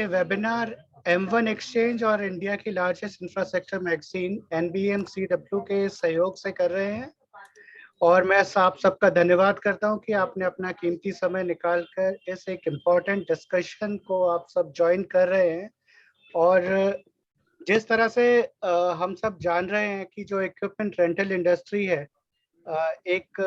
Webinar M1 exchange और India की largest infrastructure magazine NBMCW के सहयोग से कर रहे हैं और मैं आप सबका धन्यवाद करता हूं कि आपने अपना कीमती समय निकालकर इस एक इम्पॉर्टेंट डिस्कशन को आप सब ज्वाइन कर रहे हैं। और जिस तरह से हम सब जान रहे हैं कि जो इक्विपमेंट रेंटल इंडस्ट्री है एक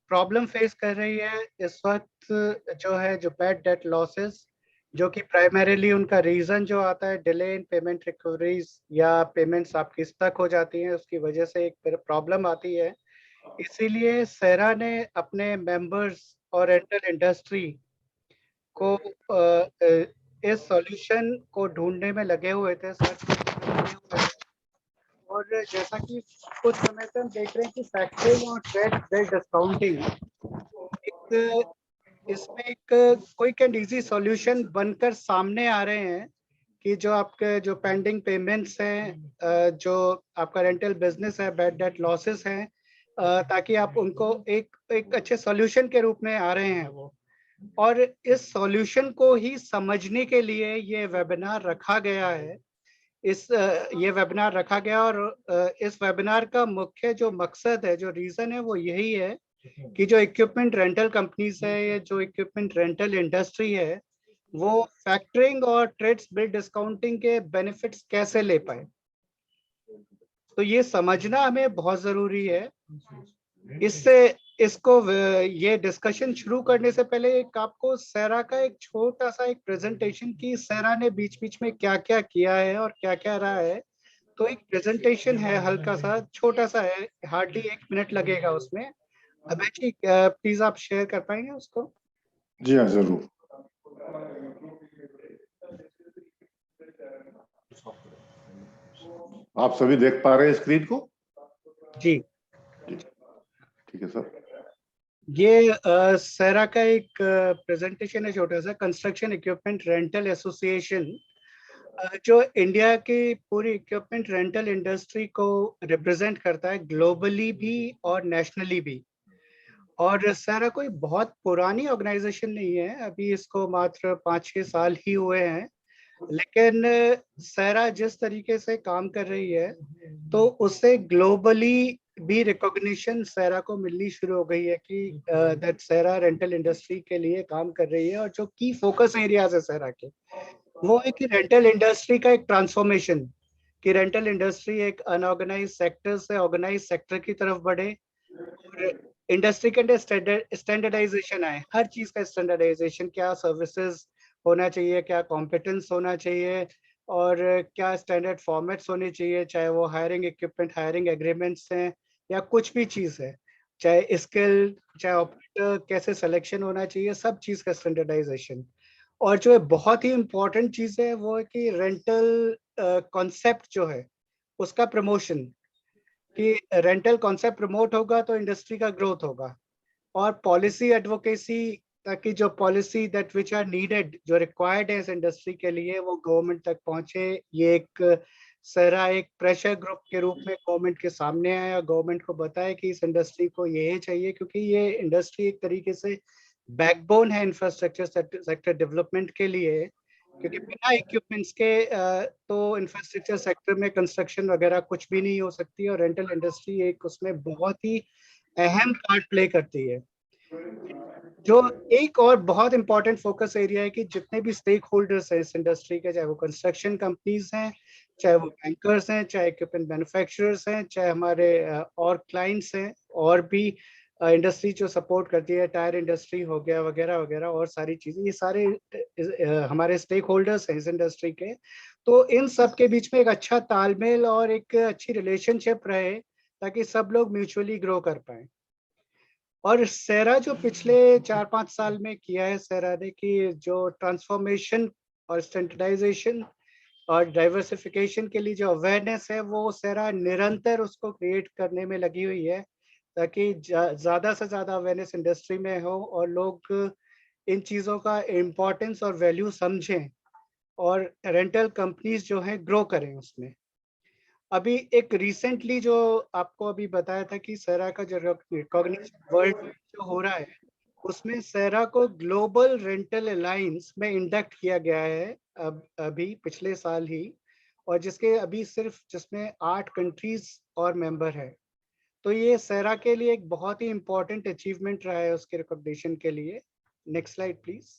प्रॉब्लम फेस कर रही है इस वक्त, जो है जो बैड डेट लॉसेस, जो कि प्राइमरीली उनका रीजन जो आता है डिले इन पेमेंट रिकवरीज या पेमेंट्स आपकी स्टक हो जाती हैं, उसकी वजह से एक प्रॉब्लम आती है। इसीलिए सेरा ने अपने मेंबर्स और रेंटल इंडस्ट्री को इस सॉल्यूशन को ढूंढने में लगे हुए थे, सर्च करने में लगे हुए थे। और जैसा कि कुछ समय से हम देख रहे हैं कि फैक्टरिंग और ट्रेड बिल डिस्काउंटिंग एक इसमें एक क्विक एंड इजी सॉल्यूशन बनकर सामने आ रहे हैं कि जो आपके जो पेंडिंग पेमेंट्स हैं, जो आपका रेंटल बिजनेस है, बैड डेट लॉसेस हैं, ताकि आप उनको एक एक अच्छे सॉल्यूशन के रूप में आ रहे हैं वो। और इस सॉल्यूशन को ही समझने के लिए ये वेबिनार रखा गया है। ये वेबिनार रखा गया और इस वेबिनार का मुख्य जो मकसद है, जो रीजन है, वो यही है कि जो इक्विपमेंट रेंटल कंपनीज है, ये जो इक्विपमेंट रेंटल इंडस्ट्री है, वो फैक्टरिंग और ट्रेड्स बिल डिस्काउंटिंग के बेनिफिट्स कैसे ले पाए। तो ये समझना हमें बहुत जरूरी है। इससे इसको ये डिस्कशन शुरू करने से पहले एक आपको सेरा का एक छोटा सा एक प्रेजेंटेशन की सेरा ने बीच बीच में क्या क्या किया है और क्या क्या रहा है, तो एक प्रेजेंटेशन है, हल्का सा छोटा सा है, हार्डली 1 मिनट लगेगा उसमें। अभय जी प्लीज आप शेयर कर पाएंगे उसको? जी हाँ, जरूर। आप सभी देख पा रहे हैं स्क्रीन को? जी ठीक है सर। ये सेरा का एक प्रेजेंटेशन है, छोटा सा, कंस्ट्रक्शन इक्विपमेंट रेंटल एसोसिएशन, जो इंडिया की पूरी इक्विपमेंट रेंटल इंडस्ट्री को रिप्रेजेंट करता है, ग्लोबली भी और नेशनली भी। और सेरा कोई बहुत पुरानी ऑर्गेनाइजेशन नहीं है, अभी इसको मात्र 5-6 साल ही हुए हैं, लेकिन सेरा जिस तरीके से काम कर रही है तो उससे ग्लोबली भी रिकॉग्निशन सेरा को मिलनी शुरू हो गई है कि दैट सेरा रेंटल इंडस्ट्री के लिए काम कर रही है। और जो की फोकस एरियाज है सेरा के, वो है कि रेंटल इंडस्ट्री का एक ट्रांसफॉर्मेशन, कि रेंटल इंडस्ट्री एक अनऑर्गेनाइज सेक्टर से ऑर्गेनाइज सेक्टर की तरफ बढ़े और इंडस्ट्री के अंदर स्टैंडर्डाइजेशन आए, हर चीज का स्टैंडर्डाइजेशन, क्या सर्विसेज होना चाहिए, क्या कॉम्पिटेंस होना चाहिए और क्या स्टैंडर्ड फॉर्मेट्स होने चाहिए, चाहे वो हायरिंग इक्विपमेंट हायरिंग एग्रीमेंट्स हैं या कुछ भी चीज है, चाहे स्किल, चाहे ऑपरेटर कैसे सिलेक्शन होना चाहिए, सब चीज का स्टैंडर्डाइजेशन। और जो है बहुत ही इम्पोर्टेंट चीज है वो है कि रेंटल कॉन्सेप्ट जो है उसका प्रमोशन, कि रेंटल कॉन्सेप्ट प्रमोट होगा तो इंडस्ट्री का ग्रोथ होगा। और पॉलिसी एडवोकेसी, ताकि जो policy that which are needed, जो रिक्वायर्ड है इस इंडस्ट्री के लिए, वो गवर्नमेंट तक पहुंचे। ये एक सेरा एक प्रेशर ग्रुप के रूप में गवर्नमेंट के सामने आया, गवर्नमेंट को बताया कि इस इंडस्ट्री को ये चाहिए, क्योंकि ये इंडस्ट्री एक तरीके से बैकबोन है इंफ्रास्ट्रक्चर सेक्टर डेवलपमेंट के लिए। क्योंकि बिना इक्विपमेंट्स के तो इंफ्रास्ट्रक्चर सेक्टर में कंस्ट्रक्शन वगैरह कुछ भी नहीं हो सकती, और रेंटल इंडस्ट्री एक उसमें बहुत ही अहम पार्ट प्ले करती है। जो एक और बहुत इंपॉर्टेंट फोकस एरिया है कि जितने भी स्टेक होल्डर्स हैं इस इंडस्ट्री के, चाहे वो कंस्ट्रक्शन कंपनीज हैं, चाहे वो बैंकर्स हैं, चाहे इक्विपमेंट मैन्युफैक्चरर्स हैं, चाहे हमारे और क्लाइंट्स हैं, और भी इंडस्ट्री जो सपोर्ट करती है, टायर इंडस्ट्री हो गया वगैरह वगैरह और सारी चीजें, ये सारे हमारे स्टेक होल्डर्स हैं इस इंडस्ट्री के। तो इन सब के बीच में एक अच्छा तालमेल और एक अच्छी रिलेशनशिप रहे, ताकि सब लोग म्यूचुअली ग्रो कर पाए। और सेरा जो पिछले 4-5 साल में किया है सेरा ने, कि जो ट्रांसफॉर्मेशन और स्टैंडर्डाइजेशन और डाइवर्सिफिकेशन के लिए जो अवेयरनेस है, वो सेरा निरंतर उसको क्रिएट करने में लगी हुई है, ताकि ज्यादा से ज्यादा अवेयरनेस इंडस्ट्री में हो और लोग इन चीजों का इम्पोर्टेंस और वैल्यू समझें और रेंटल कंपनीज जो है ग्रो करें उसमें। अभी एक रिसेंटली जो आपको अभी बताया था कि सेरा का जो रिकॉग्निशन वर्ल्ड जो हो रहा है, उसमें सेरा को ग्लोबल रेंटल अलायंस में इंडक्ट किया गया है अब अभी पिछले साल ही, और जिसके अभी सिर्फ जिसमें 8 कंट्रीज और मेंबर है। तो ये सेरा के लिए एक बहुत ही इम्पोर्टेंट अचीवमेंट रहा है उसके रिकॉग्निशन के लिए। Next slide please.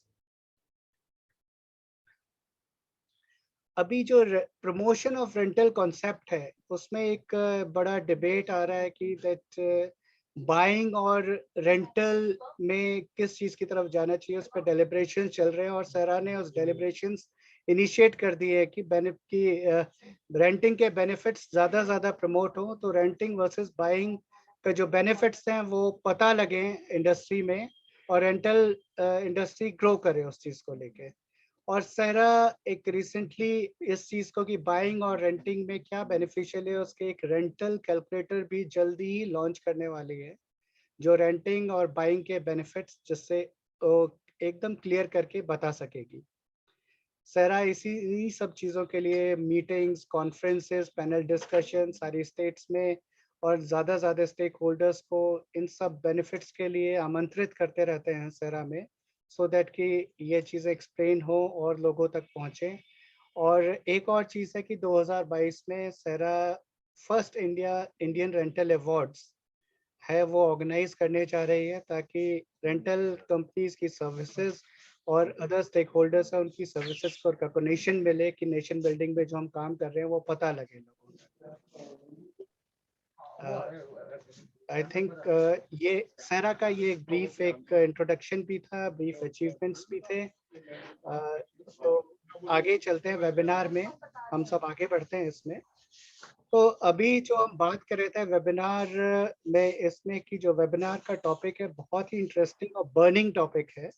अभी जो प्रमोशन ऑफ रेंटल कॉन्सेप्ट है उसमें एक बड़ा डिबेट आ रहा है कि दैट बाइंग और रेंटल में किस चीज की तरफ जाना चाहिए, उस पर डेलिब्रेशन चल रहे हैं और सेरा ने उस डेलिब्रेशन इनिशिएट कर दिए है कि रेंटिंग के बेनिफिट्स ज्यादा प्रमोट हो, तो रेंटिंग वर्सेस बाइंग का जो बेनिफिट्स हैं वो पता लगे इंडस्ट्री में, और रेंटल इंडस्ट्री ग्रो करे उस चीज को लेके। और सेरा एक रिसेंटली इस चीज को कि बाइंग और रेंटिंग में क्या बेनिफिशियल है उसके एक रेंटल कैलकुलेटर भी जल्दी ही लॉन्च करने वाली है, जो रेंटिंग और बाइंग के बेनिफिट्स जिससे एकदम क्लियर करके बता सकेगी। सेरा इसी सब चीज़ों के लिए मीटिंग्स, कॉन्फ्रेंसेस, पैनल डिस्कशन सारी स्टेट्स में और ज़्यादा स्टेक होल्डर्स को इन सब बेनिफिट्स के लिए आमंत्रित करते रहते हैं सेरा में, सो दैट कि ये चीज़ें एक्सप्लेन हो और लोगों तक पहुँचे। और एक और चीज़ है कि 2022 में सेरा फर्स्ट इंडियन रेंटल अवार्ड्स है वो ऑर्गेनाइज करने जा रही है, ताकि रेंटल कंपनीज की सर्विसेज और अदर स्टेक होल्डर्स है उनकी सर्विसेज को रिकॉग्निशन मिले कि नेशन बिल्डिंग में जो हम काम कर रहे हैं वो पता लगे लोगों को। आई थिंक ये सेरा का ये ब्रीफ एक इंट्रोडक्शन भी था, ब्रीफ अचीवमेंट्स भी थे। तो आगे चलते हैं वेबिनार में, हम सब आगे बढ़ते हैं इसमें। तो अभी जो हम बात कर रहे थे वेबिनार में, इसमें की जो वेबिनार का टॉपिक है बहुत ही इंटरेस्टिंग और बर्निंग टॉपिक है।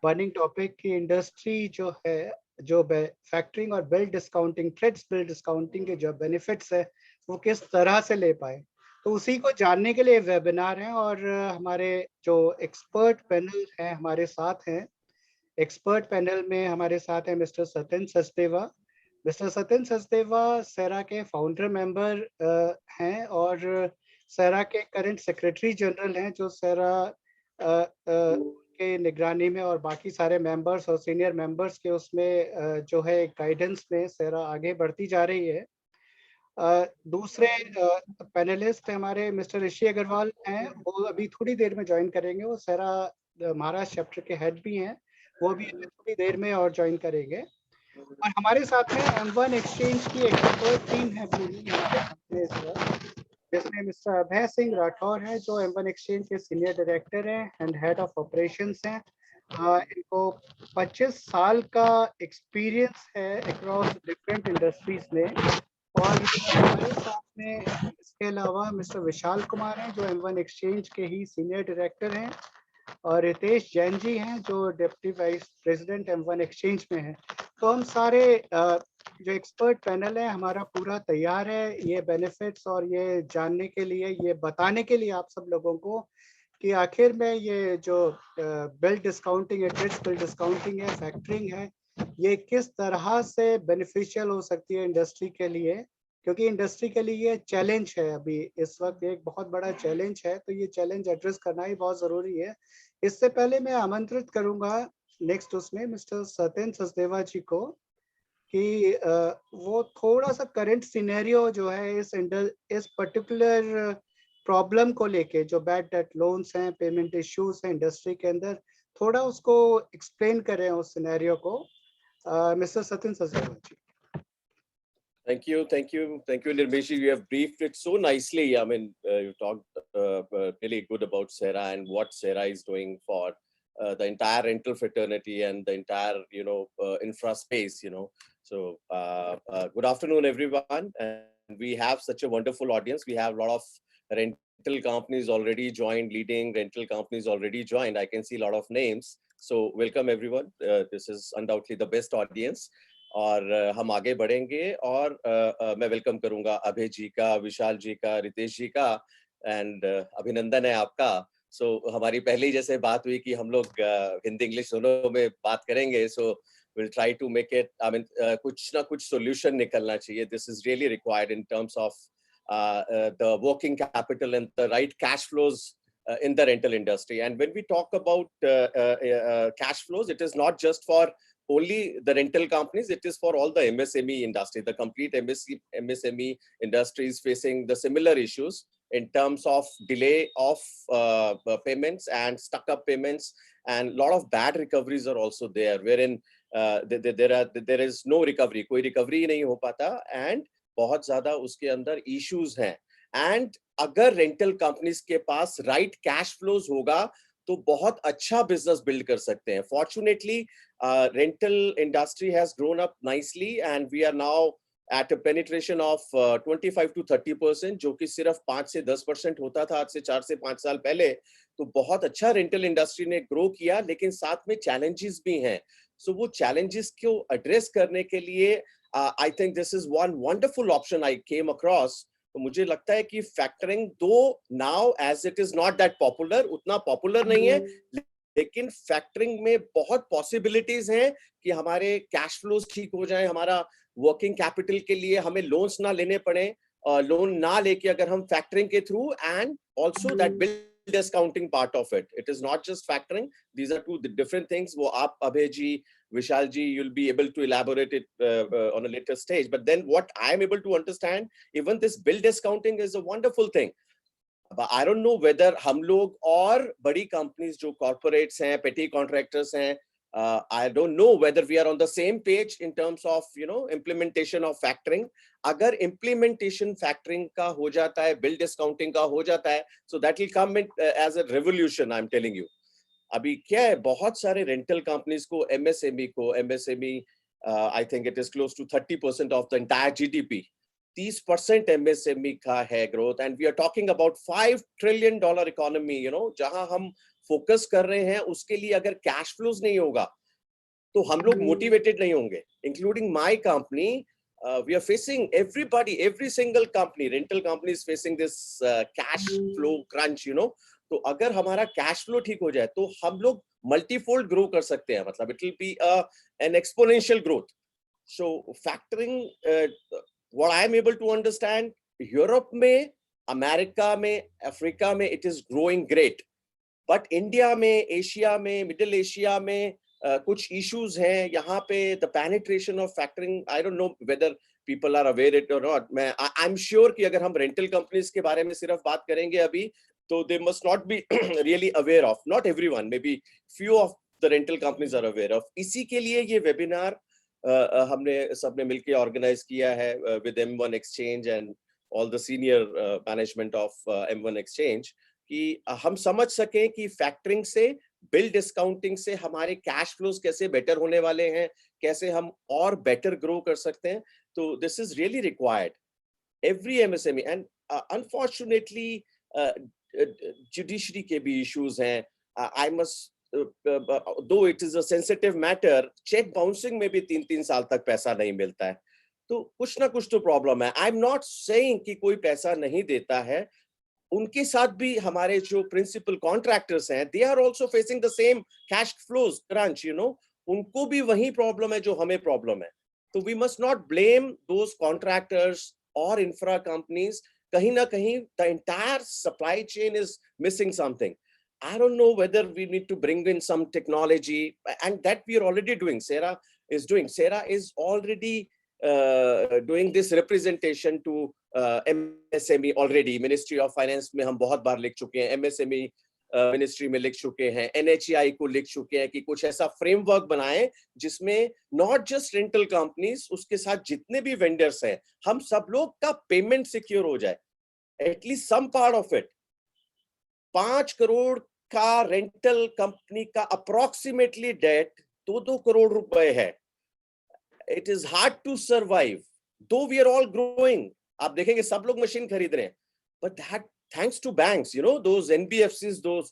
बर्निंग टॉपिक की इंडस्ट्री जो है, जो फैक्टरिंग और bill discounting, TReDS bill discounting के जो बेनिफिट्स है वो किस तरह से ले पाए, तो उसी को जानने के लिए वेबिनार है। और हमारे जो एक्सपर्ट पैनल है हमारे साथ हैं, एक्सपर्ट पैनल में हमारे साथ हैं मिस्टर सत्यन सचदेवा। मिस्टर सत्यन सचदेवा सेरा के फाउंडर मेंबर हैं और सेरा के करंट सेक्रेटरी जनरल हैं, जो सेरा के निगरानी में और बाकी सारे मेंबर्स और सीनियर मेंबर्स के उसमें जो है गाइडेंस में सेरा आगे बढ़ती जा रही है। दूसरे पैनलिस्ट हमारे मिस्टर ऋषि अग्रवाल हैं, वो अभी थोड़ी देर में ज्वाइन करेंगे। वो सेरा महाराष्ट्र चैप्टर के हेड भी हैं, वो भी थोड़ी देर में और ज्वाइन करेंगे। और हमारे साथ में M1 एक्सचेंज की एक्सपर्ट टीम है पूरी हमारे साथ में इस वक्त, जिसमें मिस्टर अभय सिंह राठौर है जो M1 एक्सचेंज के सीनियर डायरेक्टर हैं एंड हेड ऑफ ऑपरेशंस हैं। इनको 25 साल का एक्सपीरियंस है अक्रॉस डिफरेंट इंडस्ट्रीज में। और हमारे साथ में इसके अलावा मिस्टर विशाल कुमार हैं जो M1 एक्सचेंज के ही सीनियर डायरेक्टर हैं, और रितेश जैन जी हैं जो deputy vice president M1 exchange में हैं। तो हम सारे जो एक्सपर्ट पैनल है हमारा पूरा तैयार है ये बेनिफिट्स और ये जानने के लिए, ये बताने के लिए आप सब लोगों को कि आखिर में ये जो बिल डिस्काउंटिंग है, ट्रेड्स बिल डिस्काउंटिंग है, फैक्टरिंग है, ये किस तरह से बेनिफिशियल हो सकती है इंडस्ट्री के लिए, क्योंकि इंडस्ट्री के लिए ये चैलेंज है, अभी इस वक्त एक बहुत बड़ा चैलेंज है, तो ये चैलेंज एड्रेस करना ही बहुत जरूरी है। इससे पहले मैं आमंत्रित करूंगा नेक्स्ट उसमें मिस्टर सत्यन सचदेवा जी को कि वो थोड़ा सा करंट सिनेरियो जो है इस पर्टिकुलर प्रॉब्लम को लेके, जो बैड डेट लोन्स हैं, पेमेंट इश्यूज हैं इंडस्ट्री के अंदर, थोड़ा उसको एक्सप्लेन करें उस सिनेरियो को। Mister Satyan Sachdeva ji. Thank you, Nirmesh. You have briefed it so nicely. I mean, you talked really good about Sera and what Sera is doing for the entire rental fraternity and the entire, infra space. So good afternoon, everyone. And we have such a wonderful audience. We have a lot of rental companies already joined, leading rental companies already joined. I can see a lot of names. So welcome, everyone. This is undoubtedly the best audience. और हम आगे बढ़ेंगे और मैं welcome करूंगा अभय जी का, विशाल जी का, रितेश जी का, एंड अभिनंदन है आपका। सो हमारी पहले जैसे बात हुई कि हम लोग हिंदी इंग्लिश दोनों में बात करेंगे, so will try to make it, I mean कुछ ना कुछ सॉल्यूशन निकलना चाहिए. This is really required in terms of the working capital and the right cash flows in the rental industry. And when we talk about cash flows, it is not just for only the rental companies, it is for all the MSME industry. The complete MSME industry is facing the similar issues in terms of delay of payments and stuck up payments, and a lot of bad recoveries are also there, wherein there is no recovery, कोई recovery नहीं हो पाता, and बहुत ज़्यादा उसके अंदर issues हैं. And अगर rental companies के पास right cash flows होगा तो बहुत अच्छा business build कर सकते हैं. Fortunately, rental industry has grown up nicely, and we are now at a penetration of 25 to 30%, जो कि सिर्फ 5 से 10% होता था आज से 4 से 5 साल पहले. तो बहुत अच्छा rental industry ने grow किया, लेकिन साथ में challenges भी हैं. So वो challenges को address करने के लिए I think this is one wonderful option I came across. तो मुझे लगता है कि factoring, though now as it is not that popular, उतना popular नहीं है, लेकिन factoring में बहुत possibilities हैं कि हमारे cash flows ठीक हो जाएं, हमारा working capital के लिए हमें loans ना लेने पड़े, loan ना लेके अगर हम factoring के through, and also that bill discounting part of it. It is not just factoring. These are two different things. वो आप Abhay ji, Vishal ji, you'll be able to elaborate it on a later stage. But then what I am able to understand, even this bill discounting is a wonderful thing. But I don't know whether हम लोग और बड़ी companies जो corporates हैं, petty contractors हैं, I don't know whether we are on the same page in terms of, you know, implementation of factoring. अगर implementation factoring का हो जाता है, bill discounting का हो जाता है, so that will come in as a revolution, I'm telling you. अभी क्या है, बहुत सारे rental companies को, MSME, I think it is close to 30% of the entire GDP. 30% MSME का है growth, and we are talking about $5 trillion economy, you know, जहां हम focus कर रहे हैं, उसके लिए अगर cash flows नहीं होगा, तो हम लोग motivated नहीं होंगे. Including my company, we are facing, every single company, rental company is facing this cash flow crunch, you know. तो अगर हमारा cash flow ठीक हो जाए, तो हम लोग multifold grow कर सकते हैं. मतलब it will be an exponential growth. So factoring, what I am able to understand, Europe में, America में, Africa में, it is growing great. But India में, Asia में, Middle Asia में कुछ issues हैं. यहाँ पे the penetration of factoring, I don't know whether people are aware it or not. I'm sure कि अगर हम rental companies के बारे में सिर्फ बात करेंगे अभी, तो they must not be really aware of. Not everyone, maybe few of the rental companies are aware of. इसी के लिए ये webinar हमने सबने मिलके organize किया है with M1 Exchange and all the senior management of M1 Exchange, कि हम समझ सकें कि factoring से, bill discounting से हमारे cash flows कैसे better होने वाले हैं, कैसे हम और better grow कर सकते हैं. तो this is really required. Every MSME, and unfortunately judiciary के भी issues हैं. I must, though it is a sensitive matter, check bouncing में भी 3-3 साल तक पैसा नहीं मिलता है. तो कुछ ना कुछ तो problem है. I'm not saying कि कोई पैसा नहीं देता है. उनके साथ भी हमारे जो principal contractors हैं, they are also facing the same cash flows crunch, you know. उनको भी वही problem है जो हमें problem है. So we must not blame those contractors or infra companies. कहीं ना कहीं the entire supply chain is missing something. I don't know whether we need to bring in some technology, and that we are already doing. Sarah is doing. Sarah is already doing this representation to MSME already. Ministry of Finance में हम बहुत बार लिख चुके हैं. MSME ministry में लिख चुके हैं, NHAI को लिख चुके हैं कि कुछ ऐसा फ्रेमवर्क बनाएं जिसमें नॉट जस्ट रेंटल कंपनीज, उसके साथ जितने भी वेंडर्स हैं, हम सब लोग का पेमेंट सिक्योर हो जाए, at least some part of it. 5 crore का रेंटल कंपनी का अप्रोक्सीमेटली डेट 2-2 करोड़ रुपए है. It is hard to survive, though we are all growing. आप देखेंगे सब लोग मशीन खरीद रहे हैं, but that thanks to banks, you know, those NBFCs, those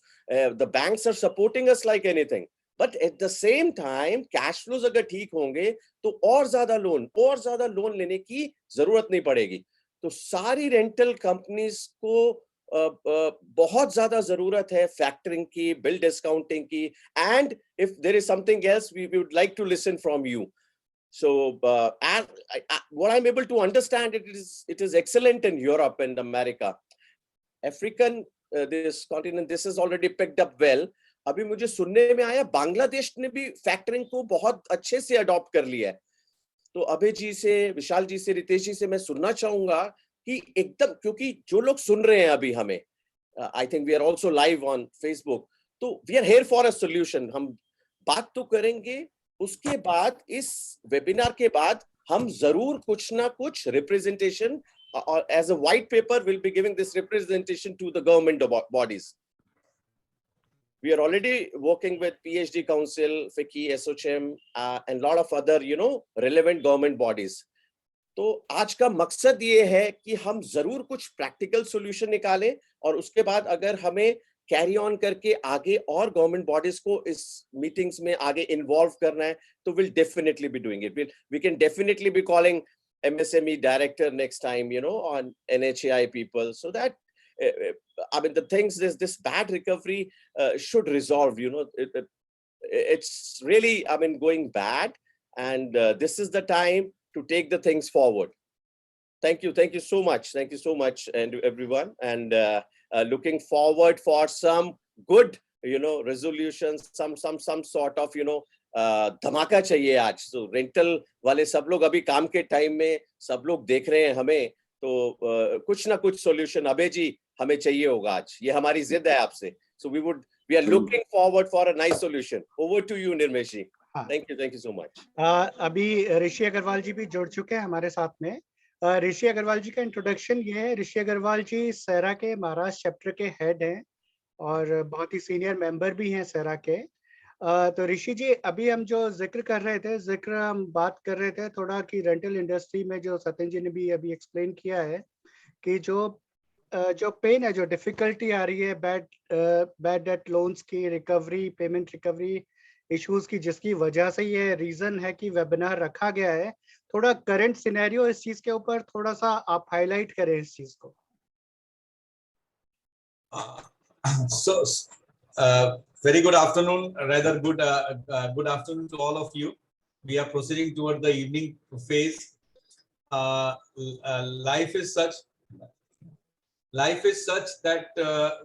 the banks are supporting us like anything. But at the same time, cash flows अगर ठीक होंगे तो और ज्यादा लोन लेने की जरूरत नहीं पड़ेगी. तो सारी रेंटल कंपनीज को बहुत ज्यादा जरूरत है फैक्टरिंग की, बिल डिस्काउंटिंग की, and if there is something else, we would like to listen from you. So what I'm able to understand, it is excellent in Europe and America. African this continent, this has already picked up well. अभी मुझे सुनने में आया बांग्लादेश ने भी factoring को बहुत अच्छे से अडॉप्ट कर लिया है. तो अभय जी से, विशाल जी से, रितेश जी से मैं सुनना चाहूंगा कि एकदम, क्योंकि जो लोग सुन रहे हैं अभी हमें, I think we are also live on Facebook, तो we are here for a solution. हम बात तो करेंगे, उसके बाद इस वेबिनार के बाद हम जरूर कुछ ना कुछ representation, as a white paper we'll be giving this representation to the government bodies. We are already working with PhD Council, FICCI, SOCHM, and a lot of other, relevant government bodies. तो आज का मकसद ये है कि हम जरूर कुछ प्रैक्टिकल सॉल्यूशन निकालें, और उसके बाद अगर हमें कैरी ऑन करके आगे और गवर्नमेंट बॉडीज को इस मीटिंग्स में आगे इन्वॉल्व करना है, तो will definitely be doing it. We can definitely be calling MSME director next time, on NHAI people, so that I mean the things, this bad recovery should resolve. It's really, I mean, going bad, and this is the time to take the things forward. Thank you so much, and everyone, and looking forward for some good, resolutions, some sort of, धमाका चाहिए आज. तो rental वाले सब लोग अभी काम के टाइम में सब लोग देख रहे हैं हमें, तो कुछ ना कुछ सॉल्यूशन अबे जी हमें चाहिए होगा आज. ये हमारी जिद है आपसे. So we are looking forward for a nice solution. Over to you, Nirmesh ji. Thank you so much. अभी ऋषि अग्रवाल जी भी जुड़ चुके हैं हमारे साथ में. ऋषि अग्रवाल जी का इंट्रोडक्शन ये है. ऋषि अग्रवाल जी सेरा के महाराष्ट्र चैप्टर के हेड हैं और बहुत ही सीनियर मेंबर भी हैं सेरा के. तो ऋषि जी, अभी हम जो जिक्र कर रहे थे, हम बात कर रहे थे थोड़ा कि रेंटल इंडस्ट्री में जो सत्यन जी ने भी अभी एक्सप्लेन किया है कि जो पेन है, जो डिफिकल्टी आ रही है बैड डेट लोन्स की रिकवरी, पेमेंट रिकवरी इश्यूज की, जिसकी वजह से ये रीजन है कि वेबिनार रखा गया है. थोड़ा करंट सिनेरियो इस चीज के ऊपर थोड़ा सा आप हाईलाइट करें इस चीज को. Very good afternoon, rather good afternoon to all of you. We are proceeding toward the evening phase. Life is such that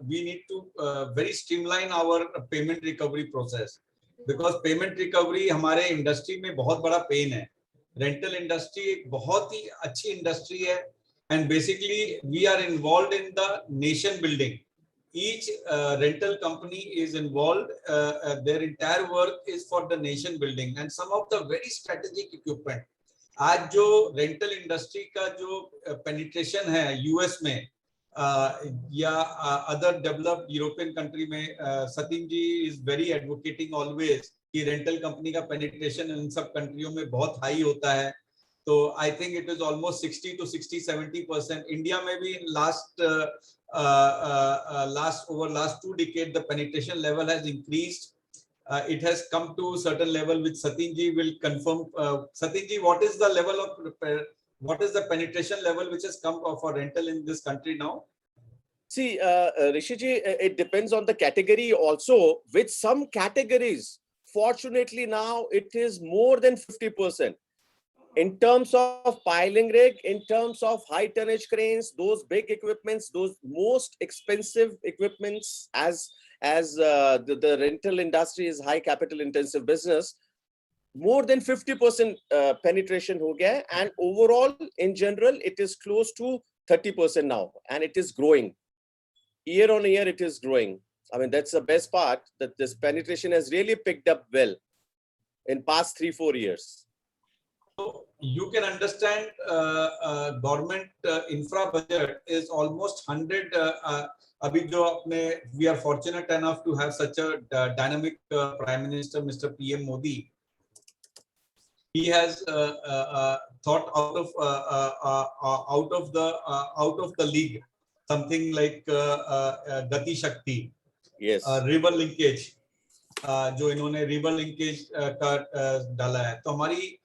we need to very streamline our payment recovery process, because payment recovery हमारे industry में बहुत बड़ा pen है. Rental industry एक बहुत ही अच्छी industry है, and basically we are involved in the nation building. Each rental company is involved, their entire work is for the nation building, and some of the very strategic equipment. आज जो rental industry का जो penetration है US में या other developed European country में, सतीन जी is very advocating always कि rental company का penetration इन सब कंट्रियों में बहुत high होता है. तो I think it is almost 60 to 70%. India में भी last 2 decades the penetration level has increased. It has come to certain level, which Satin ji will confirm. Satin ji, what is the penetration level which has come for rental in this country now? See, Rishi ji, it depends on the category also. With some categories, fortunately now it is more than 50%. In terms of piling rig, in terms of high tonnage cranes, those big equipments, those most expensive equipments, as the rental industry is high capital intensive business, more than 50% penetration ho gaya, and overall in general it is close to 30% now, and it is growing. Year on year it is growing. I mean, that's the best part, that this penetration has really picked up well in past 3-4 years. So you can understand government infra budget is almost 100. Abhi jo apne, we are fortunate enough to have such a dynamic Prime Minister, Mr. PM Modi. He has thought out of the league, something like Gati Shakti. Yes. River linkage, जो इन्होंने river linkage का डाला है. तो हमारी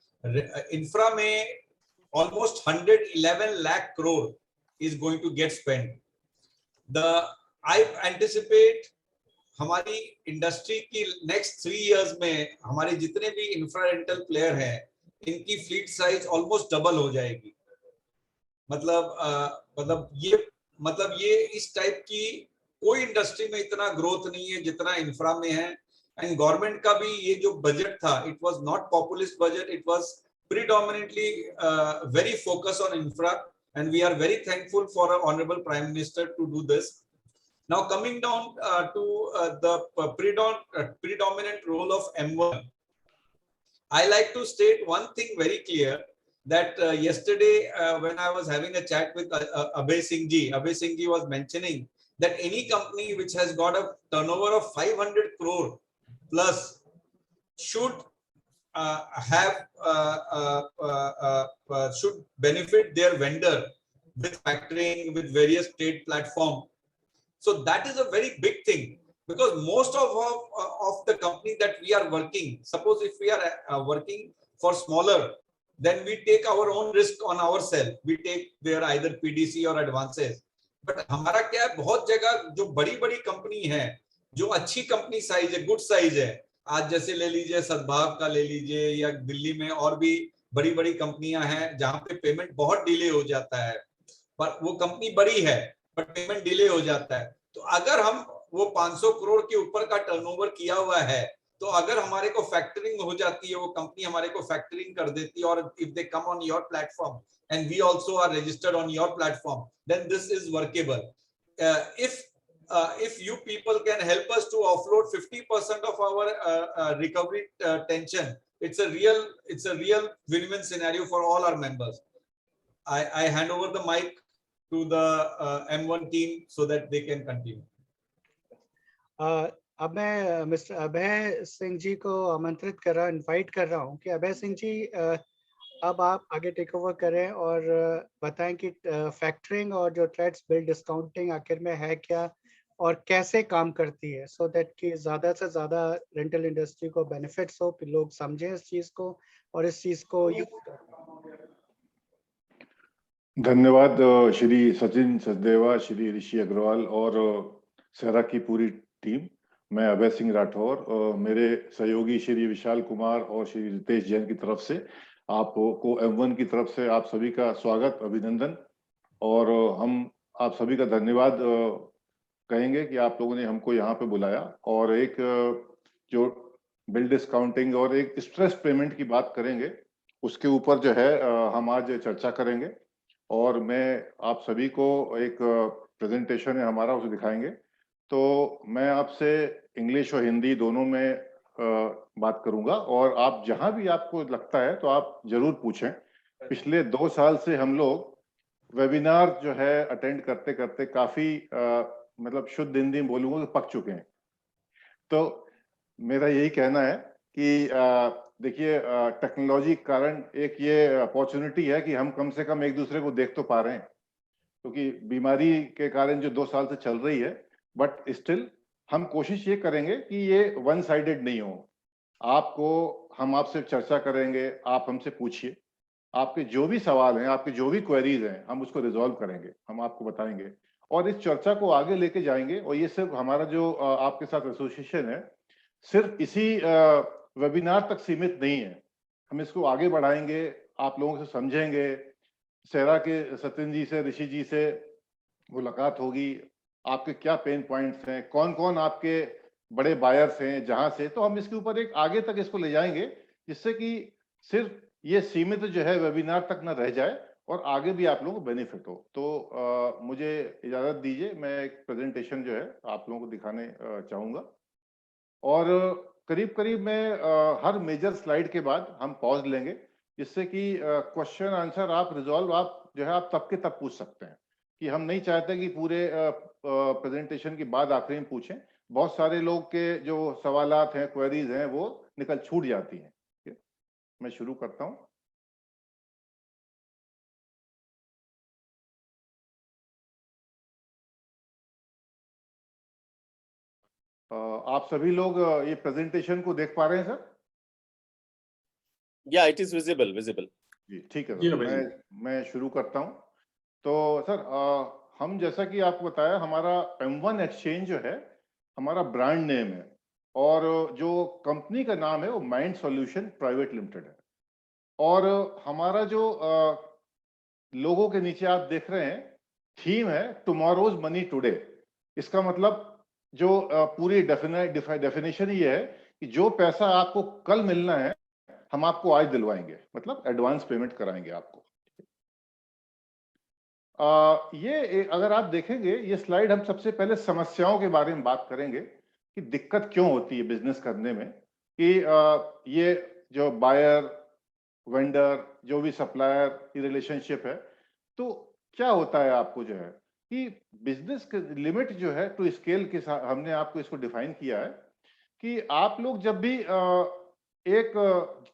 infra में almost 111 lakh crore is going to get spent. I anticipate हमारी industry की next 3 years में हमारे जितने भी infra rental player हैं, इनकी fleet size almost double हो जाएगी. मतलब ये इस type की कोई इंडस्ट्री में इतना ग्रोथ नहीं है जितना इंफ्रा में है। एंड गवर्नमेंट का भी ये जो बजट था, it was not populist budget, it was predominantly very focused on infra, and we are very thankful for our honorable prime minister to do this. Now coming down to the predominant role of M1, I like to state one thing very clear, that yesterday when I was having a chat with Abhay Singh ji was mentioning that any company which has got a turnover of 500 crore plus should should benefit their vendor with factoring, with various trade platform. So that is a very big thing, because most of the company that we are working, suppose if we are working for smaller, then we take our own risk on ourselves, we take their either PDC or advances. But हमारा क्या है, बहुत जगह जो बड़ी बड़ी company है, जो अच्छी कंपनी साइज है, गुड साइज है, आज जैसे ले लीजिए सद्भाव का ले लीजिए, या दिल्ली में और भी बड़ी बड़ी कंपनियां हैं जहां पे पेमेंट बहुत डिले हो जाता है, पर वो कंपनी बड़ी है बट पेमेंट डिले हो जाता है। तो अगर हम वो 500 करोड़ के ऊपर का टर्नओवर किया हुआ है, तो अगर हमारे को फैक्टरिंग हो जाती है, वो कंपनी हमारे को फैक्टरिंग कर देती है, और if they come on your platform and we also are registered on your platform, then this is workable. If you people can help us to offload 50% of our recovery tension, it's a real win-win scenario for all our members. I hand over the mic to the M1 team so that they can continue. अब मैं mister Abhay Singh ji को आमंत्रित कर रहा, invite कर रहा हूँ कि अभय सिंह जी अब आप आगे टेक ओवर करें और बताएं कि फैक्टरिंग और जो ट्रेड्स बिल डिस्काउंटिंग आखिर में है क्या और कैसे काम करती है, सो दैट कि ज़्यादा से ज़्यादा रेंटल इंडस्ट्री को बेनिफिट्स हो, कि लोग समझें इस चीज़ को और इस चीज़ को यूज करें। धन्यवाद श्री सचिन सचदेवा, श्री ऋषि अग्रवाल और सेरा की पूरी टीम। मैं अभय सिंह राठौर, मेरे सहयोगी श्री विशाल कुमार और श्री रितेश जैन की तरफ से आपको M1 की तरफ से आप सभी का स्वागत, अभिनंदन, और हम आप सभी का धन्यवाद कहेंगे कि आप लोगों ने हमको यहाँ पे बुलाया और एक जो बिल डिस्काउंटिंग और एक स्ट्रेस पेमेंट की बात करेंगे, उसके ऊपर जो है हम आज चर्चा करेंगे। और मैं आप सभी को एक प्रेजेंटेशन है हमारा, उसे दिखाएंगे। तो मैं आपसे इंग्लिश और हिंदी दोनों में बात करूंगा, और आप जहां भी आपको लगता है तो आप जरूर पूछें। पिछले 2 साल से हम लोग वेबिनार जो है अटेंड करते करते काफी मतलब शुद्ध हिंदी में बोलूंगा तो पक चुके हैं। तो मेरा यही कहना है कि देखिए, टेक्नोलॉजी के कारण एक ये अपॉर्चुनिटी है कि हम कम से कम एक दूसरे को देख तो पा रहे हैं, क्योंकि बीमारी के कारण जो 2 साल से चल रही है, बट स्टिल हम कोशिश ये करेंगे कि ये वन साइडेड नहीं हो। हम आपसे चर्चा करेंगे, आप हमसे पूछिए, आपके जो भी सवाल हैं, आपके जो भी क्वेरीज हैं, हम उसको रिजॉल्व करेंगे, हम आपको बताएंगे और इस चर्चा को आगे लेके जाएंगे। और ये सिर्फ हमारा जो आपके साथ एसोसिएशन है, सिर्फ इसी वेबिनार तक सीमित नहीं है, हम इसको आगे बढ़ाएंगे, आप लोगों से समझेंगे, सेरा के सचिन जी से, ऋषि जी से मुलाकात होगी, आपके क्या पेन पॉइंट्स हैं, कौन कौन आपके बड़े बायर्स हैं जहां से, तो हम इसके ऊपर एक आगे तक इसको ले जाएंगे, जिससे कि सिर्फ ये सीमित जो है वेबिनार तक न रह जाए और आगे भी आप लोगों को बेनिफिट हो। तो मुझे इजाजत दीजिए, मैं एक प्रेजेंटेशन जो है आप लोगों को दिखाने चाहूंगा। और करीब करीब मैं हर मेजर स्लाइड के बाद हम पॉज लेंगे, जिससे कि क्वेश्चन आंसर आप रिजॉल्व आप जो है आप तब के तब पूछ सकते हैं, कि हम नहीं चाहते कि पूरे प्रेजेंटेशन के बाद आखिरी में पूछें। बहुत सारे लोग के जो सवालात हैं, क्वेरीज हैं, वो निकल छूट जाती हैं। मैं शुरू करता हूं। आप सभी लोग ये प्रेजेंटेशन को देख पा रहे हैं sir? Yeah, it is visible. जी ठीक है सर, मैं शुरू करता हूं। तो सर हम जैसा कि आपको बताया, हमारा M1 एक्सचेंज जो है हमारा ब्रांड नेम है, और जो कंपनी का नाम है वो माइंड सॉल्यूशन प्राइवेट लिमिटेड है। और हमारा जो लोगों के नीचे आप देख रहे हैं, थीम है टुमारोज मनी टुडे। इसका मतलब जो पूरी डेफिनेशन ये है कि जो पैसा आपको कल मिलना है हम आपको आज दिलवाएंगे, मतलब एडवांस पेमेंट कराएंगे आपको। अगर आप देखेंगे ये स्लाइड, हम सबसे पहले समस्याओं के बारे में बात करेंगे कि दिक्कत क्यों होती है बिजनेस करने में, कि ये जो बायर वेंडर जो भी सप्लायर की रिलेशनशिप है, तो क्या होता है आपको जो है कि बिजनेस लिमिट जो है टू स्केल के साथ हमने आपको इसको डिफाइन किया है कि आप लोग जब भी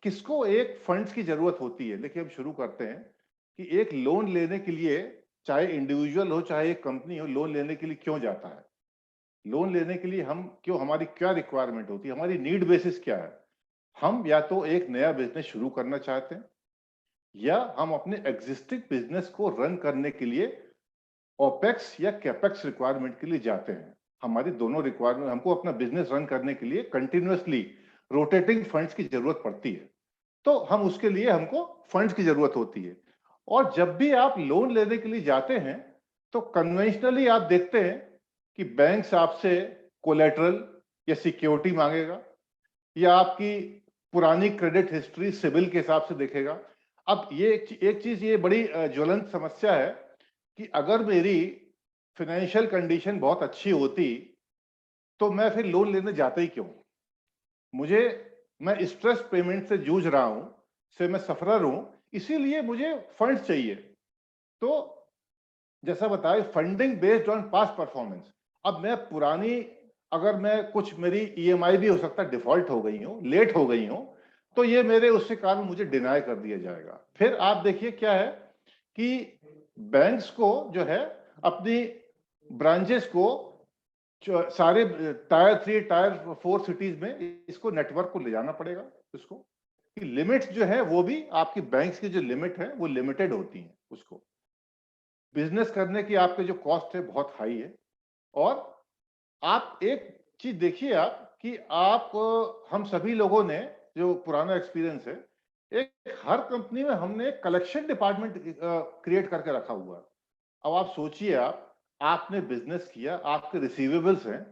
किसको एक फंड्स की जरूरत होती है। देखिए हम शुरू करते हैं कि एक लोन लेने के लिए, चाहे इंडिविजुअल हो चाहे एक कंपनी हो, लोन लेने के लिए क्यों जाता है, लोन लेने के लिए हम क्यों, हमारी क्या रिक्वायरमेंट होती है, हमारी नीड बेसिस क्या है। हम या तो एक नया बिजनेस शुरू करना चाहते हैं या हम अपने एग्जिस्टिंग बिजनेस को रन करने के लिए ओपेक्स या कैपेक्स रिक्वायरमेंट के लिए जाते हैं। हमारी दोनों रिक्वायरमेंट, हमको अपना बिजनेस रन करने के लिए कंटिन्यूअसली रोटेटिंग फंड्स की जरूरत पड़ती है, तो हम उसके लिए हमको फंड्स की जरूरत होती है। और जब भी आप लोन लेने के लिए जाते हैं तो कन्वेंशनली आप देखते हैं कि बैंक आपसे कोलेटरल या सिक्योरिटी मांगेगा या आपकी पुरानी क्रेडिट हिस्ट्री सिविल के हिसाब से देखेगा। अब ये एक चीज ये बड़ी ज्वलंत समस्या है कि अगर मेरी फाइनेंशियल कंडीशन बहुत अच्छी होती तो मैं फिर लोन लेने जाता ही क्यों। मैं स्ट्रेस पेमेंट से जूझ रहा हूं, से मैं सफरर हूं, इसीलिए मुझे फंड्स चाहिए। तो जैसा बताया, funding based on past performance. अब मैं पुरानी, अगर मैं कुछ मेरी ईएमआई भी हो सकता है डिफॉल्ट हो गई हो, लेट हो गई हो, तो ये मेरे उससे कारण मुझे डिनाई कर दिया जाएगा। फिर आप देखिए क्या है कि बैंक्स को जो है अपनी ब्रांचेस को सारे टायर 3 टायर 4 सिटीज में इसको नेटवर्क को ले जाना पड़ेगा। इसको कि लिमिट्स जो है वो भी आपकी बैंक्स की जो लिमिट है वो लिमिटेड होती है। उसको बिजनेस करने की आपके जो कॉस्ट है बहुत हाई है। और आप एक चीज देखिए आप कि हम सभी लोगों ने जो पुराना एक्सपीरियंस है, एक हर कंपनी में हमने एक कलेक्शन डिपार्टमेंट क्रिएट करके रखा हुआ है। अब आप सोचिए, आपने बिजनेस किया, आपके रिसीवेबल्स हैं,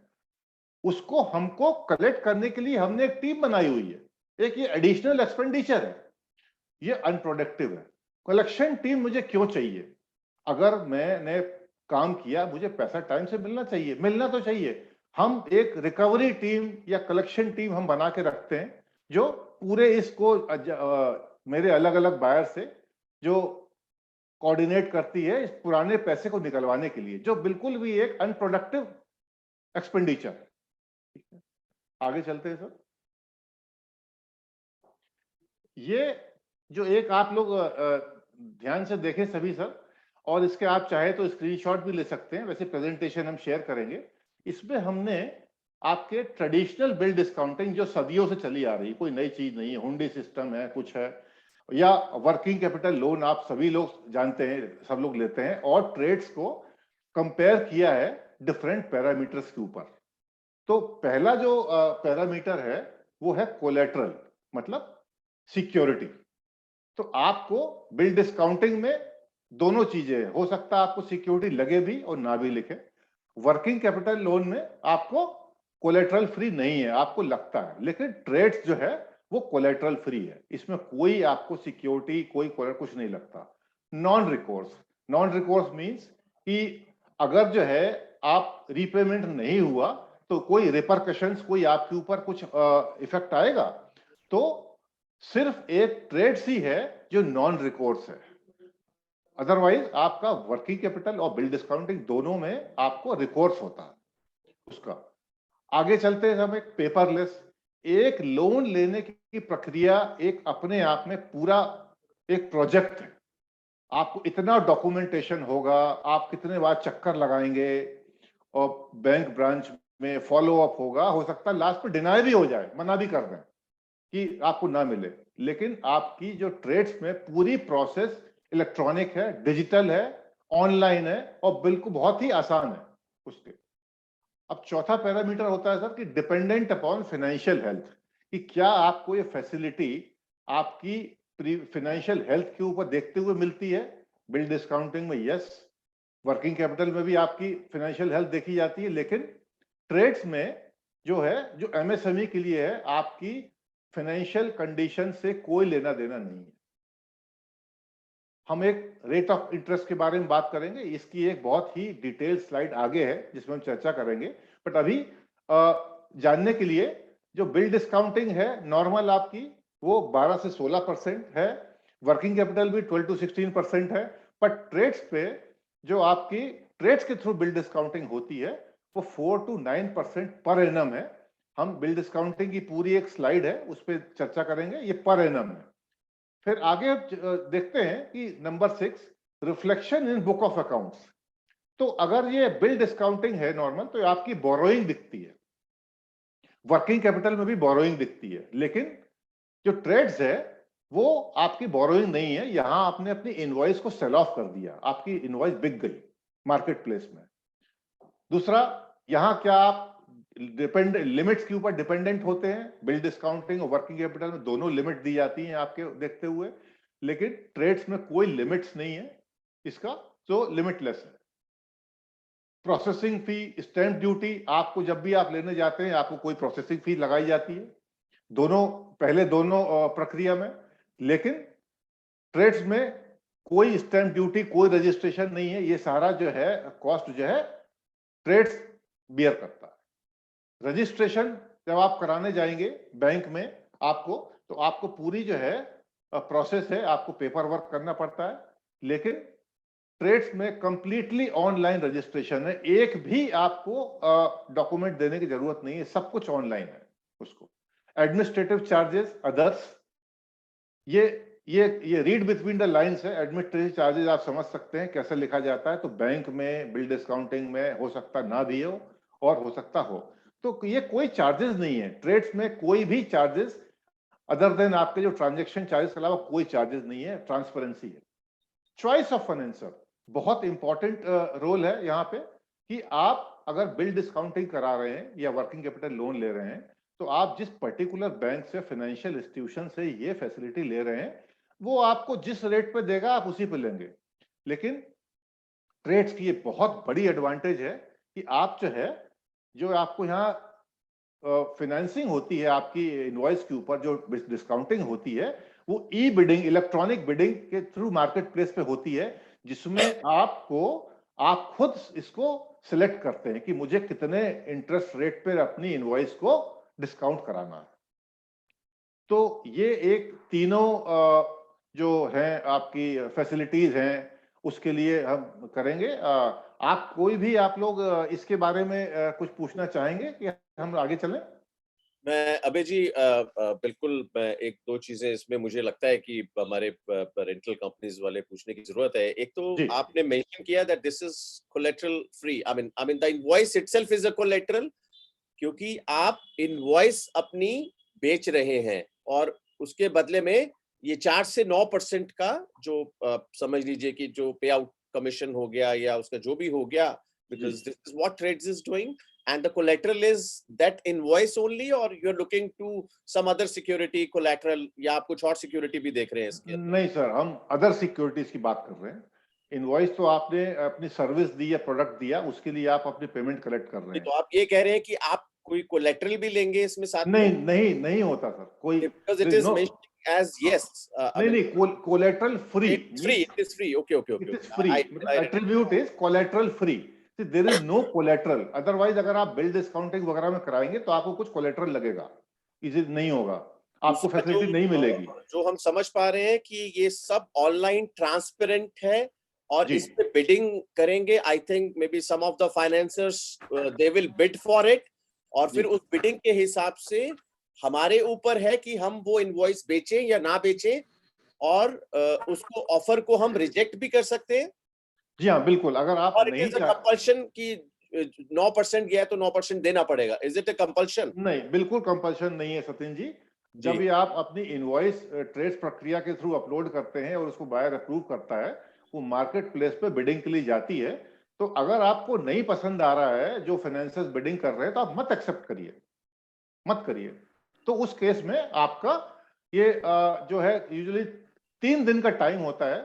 उसको हमको कलेक्ट करने के लिए हमने एक टीम बनाई हुई है। एक ये एडिशनल एक्सपेंडिचर है, ये अनप्रोडक्टिव है। कलेक्शन टीम मुझे क्यों चाहिए? अगर मैंने काम किया, मुझे पैसा टाइम से मिलना तो चाहिए। हम एक रिकवरी टीम या कलेक्शन टीम हम बना के रखते हैं जो पूरे इसको मेरे अलग अलग बायर से जो कोऑर्डिनेट करती है इस पुराने पैसे को निकलवाने के लिए, जो बिल्कुल भी एक अनप्रोडक्टिव एक्सपेंडिचर। आगे चलते हैं सर। ये जो एक आप लोग ध्यान से देखें सभी सर, और इसके आप चाहे तो स्क्रीनशॉट भी ले सकते हैं, वैसे प्रेजेंटेशन हम शेयर करेंगे। इसमें हमने आपके ट्रेडिशनल बिल डिस्काउंटिंग जो सदियों से चली आ रही, कोई नई चीज नहीं है, हुंडी सिस्टम है, कुछ है, या वर्किंग कैपिटल लोन आप सभी लोग जानते हैं, सब लोग लेते हैं, और ट्रेड्स को कंपेयर किया है डिफरेंट पैरामीटर्स के ऊपर। तो पहला जो पैरामीटर है वो है कोलेटरल, मतलब सिक्योरिटी। तो आपको बिल डिस्काउंटिंग में दोनों चीजें हो सकता है, आपको सिक्योरिटी लगे भी और ना भी लिखे। वर्किंग कैपिटल लोन में आपको कोलेटरल फ्री नहीं है, आपको लगता है, लेकिन ट्रेड्स जो है वो कोलेटरल फ्री है, इसमें कोई आपको सिक्योरिटी कोई कुछ नहीं लगता। नॉन रिकोर्स मींस कि अगर जो है आप रीपेमेंट नहीं हुआ तो कोई रिपरकशंस, कोई आपके ऊपर कुछ इफेक्ट आएगा, तो सिर्फ एक ट्रेड्स ही है जो नॉन रिकोर्स है। अदरवाइज आपका वर्किंग कैपिटल और बिल डिस्काउंटिंग दोनों में आपको रिकोर्स होता है उसका। आगे चलते हैं हम, एक पेपरलेस। एक लोन लेने की प्रक्रिया एक अपने आप में पूरा एक प्रोजेक्ट है। आपको इतना डॉक्यूमेंटेशन होगा, आप कितने बार चक्कर लगाएंगे, और बैंक ब्रांच में फॉलो अप होगा, हो सकता है लास्ट में डिनाई भी हो जाए, मना भी कर दें कि आपको ना मिले। लेकिन आपकी जो ट्रेड्स में पूरी प्रोसेस इलेक्ट्रॉनिक है, डिजिटल है, ऑनलाइन है, और बिल्कुल बहुत ही आसान है उसके। अब चौथा पैरामीटर होता है सर कि डिपेंडेंट अपॉन फाइनेंशियल हेल्थ, कि क्या आपको ये फैसिलिटी आपकी फाइनेंशियल हेल्थ के ऊपर देखते हुए मिलती है। बिल डिस्काउंटिंग में यस, वर्किंग कैपिटल में भी आपकी फाइनेंशियल हेल्थ देखी जाती है, लेकिन ट्रेड्स में जो है, जो एमएसएमई के लिए है, आपकी फाइनेंशियल कंडीशन से कोई लेना देना नहीं है। हम एक रेट ऑफ इंटरेस्ट के बारे में बात करेंगे, इसकी एक बहुत ही डिटेल स्लाइड आगे है जिसमें हम चर्चा करेंगे, बट अभी जानने के लिए जो बिल डिस्काउंटिंग है नॉर्मल आपकी वो 12 से 16% है, वर्किंग कैपिटल भी 12 to 16% है, पर ट्रेड्स पे जो आपकी ट्रेड्स के थ्रू बिल डिस्काउंटिंग होती है वो 4 to 9% पर एनम है। हम बिल डिस्काउंटिंग की पूरी एक स्लाइड है उस पर चर्चा करेंगे, ये पर एनम है। फिर आगे देखते हैं कि number 6 reflection in book of accounts. तो अगर ये बिल डिस्काउंटिंग है नॉर्मल तो आपकी बोरोइंग दिखती है, वर्किंग कैपिटल में भी बोरोइंग दिखती है, लेकिन जो ट्रेड्स है वो आपकी बोरोइंग नहीं है। यहां आपने अपनी इनवॉइस को सेल ऑफ कर दिया, आपकी इनवॉइस बिक गई मार्केट प्लेस में। दूसरा, यहां क्या आप लिमिट्स के ऊपर डिपेंडेंट होते हैं? बिल डिस्काउंटिंग और वर्किंग कैपिटल में दोनों लिमिट दी जाती हैं आपके देखते हुए, लेकिन ट्रेड्स में कोई लिमिट्स नहीं है इसका, तो लिमिटलेस है। प्रोसेसिंग फी, स्टैंप ड्यूटी, आपको जब भी आप लेने जाते हैं आपको कोई प्रोसेसिंग फी लगाई जाती है, दोनों पहले दोनों प्रक्रिया में। लेकिन ट्रेड्स में कोई स्टैंप ड्यूटी, कोई रजिस्ट्रेशन नहीं है, ये सारा जो है कॉस्ट जो है ट्रेड्स बियर करता है। रजिस्ट्रेशन जब आप कराने जाएंगे बैंक में आपको, तो आपको पूरी जो है प्रोसेस है, आपको पेपर वर्क करना पड़ता है, लेकिन ट्रेड्स में कंप्लीटली ऑनलाइन रजिस्ट्रेशन है, एक भी आपको डॉक्यूमेंट देने की जरूरत नहीं है, सब कुछ ऑनलाइन है उसको। एडमिनिस्ट्रेटिव चार्जेस, अदर्स, ये रीड बिटवीन द लाइंस है। एडमिनिस्ट्रेटिव चार्जेस आप समझ सकते हैं कैसे लिखा जाता है, तो बैंक में बिल डिस्काउंटिंग में हो सकता ना भी हो और हो सकता हो, तो ये कोई चार्जेस नहीं है ट्रेड्स में, कोई भी चार्जेस अदर देन आपके जो ट्रांजैक्शन चार्जेस के अलावा कोई चार्जेस नहीं है, ट्रांसपेरेंसी है। चॉइस ऑफ फाइनेंसर बहुत इंपॉर्टेंट रोल है यहाँ पे, कि आप अगर बिल डिस्काउंटिंग करा रहे हैं या वर्किंग कैपिटल लोन ले रहे हैं, तो आप जिस पर्टिकुलर बैंक से, फाइनेंशियल इंस्टीट्यूशन से ये फैसिलिटी ले रहे हैं, वो आपको जिस रेट पे देगा आप उसी पे लेंगे। लेकिन ट्रेड्स की ये बहुत बड़ी एडवांटेज है कि आप जो है, जो आपको यहाँ फाइनेंसिंग होती है आपकी इनवॉइस के ऊपर, जो डिस्काउंटिंग होती है, वो ई बिडिंग, इलेक्ट्रॉनिक बिडिंग के थ्रू मार्केट प्लेस पे होती है, जिसमें आप खुद इसको सिलेक्ट करते हैं कि मुझे कितने इंटरेस्ट रेट पे अपनी इनवॉइस को डिस्काउंट कराना है। तो ये एक तीनों जो है आपकी फैसिलिटीज हैं उसके लिए हम करेंगे। आप कोई भी आप लोग इसके बारे में कुछ पूछना चाहेंगे कि हम आगे चलें? मैं अबे जी बिल्कुल, मैं एक दो चीजें इसमें मुझे लगता है कि हमारे रेंटल कंपनीज वाले पूछने की जरूरत है। एक तो आपने मेंशन किया that this is collateral free. I mean the invoice itself is a collateral, क्योंकि आप इनवॉइस अपनी बेच रहे हैं और उसके बदले में ये 4 से 9% का जो समझ लीजिए कि जो पे आउट कमीशन हो गया या उसका जो भी हो गया, because this is what trades is doing, and the collateral is that invoice only, or you're looking to some other security collateral, या आप कुछ और सिक्योरिटी भी देख रहे हैं इसके? नहीं सर, हम अदर सिक्योरिटीज की बात कर रहे हैं। इनवॉइस तो आपने अपनी सर्विस दी या प्रोडक्ट दिया, उसके लिए आप अपनी पेमेंट कलेक्ट कर रहे हैं। तो आप ये कह रहे हैं कि आप कोई कोलेटरल भी लेंगे इसमें साथ? नहीं होता सर कोई, because it is mentioned as yes. नहीं, collateral free. It is free. Okay. It is free. Attribute is collateral free. See, there is no collateral. Otherwise, अगर आप बिल डिस्काउंटिंग वगैरह में कराएंगे तो आपको कुछ कोलेटरल लगेगा, इसे नहीं होगा, आपको फैसिलिटी नहीं मिलेगी। जो हम समझ पा रहे हैं कि ये सब ऑनलाइन ट्रांसपेरेंट है और इस पे बिडिंग करेंगे। I think maybe some of the financers they will bid for it, और फिर उस बिडिंग के हिसाब से हमारे ऊपर है कि हम वो इनवॉइस बेचें या ना बेचें, और उसको ऑफर को हम रिजेक्ट भी कर सकते हैं। जी हाँ, बिल्कुल। अगर आप नहीं कंपल्शन की 9% गया तो 9% देना पड़ेगा, इज इट अ कंपल्शन? नहीं, बिल्कुल कंपल्शन नहीं है सचिन जी। जब भी आप अपनी इनवॉइस ट्रेड्स प्रक्रिया के थ्रू अपलोड करते हैं और उसको बायर अप्रूव करता है, वो मार्केट प्लेस पे बिडिंग के लिए जाती है। तो अगर आपको नहीं पसंद आ रहा है जो फाइनेंसर्स बिडिंग कर रहे हैं, तो आप मत एक्सेप्ट करिए, मत करिए। तो उस केस में आपका ये जो है यूजुअली 3 दिन का टाइम होता है,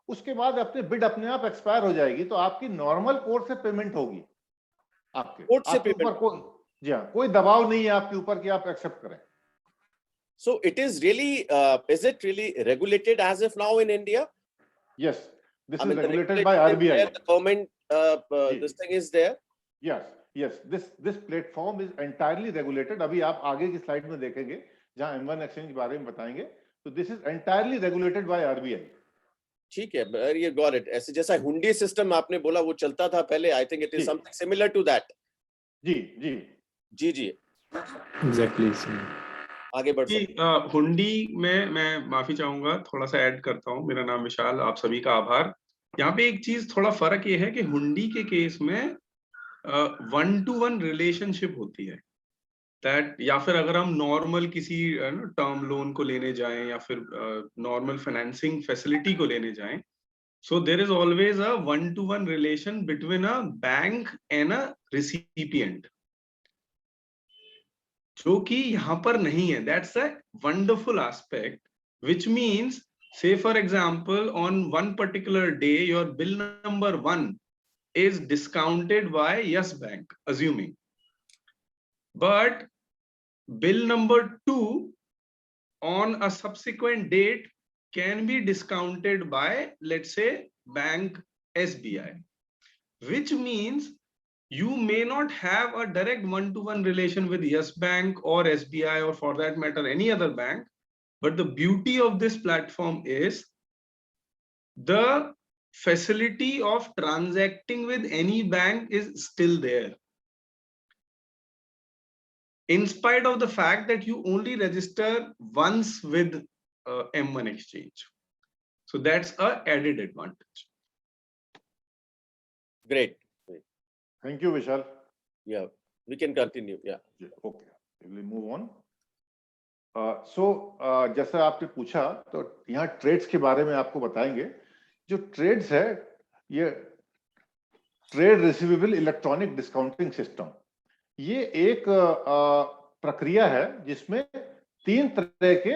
उसके बाद अपने बिड अपने आप एक्सपायर हो जाएगी, तो आपकी नॉर्मल कोर्ट से पेमेंट होगी। कोर्ट से आपके ऊपर पेमेंट, कोई, जी हाँ, कोई दबाव नहीं है आपके ऊपर कि आप एक्सेप्ट करें। so it is really is it really regulated as of now in India? Yes, this I is mean, the regulated by regulation is RBI. there, the government this thing is there. Yes, this platform is entirely regulated. अभी आप आगे की slide में देखेंगे जहां M1 exchange के बारे में बताएंगे, तो this is entirely regulated by RBI. ठीक है, ये गॉट इट। ऐसे जैसा हुंडी सिस्टम आपने बोला वो चलता था पहले, I think it is something similar to that. जी जी जी जी, एग्जैक्टली आगे बढ़ सकते हैं। हुंडी में मैं माफी चाहूंगा, थोड़ा सा ऐड करता हूँ। मेरा नाम विशाल, आप सभी का आभार। यहाँ पे एक चीज थोड़ा फर्क ये है कि हुंडी के केस में 1-to-1 रिलेशनशिप होती है, दैट, या फिर अगर हम नॉर्मल किसी टर्म लोन को लेने जाएं या फिर नॉर्मल फाइनेंसिंग फैसिलिटी को लेने जाएं, so there is always a 1-to-1 relation between a bank and a recipient, जो कि यहाँ पर नहीं है। That's a wonderful aspect, which means, say for example, on one particular day your bill number 1 is discounted by Yes Bank, assuming, but bill number 2 on a subsequent date can be discounted by, let's say, Bank SBI, which means you may not have a direct 1-to-1 relation with Yes Bank or SBI, or for that matter any other bank, but the beauty of this platform is the facility of transacting with any bank is still there, in spite of the fact that you only register once with M1 exchange. So that's a added advantage. Great, thank you Vishal. yeah, we can continue, yeah. Okay, will move on. So जैसा आपने पूछा, तो यहाँ trades के बारे में आपको बताएंगे। जो ट्रेड्स है, ये trade receivable electronic discounting system, ये एक प्रक्रिया है जिसमें 3 तरह के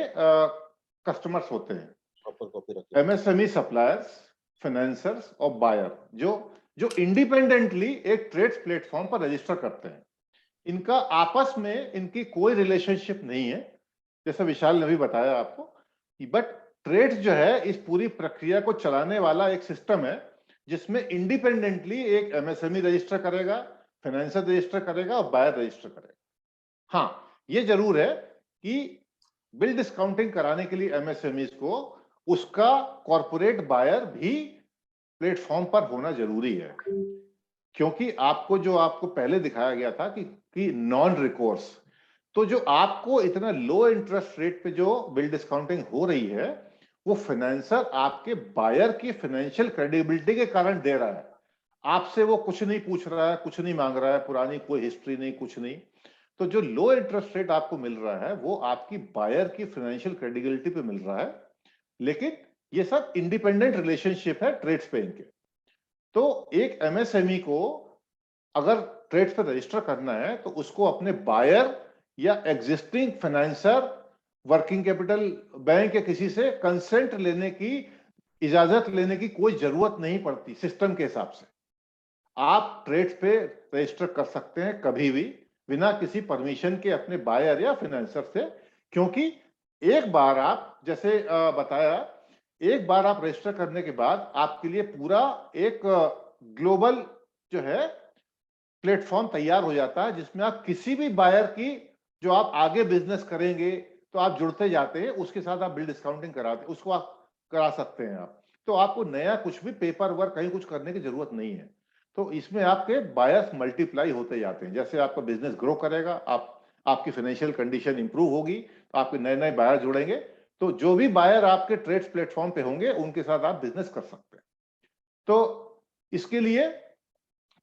कस्टमर्स होते हैं, एमएसएमई सप्लायर्स, फाइनेंसर्स और बायर, जो इंडिपेंडेंटली एक ट्रेड्स प्लेटफॉर्म पर रजिस्टर करते हैं। इनका आपस में इनकी कोई रिलेशनशिप नहीं है, जैसा विशाल ने भी बताया आपको, बट ट्रेड्स जो है इस पूरी प्रक्रिया को चलाने वाला एक सिस्टम है जिसमें इंडिपेंडेंटली एक एमएसएमई रजिस्टर करेगा, फाइनेंसर रजिस्टर करेगा और बायर रजिस्टर करेगा। हाँ, ये जरूर है कि बिल डिस्काउंटिंग कराने के लिए एमएसएमई को उसका कॉर्पोरेट बायर भी प्लेटफॉर्म पर होना जरूरी है, क्योंकि आपको पहले दिखाया गया था कि नॉन रिकोर्स, तो जो आपको इतना लो इंटरेस्ट रेट पे जो बिल डिस्काउंटिंग हो रही है, वो फाइनेंसर आपके बायर की फाइनेंशियल क्रेडिबिलिटी के कारण दे रहा है। आपसे वो कुछ नहीं पूछ रहा है, कुछ नहीं मांग रहा है, पुरानी कोई हिस्ट्री नहीं, कुछ नहीं। तो जो लो इंटरेस्ट रेट आपको मिल रहा है वो आपकी बायर की फाइनेंशियल क्रेडिबिलिटी पे मिल रहा है, लेकिन ये सब इंडिपेंडेंट रिलेशनशिप है ट्रेड्स पे इनके। तो एक एमएसएमई को अगर ट्रेड्स पे रजिस्टर करना है तो उसको अपने बायर या existing financer, working capital bank या किसी से कंसेंट लेने की, इजाजत लेने की कोई जरूरत नहीं पड़ती। सिस्टम के हिसाब से आप ट्रेड्स पे रजिस्टर कर सकते हैं कभी भी बिना किसी परमिशन के अपने बायर या फाइनेंसर से, क्योंकि एक बार आप, जैसे बताया, एक बार आप रजिस्टर करने के बाद आपके लिए पूरा एक ग्लोबल जो है प्लेटफॉर्म तैयार हो जाता है, जिसमें आप किसी भी बायर की जो आप आगे बिजनेस करेंगे तो आप जुड़ते जाते हैं, उसके साथ आप बिल डिस्काउंटिंग कराते, उसको आप करा सकते हैं आप। तो आपको नया कुछ भी पेपर वर्क कहीं कुछ करने की जरूरत नहीं है। तो इसमें आपके बायर्स मल्टीप्लाई होते जाते हैं। जैसे आपका बिजनेस ग्रो करेगा, आपकी फाइनेंशियल कंडीशन इंप्रूव होगी, तो आपके नए नए बायर जुड़ेंगे, तो जो भी बायर आपके ट्रेड्स प्लेटफॉर्म पे होंगे उनके साथ आप बिजनेस कर सकते हैं। तो इसके लिए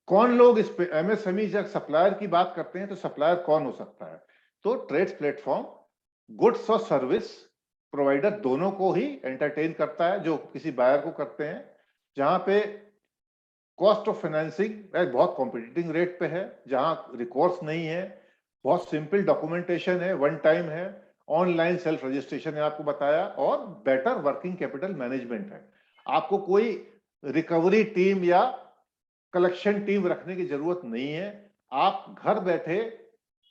कौन लोग इस पे, एमएसएमई जब सप्लायर की बात करते हैं तो सप्लायर कौन हो सकता है? तो ट्रेड्स प्लेटफॉर्म गुड्स और सर्विस प्रोवाइडर दोनों को ही एंटरटेन करता है, जो किसी बायर को करते हैं, जहां पे कॉस्ट ऑफ फाइनेंसिंग बहुत कॉम्पिटिटिव रेट पे है, जहां रिकॉर्ड्स नहीं है, बहुत सिंपल डॉक्यूमेंटेशन है, वन टाइम है, ऑनलाइन सेल्फ रजिस्ट्रेशन है आपको बताया, और बेटर वर्किंग कैपिटल मैनेजमेंट है। आपको कोई रिकवरी टीम या कलेक्शन टीम रखने की जरूरत नहीं है। आप घर बैठे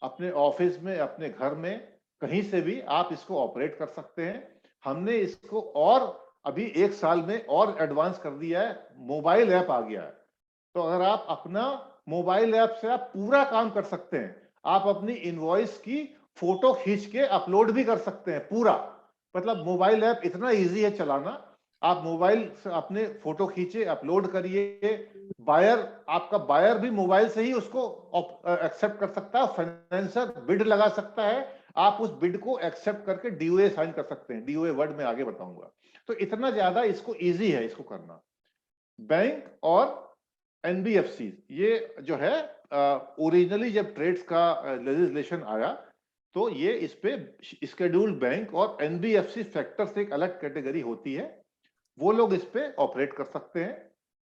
अपने ऑफिस में, अपने घर में, कहीं से भी आप इसको ऑपरेट कर सकते हैं। हमने इसको और अभी 1 साल में और एडवांस कर दिया है, मोबाइल ऐप आ गया है। तो अगर आप अपना मोबाइल ऐप से आप पूरा काम कर सकते हैं। आप अपनी इनवॉइस की फोटो खींच के अपलोड भी कर सकते हैं पूरा। मतलब मोबाइल ऐप इतना इजी है चलाना। आप मोबाइल से अपने फोटो खींचे, अपलोड करिए। बायर, आपका बायर भी मोबाइल से ही उसको एक्सेप्ट कर सकता है। फाइनेंसर बिड लगा सकता है, आप उस बिड को एक्सेप्ट करके डीओए साइन कर सकते हैं। डीओए वर्ड में आगे बताऊंगा। तो इतना ज्यादा इसको इजी है इसको करना। बैंक और एनबीएफसी, ये जो है ओरिजिनली जब ट्रेड्स का लेजिस्लेशन आया तो ये इस पे स्केड्यूल्ड बैंक और एनबीएफसी फैक्टर से एक अलग कैटेगरी होती है, वो लोग इस पे ऑपरेट कर सकते हैं।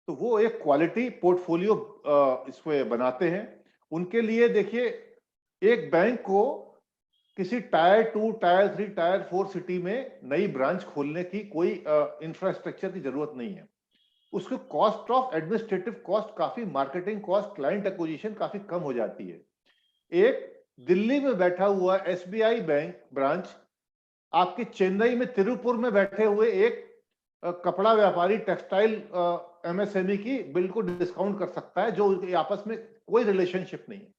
तो वो एक क्वालिटी पोर्टफोलियो इस पे बनाते हैं। उनके लिए देखिए, एक बैंक को किसी टायर 2, टायर 3, टायर 4 सिटी में नई ब्रांच खोलने की कोई इंफ्रास्ट्रक्चर की जरूरत नहीं है। उसके कॉस्ट ऑफ एडमिनिस्ट्रेटिव कॉस्ट काफी, मार्केटिंग कॉस्ट, क्लाइंट एक्विजिशन काफी कम हो जाती है। एक दिल्ली में बैठा हुआ एसबीआई बैंक ब्रांच आपके चेन्नई में, तिरुपुर में बैठे हुए एक कपड़ा व्यापारी, टेक्सटाइल एमएसएमई की बिल्कुल डिस्काउंट कर सकता है, जो आपस में कोई रिलेशनशिप नहीं है।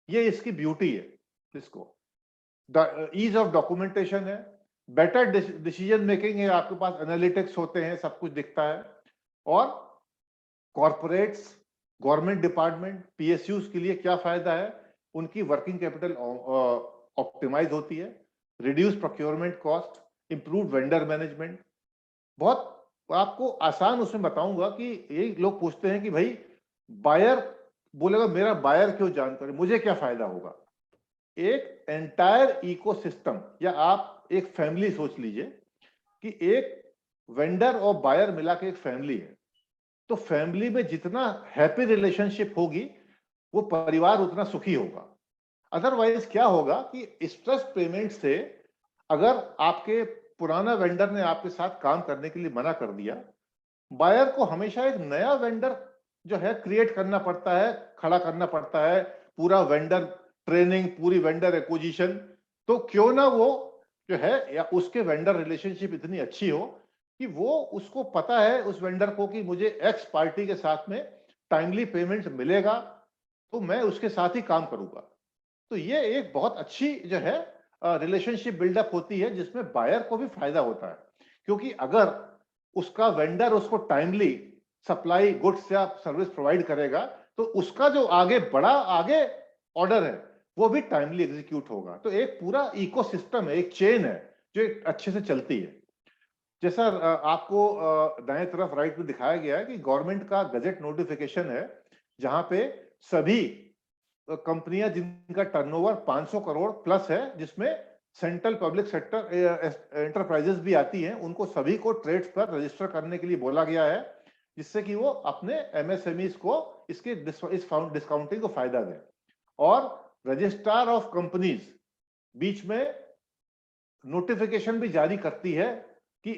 ये इसकी ब्यूटी है। इसको ईज ऑफ डॉक्यूमेंटेशन है, बेटर डिसीजन मेकिंग है, आपके पास एनालिटिक्स होते हैं, सब कुछ दिखता है। और कॉर्पोरेट्स, गवर्नमेंट डिपार्टमेंट, पीएसयूज के लिए क्या फायदा है, उनकी वर्किंग कैपिटल ऑप्टिमाइज होती है, reduce procurement cost, improve vendor management. बहुत आपको आसान उसमें बताऊंगा कि यही लोग पूछते हैं कि भाई बायर बोलेगा मेरा बायर क्यों जान करे, मुझे क्या फायदा होगा। एक एंटायर इकोसिस्टम, या आप एक फैमिली सोच लीजिए कि एक वेंडर और बायर मिला के एक फैमिली है। तो फैमिली में जितना हैप्पी रिलेशनशिप होगी, वो परिवार उतना सुखी होगा। अदरवाइज क्या होगा कि स्ट्रेस पेमेंट से, अगर आपके पुराना वेंडर ने आपके साथ काम करने के लिए मना कर दिया, बायर को हमेशा एक नया वेंडर जो है क्रिएट करना पड़ता है, खड़ा करना पड़ता है, पूरा वेंडर ट्रेनिंग, पूरी वेंडर एक्विजिशन। तो क्यों ना वो जो है, या उसके वेंडर रिलेशनशिप इतनी अच्छी हो कि वो, उसको पता है उस वेंडर को कि मुझे एक्स पार्टी के साथ में टाइमली पेमेंट मिलेगा, तो मैं उसके साथ ही काम करूंगा। तो ये एक बहुत अच्छी जो है रिलेशनशिप बिल्डअप होती है, जिसमें बायर को भी फायदा होता है। क्योंकि अगर उसका वेंडर उसको टाइमली सप्लाई गुड्स या सर्विस प्रोवाइड करेगा, तो उसका जो आगे ऑर्डर है वो भी टाइमली एग्जीक्यूट होगा। तो एक पूरा इकोसिस्टम है, एक चेन है जो एक अच्छे से चलती है। जैसा आपको दाएं तरफ राइट में दिखाया गया है कि गवर्नमेंट का गजेट नोटिफिकेशन है, जहां पे सभी कंपनियां जिनका टर्नओवर 500 करोड़ प्लस है, जिसमें सेंट्रल पब्लिक सेक्टर एंटरप्राइजेस भी आती हैं, उनको सभी को ट्रेड्स पर रजिस्टर करने के लिए बोला गया है, जिससे कि वो अपने एमएसएमईज को इसके इस डिस्काउंटिंग को फायदा दें। और रजिस्ट्रार ऑफ कंपनीज बीच में नोटिफिकेशन भी जारी करती है कि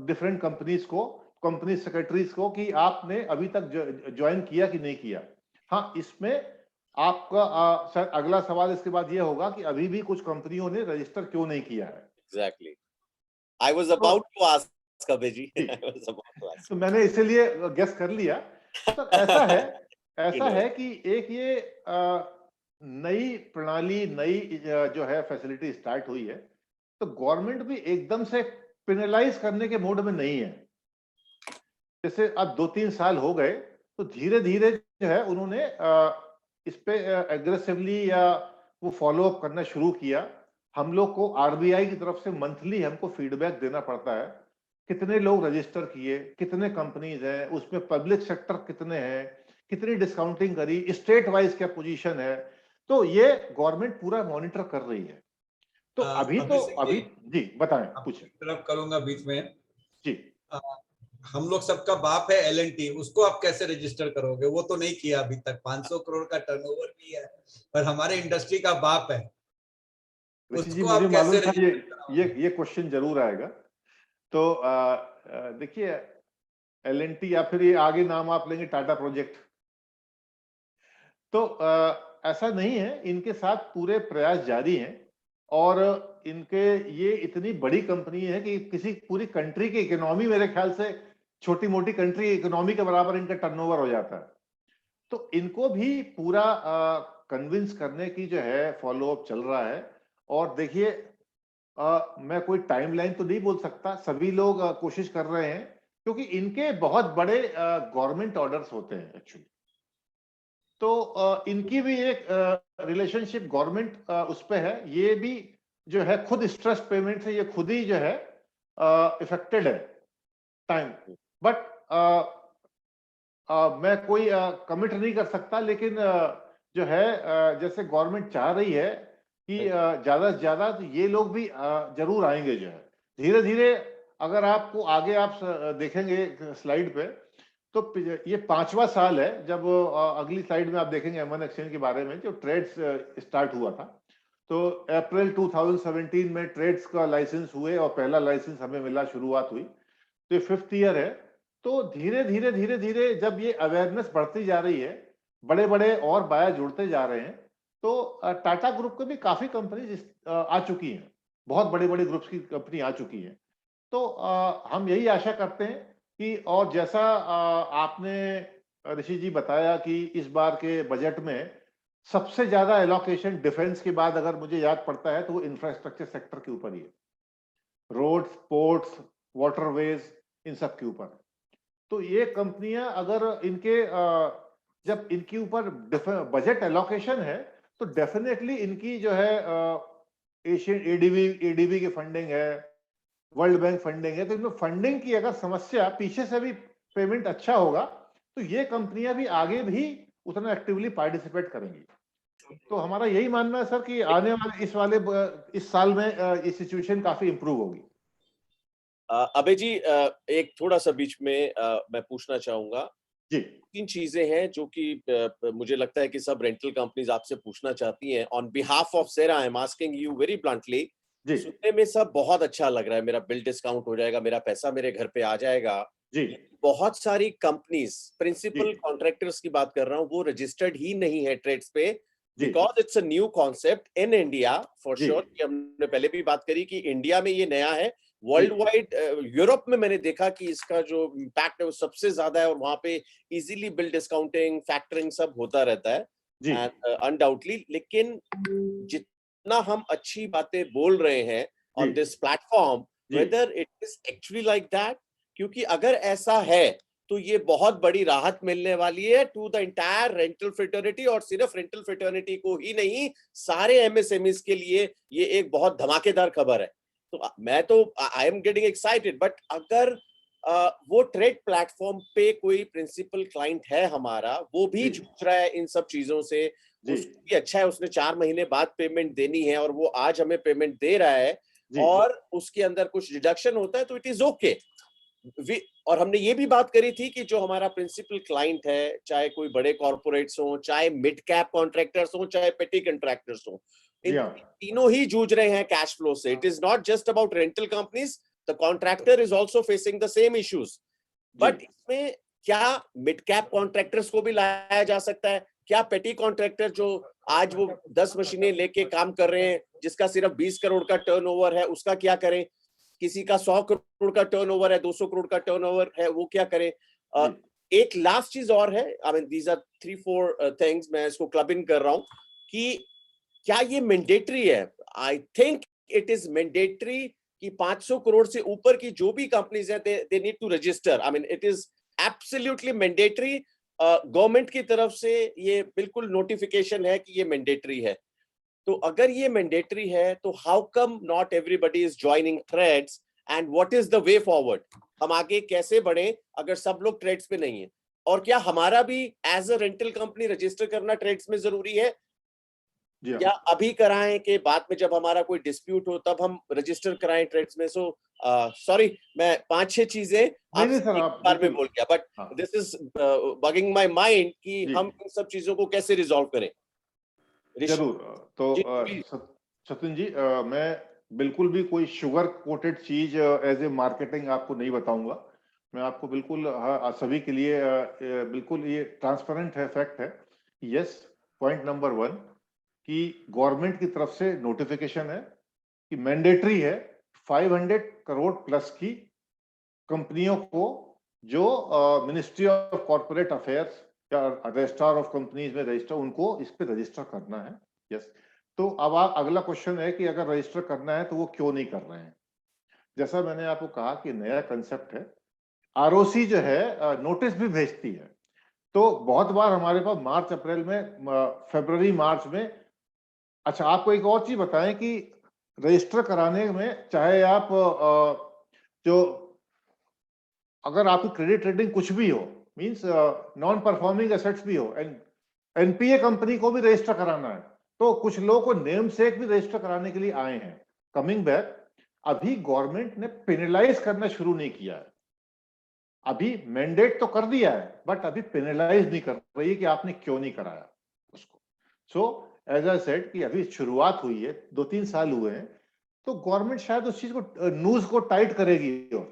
डिफरेंट कंपनीज को, कंपनी सेक्रेटरीज को, कि आपने अभी तक ज्वाइन किया कि नहीं किया। हाँ, इसमें आपका सर अगला सवाल इसके बाद ये होगा कि अभी भी कुछ कंपनियों ने रजिस्टर क्यों नहीं किया है। Exactly. I was about to ask, Abhay ji. I was about to ask. तो मैंने इसीलिए गेस कर लिया। तो ऐसा है कि एक ये नई प्रणाली, नई जो है फैसिलिटी स्टार्ट हुई है, तो गवर्नमेंट भी एकदम से पेनलाइज करने के मोड में नहीं है। जैसे अब 2-3 साल हो गए, तो धीरे धीरे जो है उन्होंने इस पे एग्रेसिवली या वो फॉलो अप करना शुरू किया। हम लोग को आरबीआई की तरफ से मंथली हमको फीडबैक देना पड़ता है, कितने लोग रजिस्टर किए, कितने कंपनीज हैं, उसमें पब्लिक सेक्टर कितने हैं, कितनी डिस्काउंटिंग करी, स्टेट वाइज क्या पोजीशन है। तो ये गवर्नमेंट पूरा मॉनिटर कर रही है। तो अभी जी बताएं, पूछें। तरफ करूंगा बीच में जी। हम लोग सबका बाप है एल&टी, उसको आप कैसे रजिस्टर करोगे? वो तो नहीं किया अभी तक, 500 करोड़ का टर्नओवर भी है, पर हमारे इंडस्ट्री का बाप है, उसको आप कैसे रजिस्टर? ये क्वेश्चन जरूर आएगा। तो देखिए L&T या फिर ये आगे नाम आप लेंगे टाटा प्रोजेक्ट, तो ऐसा नहीं है, इनके साथ पूरे प्रयास जारी हैं और इनके ये इतनी बड़ी कंपनी है कि किसी पूरी कंट्री की इकोनॉमी, मेरे ख्याल से छोटी मोटी कंट्री इकोनॉमी के बराबर इनका टर्नओवर हो जाता है। तो इनको भी पूरा कन्विंस करने की जो है फॉलोअप चल रहा है। और देखिए मैं कोई टाइमलाइन तो नहीं बोल सकता, सभी लोग कोशिश कर रहे हैं क्योंकि इनके बहुत बड़े गवर्नमेंट ऑर्डर्स होते हैं एक्चुअली। तो इनकी भी एक रिलेशनशिप गवर्नमेंट उस पे है, ये भी जो है खुद स्ट्रेस पेमेंट से ये खुद ही जो है इफेक्टेड है टाइम। बट मैं कोई कमिट नहीं कर सकता, लेकिन जो है जैसे गवर्नमेंट चाह रही है कि ज्यादा से ज्यादा, तो ये लोग भी जरूर आएंगे जो है धीरे धीरे। अगर आपको आगे आप देखेंगे स्लाइड पे, तो ये 5वां साल है जब अगली स्लाइड में आप देखेंगे एमएन एक्सचेंज के बारे में, जो ट्रेड्स स्टार्ट हुआ था। तो अप्रैल 2017 में ट्रेड्स का लाइसेंस हुए और पहला लाइसेंस हमें मिला, शुरुआत हुई। तो ये 5th ईयर है। तो धीरे धीरे जब ये अवेयरनेस बढ़ती जा रही है, बड़े बड़े और बायर जुड़ते जा रहे हैं, तो टाटा ग्रुप को भी काफी कंपनी आ चुकी हैं, बहुत बड़े बड़े ग्रुप्स की कंपनी आ चुकी है। तो हम यही आशा करते हैं कि, और जैसा आपने ऋषि जी बताया कि इस बार के बजट में सबसे ज्यादा एलोकेशन डिफेंस के बाद अगर मुझे याद पड़ता है तो वो इंफ्रास्ट्रक्चर सेक्टर के ऊपर ही है, रोड्स, पोर्ट्स, वाटरवेज, इन सब के ऊपर। तो ये कंपनियां अगर इनके जब इनके ऊपर बजट एलोकेशन है, तो डेफिनेटली इनकी जो है एशियन एडीबी की फंडिंग है, वर्ल्ड बैंक फंडिंग है, तो इनमें फंडिंग की अगर समस्या, पीछे से भी पेमेंट अच्छा होगा, तो ये कंपनियां भी आगे भी उतना एक्टिवली पार्टिसिपेट करेंगी। तो हमारा यही मानना है सर कि आने वाले इस साल में ये सिचुएशन काफी इंप्रूव होगी। अभय जी, एक थोड़ा सा बीच में मैं पूछना चाहूंगा जी। 3 चीजें हैं जो कि मुझे लगता है कि सब रेंटल कंपनीज आपसे पूछना चाहती हैं। On behalf of SERA I am asking you very bluntly, सुनने में सब बहुत अच्छा लग रहा है, मेरा बिल डिस्काउंट हो जाएगा, मेरा पैसा मेरे घर पे आ जाएगा जी। बहुत सारी कंपनीज, प्रिंसिपल कॉन्ट्रैक्टर्स की बात कर रहा हूं, वो रजिस्टर्ड ही नहीं है ट्रेड्स पे, because it's a new concept in India for sure. हमने पहले भी बात करी कि इंडिया में ये नया है, वर्ल्ड वाइड यूरोप में मैंने देखा कि इसका जो इम्पैक्ट है वो सबसे ज्यादा है, और वहां पे इजीली बिल डिस्काउंटिंग, फैक्टरिंग सब होता रहता है एंड अनडाउटली। लेकिन जितना हम अच्छी बातें बोल रहे हैं on this platform, whether it is actually like that, क्योंकि अगर ऐसा है तो ये बहुत बड़ी राहत मिलने वाली है to the entire rental fraternity, और सिर्फ रेंटल फ्रेटर्निटी को ही नहीं, सारे एमएसएमईज के लिए ये एक बहुत धमाकेदार खबर है। तो मैं तो I am getting excited, but अगर वो ट्रेड प्लेटफॉर्म पे कोई प्रिंसिपल क्लाइंट है हमारा, वो भी जूझ रहा है इन सब चीजों से, उसको भी अच्छा है, उसने 4 महीने बाद पेमेंट देनी है और वो आज हमें पेमेंट दे रहा है और उसके अंदर कुछ डिडक्शन होता है, तो इट इज ओके। और हमने ये भी बात करी थी कि जो हमारा प्रिंसिपल क्लाइंट है, चाहे कोई बड़े कॉर्पोरेट्स हो, चाहे मिड कैप कॉन्ट्रैक्टर्स हो, चाहे पेटी कॉन्ट्रैक्टर्स हो, इन तीनों ही जूझ रहे हैं कैश फ्लो से। It is not just about rental companies, the contractor is also facing the same issues. But इसमें क्या मिड कैप कॉन्ट्रैक्टर्स को भी लाया जा सकता है? क्या पेटी कॉन्ट्रैक्टर जो आज वो 10 मशीनें लेके काम कर रहे हैं, जिसका सिर्फ 20 करोड़ का टर्नओवर है, उसका क्या करें? किसी का 100 करोड़ का टर्नओवर है, 200 करोड़ का टर्नओवर है, वो क्या करे? एक लास्ट चीज और है, I mean these are 3-4 things, मैं इसको क्लब इन कर रहा हूं कि क्या ये मैंडेटरी है? आई थिंक इट इज मैंडेटरी कि 500 करोड़ से ऊपर की जो भी कंपनीज है, they need to register. I mean it is absolutely mandatory. Government की तरफ से ये बिल्कुल नोटिफिकेशन है कि ये मैंडेटरी है। तो अगर ये मैंडेटरी है, तो how come not everybody is joining TReDS, and what is the way forward? हम आगे कैसे बढ़े अगर सब लोग ट्रेड्स पे नहीं है? और क्या हमारा भी as a rental company register करना ट्रेड्स में जरूरी है, या अभी कराएं कि बाद में जब हमारा कोई डिस्प्यूट हो तब हम रजिस्टर कराएं ट्रेड्स में? सो सॉरी, मैं 5-6 चीजें आप बार में बोल गया, but this is bugging my mind कि हम इन सब चीजों को कैसे रिजॉल्व करें। जरूर। तो सचिन जी, मैं बिल्कुल भी कोई शुगर कोटेड चीज एज ए मार्केटिंग आपको नहीं बताऊंगा। मैं आपको बिल्कुल सभी के लिए बिल्कुल ये ट्रांसपेरेंट है, फैक्ट है। यस, पॉइंट नंबर 1 कि गवर्नमेंट की तरफ से नोटिफिकेशन है कि मैंडेटरी है 500 करोड़ प्लस की कंपनियों को जो मिनिस्ट्री ऑफ कॉर्पोरेट अफेयर्स या रजिस्ट्रार ऑफ कंपनीज में रजिस्टर, उनको इस पे रजिस्टर करना है। यस, तो अब अगला क्वेश्चन है कि अगर रजिस्टर करना है तो वो क्यों नहीं कर रहे हैं। जैसा मैंने आपको कहा कि नया कंसेप्ट है, आरओसी जो है नोटिस भी भेजती है। तो बहुत बार हमारे पास मार्च अप्रैल में, फरवरी मार्च में, अच्छा आपको एक और चीज बताएं कि रजिस्टर कराने में चाहे आप जो अगर आपकी क्रेडिट रेटिंग कुछ भी हो, मींस नॉन परफॉर्मिंग एसेट्स भी हो, एनपीए कंपनी को भी रजिस्टर कराना है, तो कुछ लोगों को नेम सेक भी रजिस्टर कराने के लिए आए हैं। कमिंग बैक, अभी गवर्नमेंट ने पेनलाइज करना शुरू नहीं किया है। अभी मैंडेट तो कर दिया है, बट अभी पेनलाइज नहीं कर रही है कि आपने क्यों नहीं कराया उसको। सो एज आई सेड कि अभी शुरुआत हुई है, 2-3 साल हुए हैं, तो गवर्नमेंट शायद उस चीज को, न्यूज को टाइट करेगी और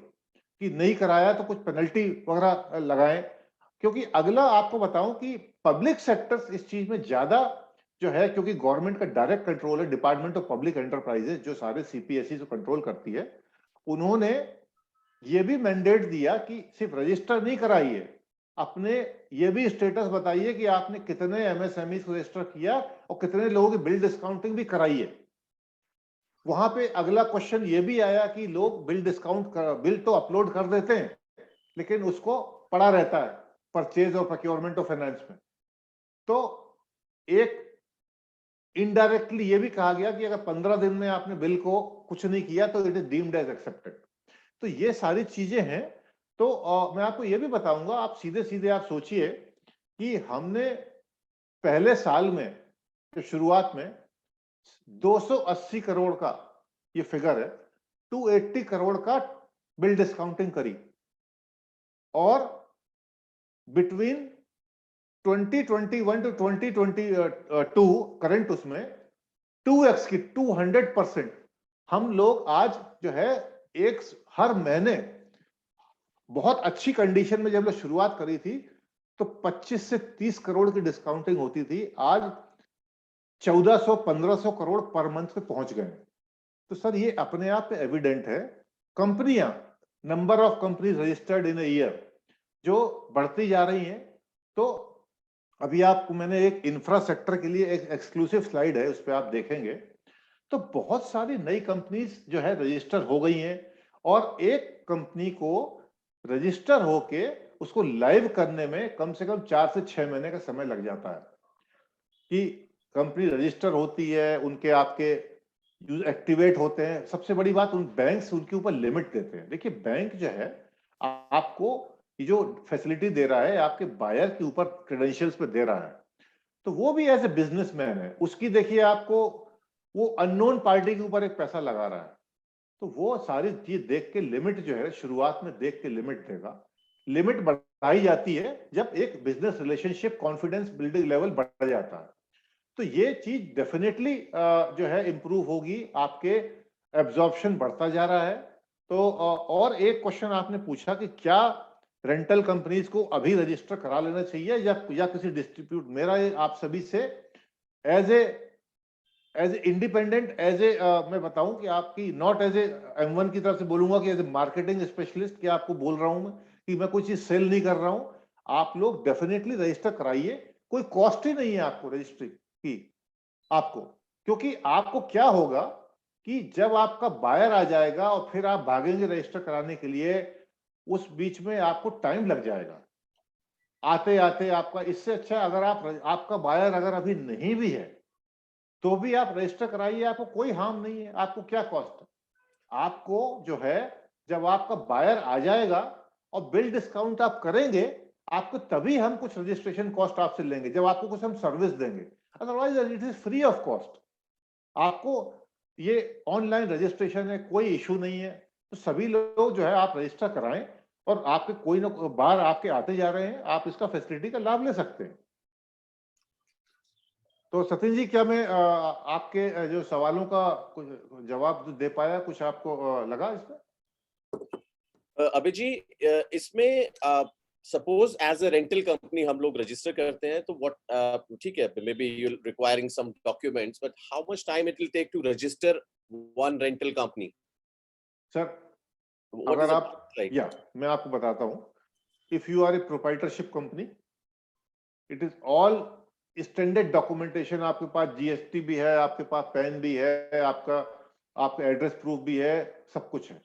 कि नहीं कराया तो कुछ पेनल्टी वगैरह लगाएं। क्योंकि अगला आपको बताऊं कि पब्लिक सेक्टर इस चीज में ज्यादा जो है, क्योंकि गवर्नमेंट का डायरेक्ट कंट्रोल है, डिपार्टमेंट ऑफ पब्लिक एंटरप्राइजेस जो सारे सीपीएसई को कंट्रोल करती है, उन्होंने ये भी मैंडेट दिया कि सिर्फ रजिस्टर नहीं कराइए, अपने ये भी स्टेटस बताइए कि आपने कितने एमएसएमई को रजिस्टर किया और कितने लोगों की बिल डिस्काउंटिंग भी कराइए। वहां पे अगला क्वेश्चन ये भी आया कि लोग बिल डिस्काउंट बिल तो अपलोड कर देते हैं, लेकिन उसको पड़ा रहता है परचेज और प्रोक्योरमेंट ऑफ फाइनेंस में। तो एक इनडायरेक्टली ये भी कहा गया कि अगर 15 दिन में आपने बिल को कुछ नहीं किया तो it is deemed as accepted. तो ये सारी चीजें हैं। तो मैं आपको ये भी बताऊंगा, आप सीधे सीधे आप सोचिए कि हमने पहले साल में जो शुरुआत में 280 करोड़ का ये फिगर है, 280 करोड़ का बिल डिस्काउंटिंग करी, और बिटवीन 2021 टू 2022 करंट उसमें 2x की 200% हम लोग आज जो है हर महीने बहुत अच्छी कंडीशन में जब लोग शुरुआत करी थी तो 25 से 30 करोड़ की डिस्काउंटिंग होती थी, आज 1400-1500 करोड़ पर मंथ पे पहुंच गए। तो सर ये अपने आप में एविडेंट है, कंपनियां, number of companies registered in a year जो बढ़ती जा रही हैं। तो अभी आपको मैंने एक इंफ्रा सेक्टर के लिए एक एक्सक्लूसिव स्लाइड है, उस पर आप देखेंगे तो बहुत सारी नई कंपनीज जो है रजिस्टर हो गई हैं, और एक कंपनी को रजिस्टर होके उसको लाइव करने में कम से कम 4 से 6 महीने का समय लग जाता है कि कंपनी रजिस्टर होती है, उनके आपके यूज एक्टिवेट होते हैं। सबसे बड़ी बात, उन बैंक्स उनके ऊपर लिमिट देते हैं। देखिए बैंक जो है आपको ये जो फैसिलिटी दे रहा है, आपके बायर के ऊपर क्रेडेंशियल्स पे दे रहा है, तो वो भी एज ए बिजनेसमैन है, उसकी देखिए आपको वो अननोन पार्टी के ऊपर एक पैसा लगा रहा है, तो वो सारी चीज देख के लिमिट जो है शुरुआत में देख के लिमिट देगा। लिमिट बढ़ाई जाती है जब एक business relationship confidence building level बढ़ जाता है। तो ये चीज डेफिनेटली जो है इंप्रूव होगी, आपके एब्जॉर्प्शन बढ़ता जा रहा है। तो और एक क्वेश्चन आपने पूछा कि क्या रेंटल कंपनीज को अभी रजिस्टर करा लेना चाहिए या किसी डिस्ट्रीब्यूट। मेरा आप सभी से एज ए इंडिपेंडेंट मैं बताऊं कि आपकी नॉट एज ए M1 की तरफ से बोलूंगा कि एज ए मार्केटिंग स्पेशलिस्ट, कि आपको बोल रहा हूं मैं कि मैं कोई चीज सेल नहीं कर रहा हूं। आप लोग डेफिनेटली रजिस्टर कराइए, कोई कॉस्ट ही नहीं है आपको रजिस्ट्री की आपको, क्योंकि आपको क्या होगा कि जब आपका बायर आ जाएगा और फिर आप भागेंगे रजिस्टर कराने के लिए, उस बीच में आपको टाइम लग जाएगा आते आते आपका। इससे अच्छा अगर आपका बायर अगर अभी नहीं भी है तो भी आप रजिस्टर कराइए, आपको कोई हार्म नहीं है। आपको क्या कॉस्ट है, आपको जो है जब आपका बायर आ जाएगा और बिल डिस्काउंट आप करेंगे, आपको तभी हम कुछ रजिस्ट्रेशन कॉस्ट आपसे लेंगे, जब आपको कुछ हम सर्विस देंगे, otherwise it is free of cost. आपको ये ऑनलाइन रजिस्ट्रेशन है, कोई इशू नहीं है। तो सभी लोग जो है आप रजिस्टर कराएं, और आपके कोई ना कोई बार आपके आते जा रहे हैं, आप इसका फैसिलिटी का लाभ ले सकते हैं। तो सचिन जी, क्या मैं आपके जो सवालों का कुछ जवाब दे पाया, कुछ आपको लगा इसमें? अभी जी, इसमें suppose as a rental company हम लोग रजिस्टर करते हैं तो व्हाट, ठीक है, maybe you requiring some documents, but how much time it will take to register one rental company? Sir, what is अगर द आप, लाइक? या मैं आपको बताता हूँ, if you are a proprietorship company, it is all standard documentation. आपके पास GST भी है, आपके पास पैन भी है, आपका एड्रेस प्रूफ भी है, सब कुछ है।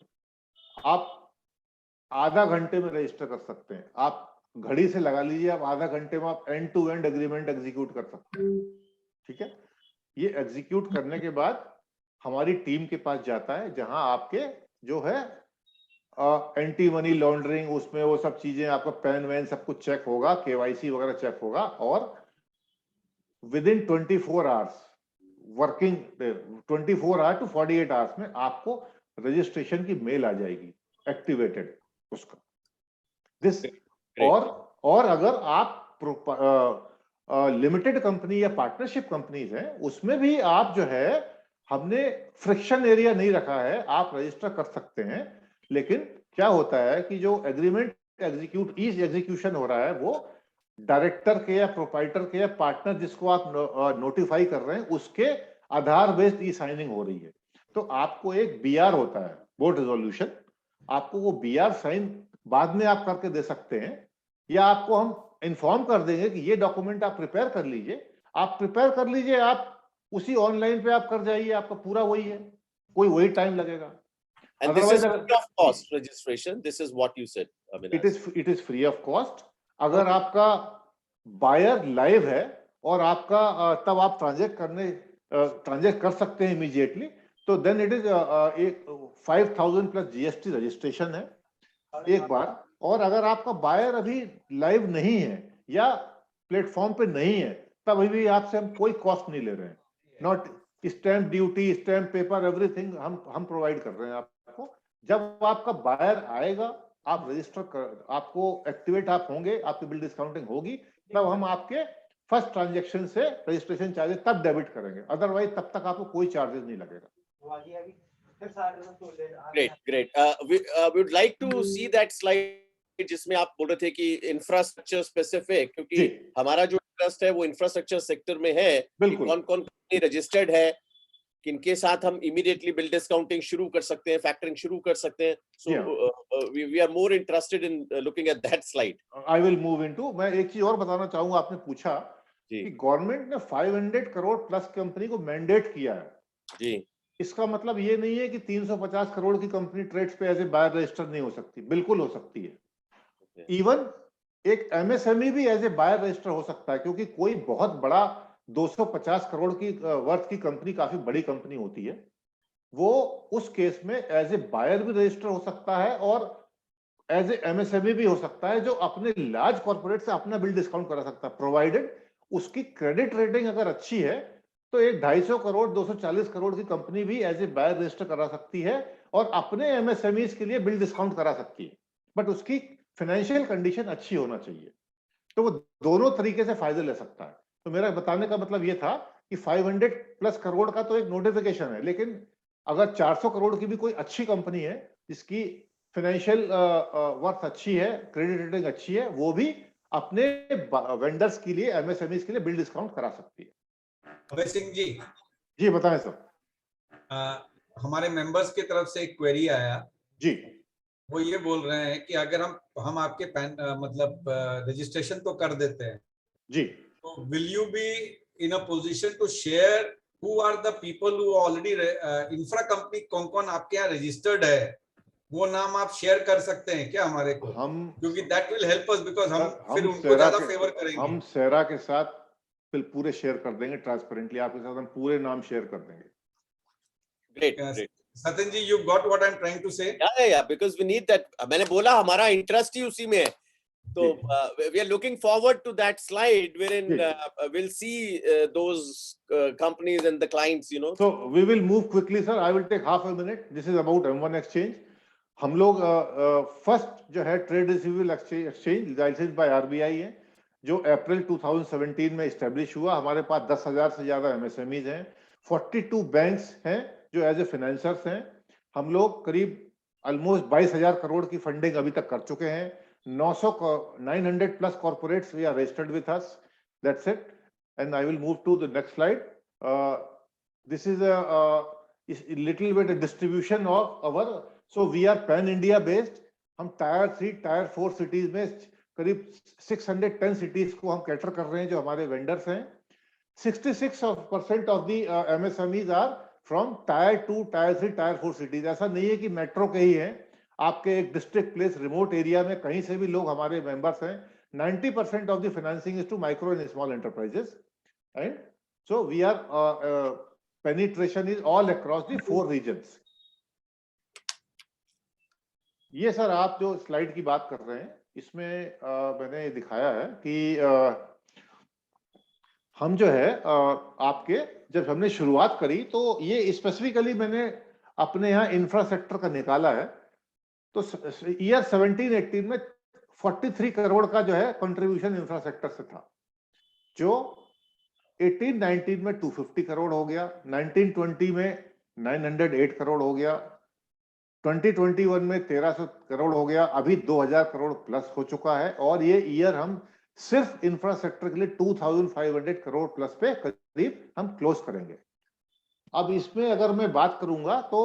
आप आधा घंटे में रजिस्टर कर सकते हैं। आप घड़ी से लगा लीजिए, आप आधा घंटे में आप end to end agreement execute कर सकते हैं। ठीक है, ये एग्जीक्यूट करने के बाद हमारी टीम के पास जाता है, जहां आपके जो है एंटी मनी लॉन्ड्रिंग, उसमें वो सब चीजें, आपका पैन वैन सब कुछ चेक होगा, केवाईसी वगैरह चेक होगा, और within 24 hours working, 24 hour to 48 hours में आपको रजिस्ट्रेशन की मेल आ जाएगी एक्टिवेटेड उसका दिस। और अगर आप लिमिटेड कंपनी या पार्टनरशिप कंपनीज हैं, उसमें भी आप जो है, हमने फ्रिक्शन एरिया नहीं रखा है, आप रजिस्टर कर सकते हैं। लेकिन क्या होता है कि जो एग्रीमेंट एग्जीक्यूशन हो रहा है, वो डायरेक्टर के या प्रोप्राइटर के या पार्टनर जिसको आप नोटिफाई कर रहे हैं, उसके आधार बेस्ड ई साइनिंग हो रही है। तो आपको एक बीआर होता है, बोर्ड रेजोल्यूशन, आपको वो बीआर साइन बाद में आप करके दे सकते हैं, या आपको हम इन्फॉर्म कर देंगे कि ये डॉक्यूमेंट आप प्रिपेयर कर लीजिए। आप प्रिपेयर कर लीजिए, आप उसी ऑनलाइन पे आप कर जाइए, आपका पूरा वही है, कोई वही टाइम लगेगा। And this is free of cost registration. This is what you said. I mean, it is free of cost. अगर आपका बायर लाइव है और आपका तब आप ट्रांजेक्ट कर सकते हैं इमीडिएटली, तो then it is 5,000 plus GST registration है एक बार। और अगर आपका बायर अभी लाइव नहीं है या प्लेटफॉर्म पे नहीं है, तब अभी आपसे हम कोई कॉस्ट नहीं ले रहे हैं। Not stamp duty, stamp paper, everything हम प्रोवाइड कर रहे हैं आपको। जब आपका बायर आएगा, आप रजिस्टर कर, आपको एक्टिवेट आप होंगे, आपकी बिल डिस्काउंटिंग होगी, तब हम आपके फर्स्ट ट्रांजैक्शन से रजिस्ट्रेशन चार्जेस तब डेबिट करेंगे। अदरवाइज तब तक आपको कोई चार्जेस नहीं लगेगा। Great. We would like to see that slide जिसमें आप बोल रहे थे कि इंफ्रास्ट्रक्चर स्पेसिफिक, क्योंकि हमारा जो इंटरेस्ट है वो इंफ्रास्ट्रक्चर सेक्टर में है। कौन कौन कंपनी रजिस्टर्ड है, किनके साथ हम इमीडिएटली बिल डिस्काउंटिंग शुरू कर सकते हैं, फैक्टरिंग शुरू कर सकते हैं। So we are more interested in looking at that slide. I will move into, मैं एक चीज और बताना चाहूंगा। आपने पूछा कि गवर्नमेंट ने 500 करोड़ प्लस कंपनी को मैंडेट किया है जी। इसका मतलब ये नहीं है कि 350 करोड़ की कंपनी ट्रेड्स पे एज ए बायर रजिस्टर नहीं हो सकती, बिल्कुल हो सकती है। इवन एक एमएसएमई भी एज ए बायर रजिस्टर हो सकता है, क्योंकि कोई बहुत बड़ा 250 करोड़ की वर्थ की कंपनी, काफी बड़ी कंपनी होती है, वो उस केस में एज ए बायर भी रजिस्टर हो सकता है और एज ए एमएसएमई भी हो सकता है, जो अपने लार्ज कॉर्पोरेट से अपना बिल डिस्काउंट करा सकता है, प्रोवाइडेड उसकी क्रेडिट रेटिंग अगर अच्छी है। तो एक 250 करोड़ 240 करोड़ की कंपनी भी एज ए बायर रजिस्टर करा सकती है और अपने एमएसएमईज के लिए बिल डिस्काउंट करा सकती है, बट उसकी फाइनेंशियल कंडीशन अच्छी होना चाहिए। तो वो दोनों तरीके से फायदे ले सकता है। तो मेरा बताने का मतलब ये था कि 500 प्लस करोड़ का तो एक नोटिफिकेशन है, लेकिन अगर 400 करोड़ की भी कोई अच्छी कंपनी है जिसकी फाइनेंशियल वर्थ अच्छी है, क्रेडिट रेटिंग अच्छी है, वो भी अपने वेंडर्स के लिए, एमएसएमईज के लिए बिल डिस्काउंट करा सकती है। अभय सिंह जी बताएं सर। हमारे मेंबर्स की तरफ से एक क्वेरी आया जी। वो ये बोल रहे हैं कि अगर हम आपके मतलब रजिस्ट्रेशन तो कर देते हैं जी, तो will you be in a position to share who are the people who already infra company कौन कौन आपके यहाँ रजिस्टर्ड है, वो नाम आप शेयर कर सकते हैं क्या हमारे को? क्योंकि that will help us, because हम फिर उनको ज्यादा फेवर करेंगे। हम सेरा के साथ पूरे शेयर कर देंगे ट्रांसपेरेंटली, आपके साथ हम पूरे नाम शेयर कर देंगे। Great. Sachin ji, you got what I'm trying to say? Yeah, because we need that. मैंने बोला हमारा इंटरेस्ट ही उसी में है। So we are looking forward to that slide wherein we'll see those companies and the clients, you know. So we will move quickly, sir. I will take half a minute. This is about M1 exchange. हम लोग first जो है trade receivable exchange licence by RBI है, जो अप्रैल 2017 में establish हुआ। हमारे पास 10,000 से ज्यादा एमएसएमईज हैं, 42 बैंक्स हैं जो एज ए फाइनेंसर्स हैं। हम लोग करीब ऑलमोस्ट 22,000 करोड़ की फंडिंग अभी तक कर चुके हैं। 900 plus corporates we are registered with us. That's it, and I will move to the next slide. This is a little bit a distribution of our, so we are pan India based। हम tyre 3 tier 4 cities में करीब 610 cities को हम cater कर रहे हैं जो हमारे वेंडर्स हैं। 66% of the MSMEs are from tier 2 tier 3 tier 4 cities. ऐसा नहीं है कि मेट्रो के ही हैं, आपके एक डिस्ट्रिक्ट प्लेस रिमोट एरिया में कहीं से भी लोग हमारे मेंबर्स हैं। 90% of the financing is to micro and small enterprises, and so we are penetration is all across the 4 regions। ये सर आप जो स्लाइड की बात कर रहे हैं इसमें मैंने दिखाया है कि हम जो है आपके जब हमने शुरुआत करी तो ये स्पेसिफिकली मैंने अपने यहाँ इंफ्रास्ट्रक्चर का निकाला है। तो ईयर 17-18 में 43 करोड़ का जो है कंट्रीब्यूशन इंफ्रास्ट्रक्चर से था, जो 18-19 में 250 करोड़ हो गया, 19-20 में 908 करोड़ हो गया, 2021 में 1300 करोड़ हो गया, अभी 2000 करोड़ प्लस हो चुका है। और ये ईयर हम सिर्फ इंफ्रास्ट्रक्चर के लिए 2500 करोड़ प्लस पे करीब हम क्लोज करेंगे। अब इसमें अगर मैं बात करूंगा तो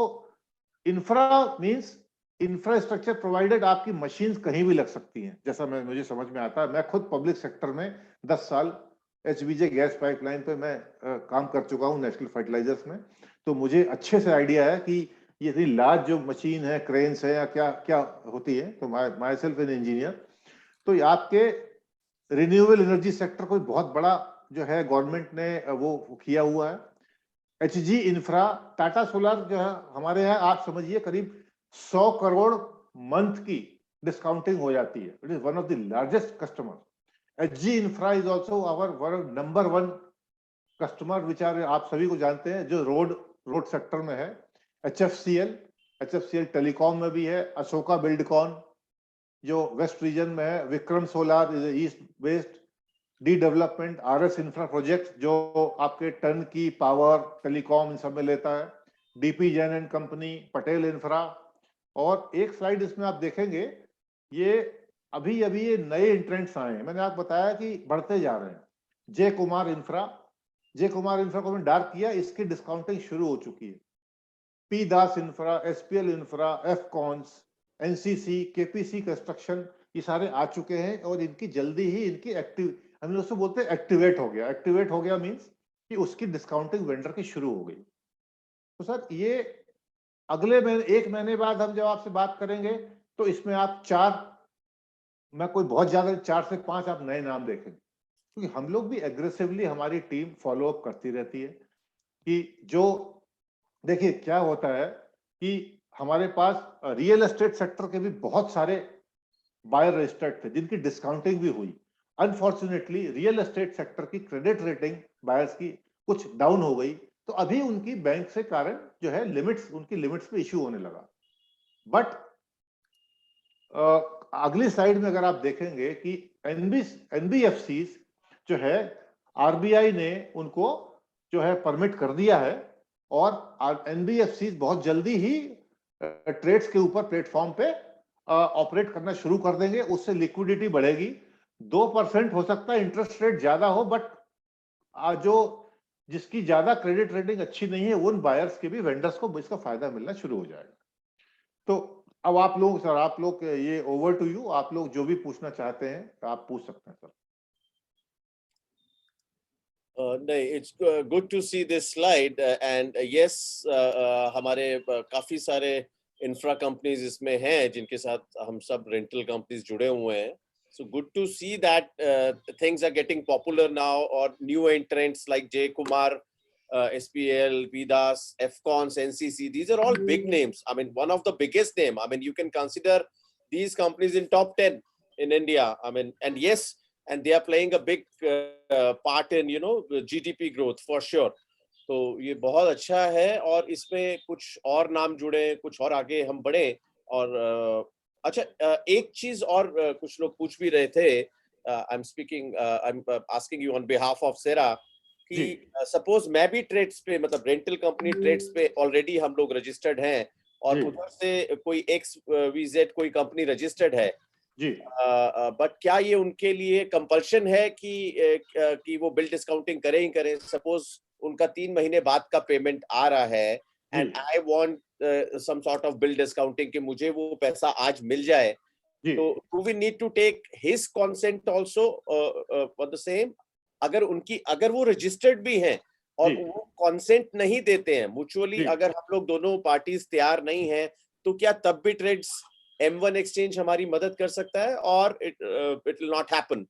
इंफ्रा मींस इंफ्रास्ट्रक्चर प्रोवाइडेड, आपकी मशीन्स कहीं भी लग सकती हैं, जैसा मुझे समझ में आता है। मैं खुद पब्लिक सेक्टर में 10 साल एचबीजे गैस पाइपलाइन पे मैं काम कर चुका हूं नेशनल फर्टिलाइजर्स में, तो मुझे अच्छे से आइडिया है कि ये इतनी लार्ज जो मशीन है, क्रेन्स है या क्या क्या होती है। तो माई सेल्फ एन इंजीनियर, तो ये आपके रिन्यूएबल एनर्जी सेक्टर को बहुत बड़ा जो है गवर्नमेंट ने वो किया हुआ है। एचजी इंफ्रा, टाटा सोलर जो है हमारे यहाँ, आप समझिए करीब 100 करोड़ मंथ की डिस्काउंटिंग हो जाती है। It is one of the largest customer. HG Infra is also our number 1 customer, which are आप सभी को जानते हैं जो रोड सेक्टर में है। HFCL टेलीकॉम में भी है, अशोका बिल्डकॉन जो वेस्ट रीजन में है, Vikram solar is east west, D development, RS infra project जो आपके टर्न की पावर टेलीकॉम इन सब में लेता है, DP Jain and company, Patel infra. और एक स्लाइड इसमें आप देखेंगे, ये अभी ये नए इंट्रेंट्स आए हैं, मैंने आपको बताया कि बढ़ते जा रहे हैं। जे कुमार इंफ्रा को मैंने डार्क किया, इसकी डिस्काउंटिंग शुरू हो चुकी है। P Das infra, SPL infra, Afcons, NCC, KPC construction, ये सारे आ चुके हैं और इनकी जल्दी ही इनकी हम उसको बोलते हैं एक्टिवेट हो गया। एक्टिवेट हो गया मीन्स कि उसकी डिस्काउंटिंग वेंडर की शुरू हो गई। तो सर ये अगले महीने 1 महीने बाद हम जब आपसे बात करेंगे तो इसमें आप 4, मैं कोई बहुत ज्यादा 4 से 5 आप नए नाम देखें, क्योंकि हम लोग भी एग्रेसिवली हमारी टीम फॉलो अप करती रहती है कि जो देखिए क्या होता है कि हमारे पास रियल एस्टेट सेक्टर के भी बहुत सारे बायर रजिस्टर्ड थे जिनकी डिस्काउंटिंग भी हुई। अनफॉर्चुनेटली रियल एस्टेट सेक्टर की क्रेडिट रेटिंग बायर्स की कुछ डाउन हो गई, तो अभी उनकी बैंक से कारण जो है उनकी लिमिट्स में इश्यू होने लगा। बट अगली स्लाइड में अगर आप देखेंगे कि NBFCs जो है RBI ने उनको जो है परमिट कर दिया है और NBFCs बहुत जल्दी ही ट्रेड्स के ऊपर प्लेटफॉर्म पे ऑपरेट करना शुरू कर देंगे। उससे लिक्विडिटी बढ़ेगी। 2% हो सकता है इंटरेस्ट रेट ज्यादा हो, बट जो जिसकी ज्यादा क्रेडिट रेटिंग अच्छी नहीं है उन बायर्स के भी वेंडर्स को इसका फायदा मिलना शुरू हो जाएगा। तो अब आप लोग ये ओवर टू यू, आप लोग जो भी पूछना चाहते हैं आप पूछ सकते हैं सर। नहीं, it's good to see this slide and yes, हमारे काफी सारे इंफ्रा कंपनीज इसमें हैं जिनके साथ हम सब रेंटल कंपनीज जुड़े हुए हैं। So good to see that things are getting popular now, or new entrants like J Kumar, SPL, Vidas, Fcons, NCC. These are all big names. I mean, one of the biggest name. I mean, you can consider these companies in top 10 in India. I mean, and yes, and they are playing a big part in, you know, GDP growth for sure. तो ये बहुत अच्छा है और इसमें कुछ और नाम जुड़े, कुछ और आगे हम बढ़े। और अच्छा, एक चीज और कुछ लोग पूछ भी रहे थे I'm speaking, I'm asking you on behalf of SERA कि जी, सपोज मैं भी ट्रेड्स पे, मतलब रेंटल कंपनी ट्रेड्स पे ऑलरेडी हम लोग रजिस्टर्ड हैं और जी, उधर से कोई XYZ कोई कंपनी रजिस्टर्ड है, जी, बट क्या ये उनके लिए कंपल्शन है कि वो बिल डिस्काउंटिंग करें ही करें? सपोज उनका 3 महीने बाद का पेमेंट आ रहा है जी, and I want some sort of bill discounting कि मुझे वो पैसा आज मिल जाए, जी, तो do we need to take his consent also for the same? अगर वो रजिस्टर्ड भी हैं और जी, वो कंसेंट नहीं देते हैं म्यूचुअली, जी। अगर हम लोग दोनों पार्टीज तैयार नहीं हैं, तो क्या तब भी ट्रेड्स M1 एक्सचेंज हमारी मदद कर सकता है और इट विल नॉट हैपन?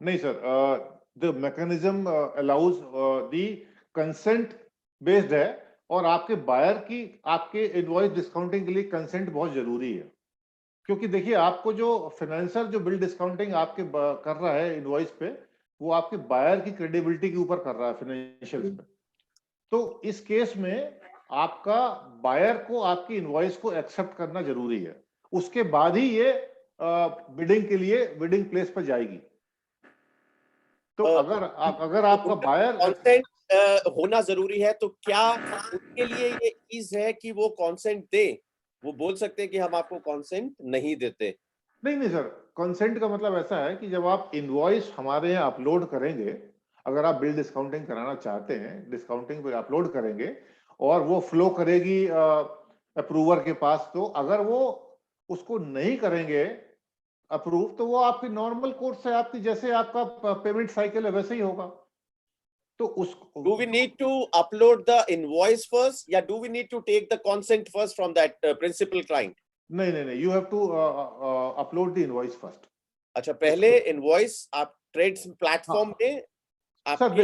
नहीं sir, the mechanism allows the consent based है, और आपके बायर की आपके इनवॉइस डिस्काउंटिंग के लिए कंसेंट बहुत जरूरी है। क्योंकि देखिए, आपको जो फाइनेंसर जो बिल डिस्काउंटिंग आपके कर रहा है इनवॉइस पे, वो आपके बायर की क्रेडिबिलिटी के ऊपर कर रहा है फाइनेंशियल्स पे। तो इस केस में आपका बायर को आपकी इनवॉइस को एक्सेप्ट करना जरूरी है, उसके बाद ही ये बिडिंग के लिए बिडिंग प्लेस पर जाएगी। तो अगर आपका बायर कंसेंट होना जरूरी है, तो क्या उनके लिए ये ईज है कि वो कंसेंट दे? वो बोल सकते हैं कि हम आपको कंसेंट नहीं देते। नहीं नहीं सर, कंसेंट का मतलब ऐसा है कि जब आप इनवॉइस हमारे यहाँ अपलोड करेंगे, अगर आप बिल डिस्काउंटिंग कराना चाहते हैं, डिस्काउंटिंग पे अपलोड करेंगे और वो फ्लो करेगी अप्रूवर के पास, तो अगर वो उसको नहीं करेंगे अप्रूव, तो वो आपकी नॉर्मल कोर्स है, आपकी जैसे आपका पेमेंट साइकिल है वैसे ही होगा। तो उस Do we need to upload the invoice first, या do we need to take the consent first from that principal client? नहीं नहीं नहीं, you have to upload the invoice first. अच्छा, पहले इनवॉइस आप ट्रेड्स प्लेटफॉर्म हाँ में सर, आपके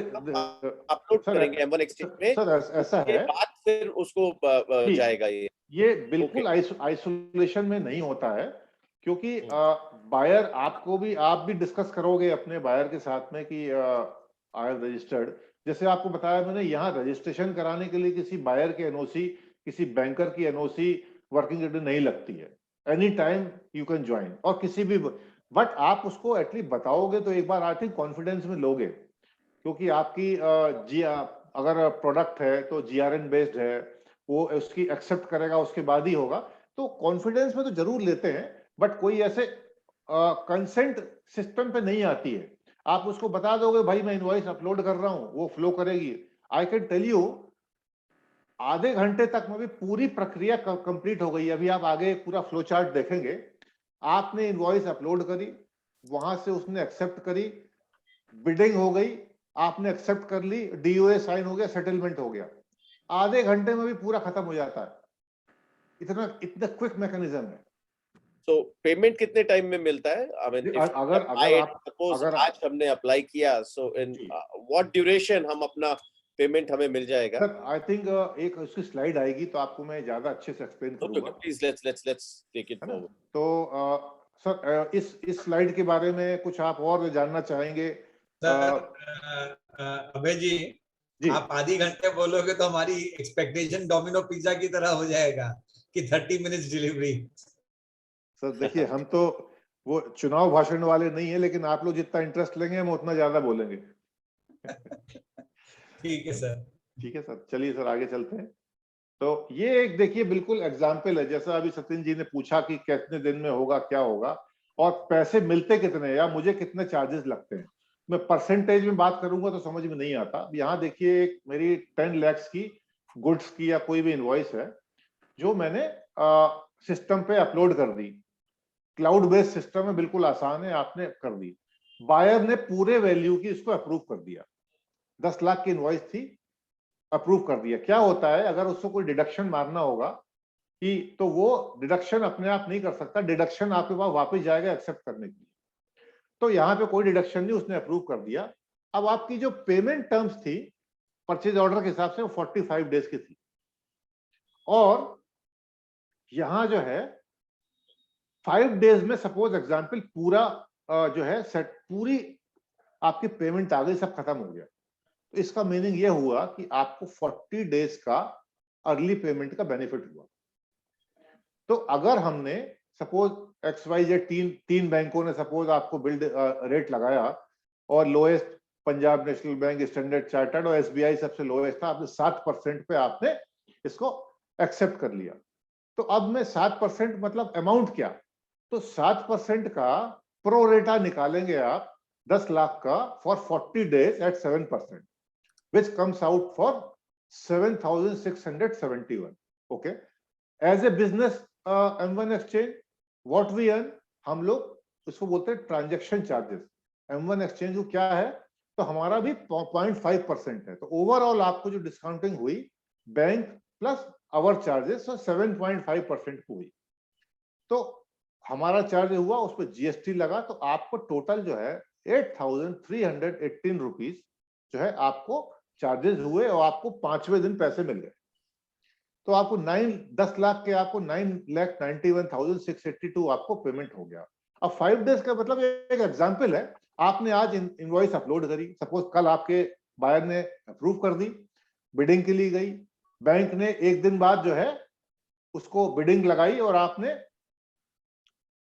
अपलोड सर करेंगे M1 एक्सचेंज में, सर ऐसा उसके है बाद फिर उसको कि जाएगा ये बिल्कुल ओके। आइसोलेशन में नहीं होता है, क्योंकि बायर आपको भी, आप भी डिस्कस करोगे अपने बायर के साथ में कि आई हैव रजिस्टर्ड। जैसे आपको बताया मैंने, यहाँ रजिस्ट्रेशन कराने के लिए किसी बायर के एनओसी, किसी बैंकर की एनओसी वर्किंग डेट नहीं लगती है। Any time you can join, और किसी भी, बट आप उसको एटलीस्ट बताओगे तो एक बार आई थिंक कॉन्फिडेंस में लोगे, क्योंकि आपकी अगर प्रोडक्ट है तो GRN बेस्ड है, वो उसकी एक्सेप्ट करेगा, उसके बाद ही होगा। तो कॉन्फिडेंस में तो जरूर लेते हैं, बट कोई ऐसे कंसेंट सिस्टम पे नहीं आती है। आप उसको बता दोगे भाई मैं इनवॉइस अपलोड कर रहा हूं, वो फ्लो करेगी। आई कैन टेल यू, आधे घंटे तक में भी पूरी प्रक्रिया कंप्लीट हो गई। अभी आप आगे पूरा फ्लो चार्ट देखेंगे। आपने इनवॉइस अपलोड करी, वहां से उसने एक्सेप्ट करी, बिडिंग हो गई, आपने एक्सेप्ट कर ली, DOA साइन हो गया, सेटलमेंट हो गया, आधे घंटे में भी पूरा खत्म हो जाता है। इतना इतना क्विक मैकेनिज्म है। तो पेमेंट कितने टाइम में मिलता है? आई मीन इफ अगर अगर आप सपोज अगर आज हमने अप्लाई किया, सो इन जी व्हाट ड्यूरेशन हम अपना पेमेंट हमें मिल जाएगा? सर, आई थिंक एक उसकी स्लाइड आएगी तो आपको मैं ज्यादा अच्छे से एक्सप्लेन ओके करूंगा, okay, please let's take it है ना। फॉरवर्ड। तो सर, इस स्लाइड के बारे में कुछ आप और जानना चाहेंगे? सर अभय जी, जी आप आधी घंटे बोलोगे तो हमारी एक्सपेक्टेशन डोमिनो पिज्जा की तरह हो जाएगा कि 30 मिनट्स डिलीवरी। सर देखिए, हम तो वो चुनाव भाषण वाले नहीं है, लेकिन आप लोग जितना इंटरेस्ट लेंगे हम उतना ज्यादा बोलेंगे। ठीक है सर। ठीक है सर, चलिए सर आगे चलते हैं। तो ये एक देखिए बिल्कुल एग्जाम्पल है, जैसा अभी सचिन जी ने पूछा कि कितने दिन में होगा, क्या होगा, और पैसे मिलते कितने या मुझे कितने चार्जेस लगते हैं। मैं परसेंटेज में बात करूंगा तो समझ में नहीं आता। यहाँ देखिए, एक मेरी 10 लाख की गुड्स की या कोई भी इनवॉइस है जो मैंने सिस्टम पे अपलोड कर दी। क्लाउड बेस्ड सिस्टम है, बिल्कुल आसान है, आपने कर दी। बायर ने पूरे वैल्यू की इसको अप्रूव कर दिया। 10 लाख की इनवॉइस थी, अप्रूव कर दिया। क्या होता है, अगर उसको कोई डिडक्शन मारना होगा कि, तो वो डिडक्शन अपने आप नहीं कर सकता, डिडक्शन आपके पास वापस जाएगा एक्सेप्ट करने के लिए। तो यहाँ पे कोई डिडक्शन नहीं, उसने अप्रूव कर दिया। अब आपकी जो पेमेंट टर्म्स थी परचेज ऑर्डर के हिसाब से, वो 45 डेज की थी, और यहां जो है 5 डेज में सपोज एग्जाम्पल पूरा जो है सेट, पूरी आपकी पेमेंट आ गई, सब खत्म हो गया। तो इसका मीनिंग ये हुआ कि आपको 40 डेज का अर्ली पेमेंट का बेनिफिट हुआ। तो अगर हमने सपोज XYZ तीन बैंकों ने सपोज आपको बिल्ड रेट लगाया और lowest Punjab national bank, standard chartered और SBI सबसे लोएस्ट था, आपने 7% पे आपने इसको एक्सेप्ट कर लिया। तो अब मैं 7% मतलब अमाउंट क्या, तो 7% का प्रोरेटा निकालेंगे आप 10 लाख का for 40 days at 7%, which comes out for 7,671. Okay, as a business M1 exchange what we earn, हम लोग उसको बोलते हैं ट्रांजैक्शन चार्जेस। M1 एक्सचेंज को क्या है, तो हमारा भी 0.5% है। तो ओवरऑल आपको जो डिस्काउंटिंग हुई बैंक प्लस आवर चार्जेस 7.5% हुई। तो हमारा चार्ज हुआ, उस पर GST लगा, तो आपको टोटल जो है 8,318 रुपीज जो है आपको चार्जेस हुए और आपको 5वें दिन पैसे मिल गए। तो आपको 10 लाख के आपको 9,91,682 आपको पेमेंट हो गया। अब 5 डेज का मतलब एक एग्जांपल है, आपने आज इनवॉइस अपलोड करी, सपोज कल आपके बायर ने अप्रूव कर दी, बिडिंग के लिए गई, बैंक ने एक दिन बाद जो है उसको बिडिंग लगाई और आपने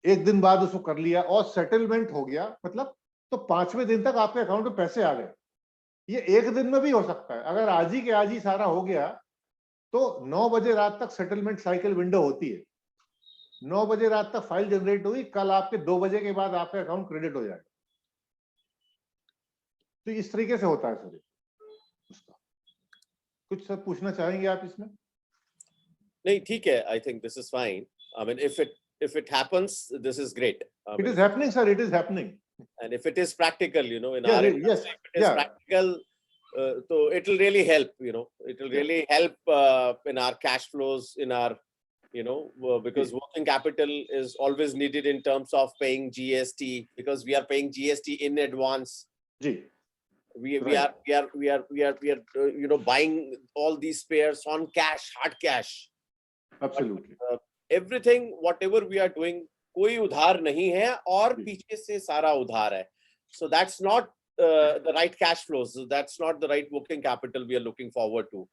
एक दिन बाद उसको कर लिया और सेटलमेंट हो गया, मतलब तो 5वें दिन तक आपके अकाउंट में पैसे आ गए। ये एक दिन में भी हो सकता है, अगर आज ही के आज ही सारा हो गया तो 9 बजे रात तक सेटलमेंट साइकिल विंडो होती है। 9 बजे रात तक फाइल जनरेट हुई, कल आपके 2 बजे के बाद आपका अकाउंट क्रेडिट हो जाएगा। तो इस तरीके से होता है सर उसका। कुछ सर पूछना चाहेंगे आप इसमें? नहीं, ठीक है, I think this is fine. I mean, if it happens, this is great. It is happening, sir. It is happening. And if it is practical, in Yes, our yes, industry, if it is yeah. practical, so it will really help. It will really help in our cash flows, in our, because working capital is always needed in terms of paying GST, because we are paying GST in advance. Ji, We Right. are buying all these spares on cash, hard cash. absolutely. Everything, whatever we are doing, कोई उधार नहीं है और जी। पीछे से सारा उधार है. So that's not the right cash flows. That's not the right working capital we are looking forward to.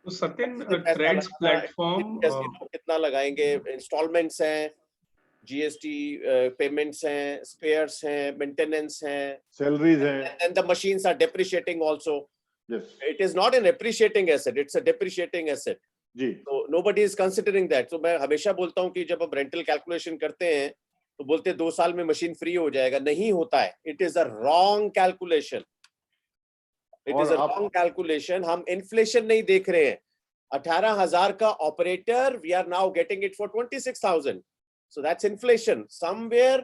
तो सत्यन पैसा ट्रेड्स लगाना, प्लेटफॉर्म कितना लगाएंगे, इंस्टॉलमेंट्स हैं, GST पेमेंट्स हैं, स्पेयर्स हैं, मेंटेनेंस हैं, Salaries हैं, and the machines are depreciating also. yes, It is not an appreciating asset, it's a depreciating asset. जी, So nobody is considering that. So मैं हमेशा बोलता हूँ कि जब आप रेंटल कैलकुलेशन करते हैं तो बोलते हैं 2 साल में मशीन फ्री हो जाएगा, नहीं होता है. It is a wrong calculation. It is a wrong calculation. हम इन्फ्लेशन नहीं देख रहे हैं. 18,000 का operator, we are now getting it for 26,000. So that's inflation. Somewhere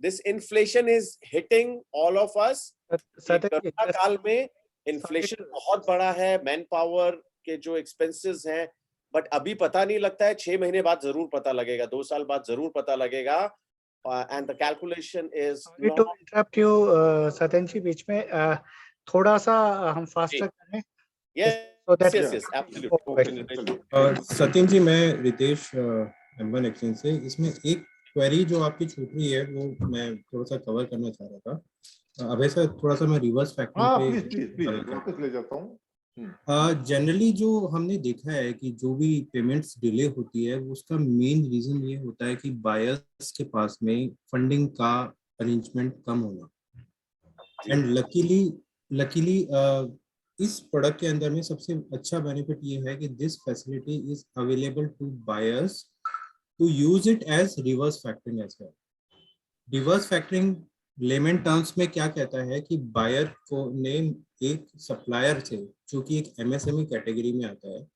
this inflation is hitting all of us. Corona काल में इन्फ्लेशन बहुत बड़ा है, मैन पावर के जो एक्सपेंसेस हैं, बट अभी पता नहीं लगता है. 6 महीने बाद जरूर पता लगेगा, 2 साल बाद जरूर पता लगेगा. And the calculation is Sorry to interrupt you, Satyan ji, बीच में थोड़ा सा हम फास्टर करें. So that yes, absolutely. Satyan जी, मैं रितेश M1 एक्सचेंज से, इसमें एक क्वेरी जो आपकी छूट रही है वो मैं थोड़ा सा कवर करना चाह रहा था. अभय सर, थोड़ा सा मैं रिवर्स फैक्टरिंग पे प्लीज ले जाता हूँ. जनरली जो हमने देखा है कि जो भी पेमेंट्स डिले होती है उसका मेन रीजन ये होता है कि बायर्स के पास में फंडिंग का अरेंजमेंट कम होना. एंड लकीली इस प्रोडक्ट के अंदर में सबसे अच्छा बेनिफिट ये है कि this facility is available to buyers to use it as reverse factoring as well. Reverse factoring layman terms में क्या कहता है कि बायर को ने एक सप्लायर से, जो कि एक MSME कैटेगरी में आता है,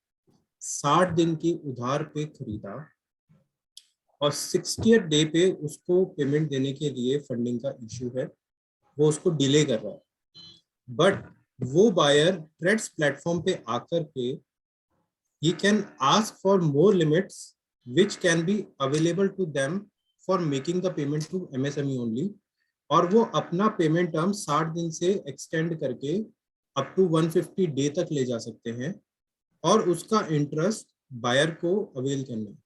60 दिन की उधार पे खरीदा और 60th डे पे उसको पेमेंट देने के लिए फंडिंग का इशू है, वो उसको डिले कर रहा है. बट वो बायर ट्रेड्स प्लेटफॉर्म पे आकर के he can ask for more limits which can be available to them for making the payment to MSME only, और वो अपना पेमेंट टर्म 60 दिन से एक्सटेंड करके अप टू 150 डे तक ले जा सकते हैं और उसका इंटरेस्ट बायर को अवेल करना है.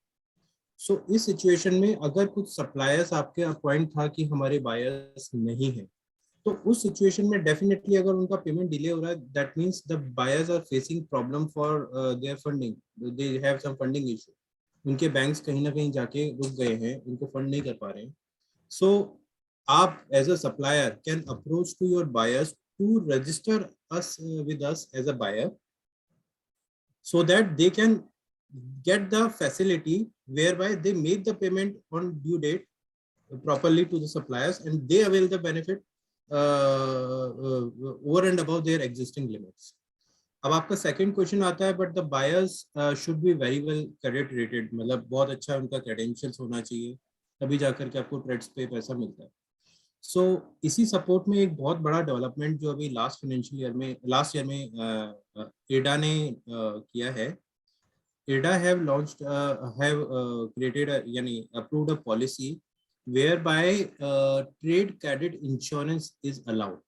सो इस सिचुएशन में अगर कुछ सप्लायर्स आपके अपॉइंट था कि हमारे बायर्स नहीं है, तो उस सिचुएशन में डेफिनेटली अगर उनका पेमेंट डिले हो रहा है, that means the buyers are facing problem for their funding, they have some funding issue. उनके बैंक्स कहीं ना कहीं जाके रुक गए हैं, उनको फंड नहीं कर पा रहे हैं. सो आप as a supplier can approach to your buyers to register us with us as a buyer, so that they can get the facility whereby they make the payment on due date properly to the suppliers and they avail the benefit over and above their existing limits. अब आपका second question आता है, but the buyers should be very well credit rated, मतलब बहुत अच्छा उनका credentials होना चाहिए, तभी जाकर के आपको ट्रेड्स पे पैसा मिलता है. सो इसी सपोर्ट में एक बहुत बड़ा डेवलपमेंट जो अभी लास्ट ईयर में एडा ने किया है. एडा हैव लॉन्च्ड हैव क्रिएटेड यानी approved a policy whereby trade credit insurance is allowed.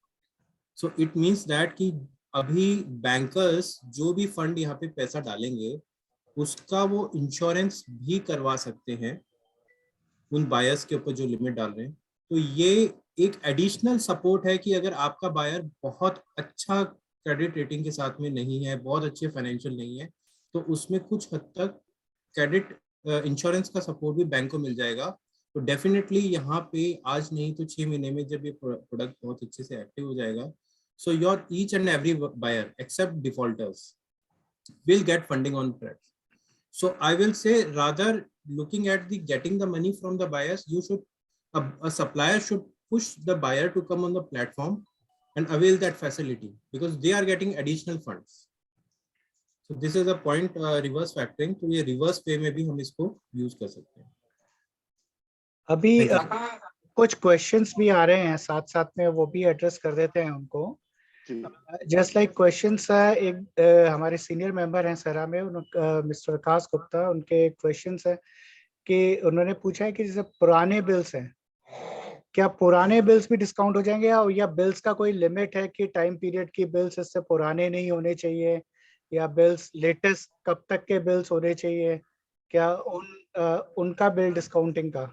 So it means that कि अभी बैंकर्स जो भी फंड यहाँ पे पैसा डालेंगे उसका वो इंश्योरेंस भी करवा सकते हैं उन बायर्स के ऊपर जो लिमिट डाल रहे हैं. तो ये एक एडिशनल सपोर्ट है कि अगर आपका बायर बहुत अच्छा क्रेडिट रेटिंग के साथ में नहीं है, बहुत अच्छे फाइनेंशियल नहीं है, तो उसमें कुछ हद तक क्रेडिट इंश्योरेंस का सपोर्ट भी बैंक को मिल जाएगा. तो डेफिनेटली यहाँ पे आज नहीं तो 6 महीने में जब ये प्रोडक्ट बहुत अच्छे से एक्टिव हो जाएगा, so your each and every buyer except defaulters will get funding on credit. So I will say, rather looking at the getting the money from the buyers, you should a supplier should push the buyer to come on the platform and avail that facility because they are getting additional funds. So this is a point reverse factoring. तो ये reverse way में भी हम इसको use कर सकते हैं. अभी कुछ क्वेश्चंस भी आ रहे हैं साथ साथ में, वो भी एड्रेस कर देते हैं उनको. जस्ट लाइक क्वेश्चंस है, एक हमारे सीनियर मेंबर हैं सेरा में, मिस्टर विकास गुप्ता, उनके क्वेश्चंस है कि उन्होंने पूछा है कि जैसे पुराने बिल्स हैं, क्या पुराने बिल्स भी डिस्काउंट हो जाएंगे या बिल्स का कोई लिमिट है कि टाइम पीरियड की बिल्स इससे पुराने नहीं होने चाहिए, या बिल्स लेटेस्ट कब तक के बिल्स होने चाहिए, क्या उनका बिल डिस्काउंटिंग का?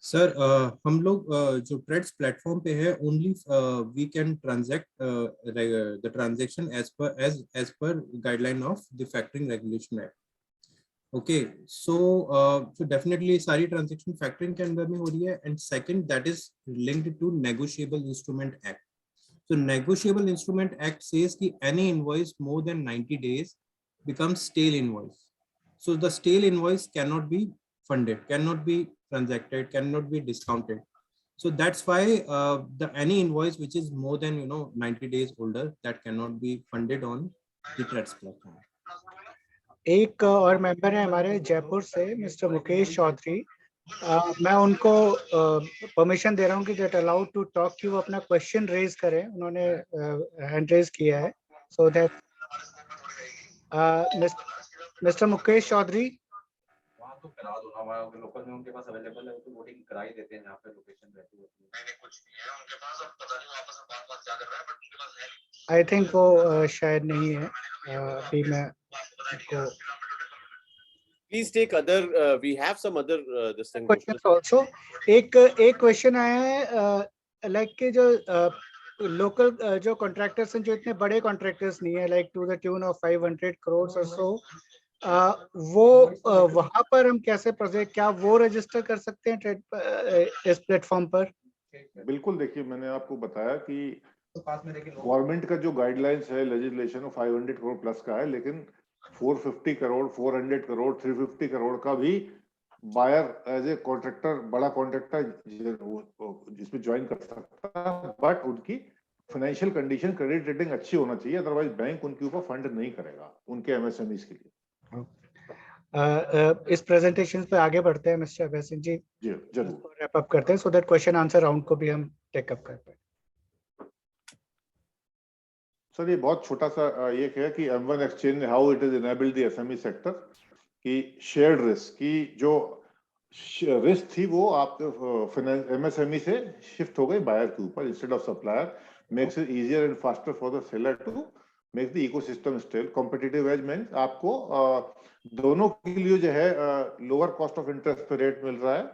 सर हम लोग जो ट्रेड्स प्लेटफॉर्म पे है, only we can transact the transaction as per guideline of the factoring regulation act. Okay, so definitely सारी ट्रांजैक्शन फैक्टरिंग के अंदर में हो रही है. And second, that is linked to negotiable instrument act. So negotiable instrument act says कि any invoice more than 90 days becomes stale invoice. So the stale invoice cannot be funded, cannot be transacted, cannot be discounted. So that's why the any invoice which is more than 90 days older, that cannot be funded on the TREDS platform. एक और member है हमारे जयपुर से, mister Mukesh Chaudhary. मैं उनको permission दे रहा हूँ कि गेट अलाउड टू टॉक, कि वो अपना क्वेश्चन रेज करें. उन्होंने हैंड रेज किया है. So that mister Mukesh Chaudhary. वहाँ तो करा दो, हमारे लोकल में उनके पास अवेलेबल है, तो वोटिंग करा ही देते हैं जहाँ पे लोकेशन रहती है. मैंने कुछ नहीं है उनके पास, अब पता नहीं वापस बात क्या कर रहा है, बट उनके पास है. आई थिंक वो शायद नहीं है. अभी मैं आपको Please take other. We have some other this thing. Question also. एक क्वेश्चन आया है लाइक के जो लोकल जो कॉन्ट्रैक्टर्स हैं, जो इतने बड़े कॉन्ट्रैक्टर्स नहीं है, like to the tune of 500 crore और सो, वो वहां पर हम कैसे प्रोजेक्ट, क्या वो रजिस्टर कर सकते हैं ट्रेड इस प्लेटफॉर्म पर? बिल्कुल. देखिए, मैंने आपको बताया कि गवर्नमेंट का जो गाइडलाइंस है, लेजिस्लेशन 500 करोड़ प्लस का है, लेकिन 450 करोड़, 400 करोड़, 350 करोड़ का भी बायर एज ए कॉन्ट्रैक्टर, बड़ा कॉन्ट्रैक्टर जिसमें ज्वाइन कर सकता है, बट उनकी फाइनेंशियल कंडीशन, क्रेडिट रेटिंग अच्छी होना चाहिए, अदरवाइज बैंक उनके ऊपर फंड नहीं करेगा उनके एमएसएमईज के लिए. इस प्रेजेंटेशन पे आगे बढ़ते हैं मिस्टर अभय सिंह जी. जी जरूर. रैप अप करते हैं so that question answer round को भी हम टेकअप कर पाए. सर, ये बहुत छोटा सा ये है कि M1 exchange how it is enabled the SME sector की शेयर्ड रिस्क की जो रिस्क थी वो आप एमएसएमई से शिफ्ट हो गई बायर के ऊपर instead of supplier. Makes it easier and faster for the seller to make the ecosystem stable. Competitive edge means आपको दोनों के लिए जो है लोअर कॉस्ट ऑफ इंटरेस्ट पे रेट मिल रहा है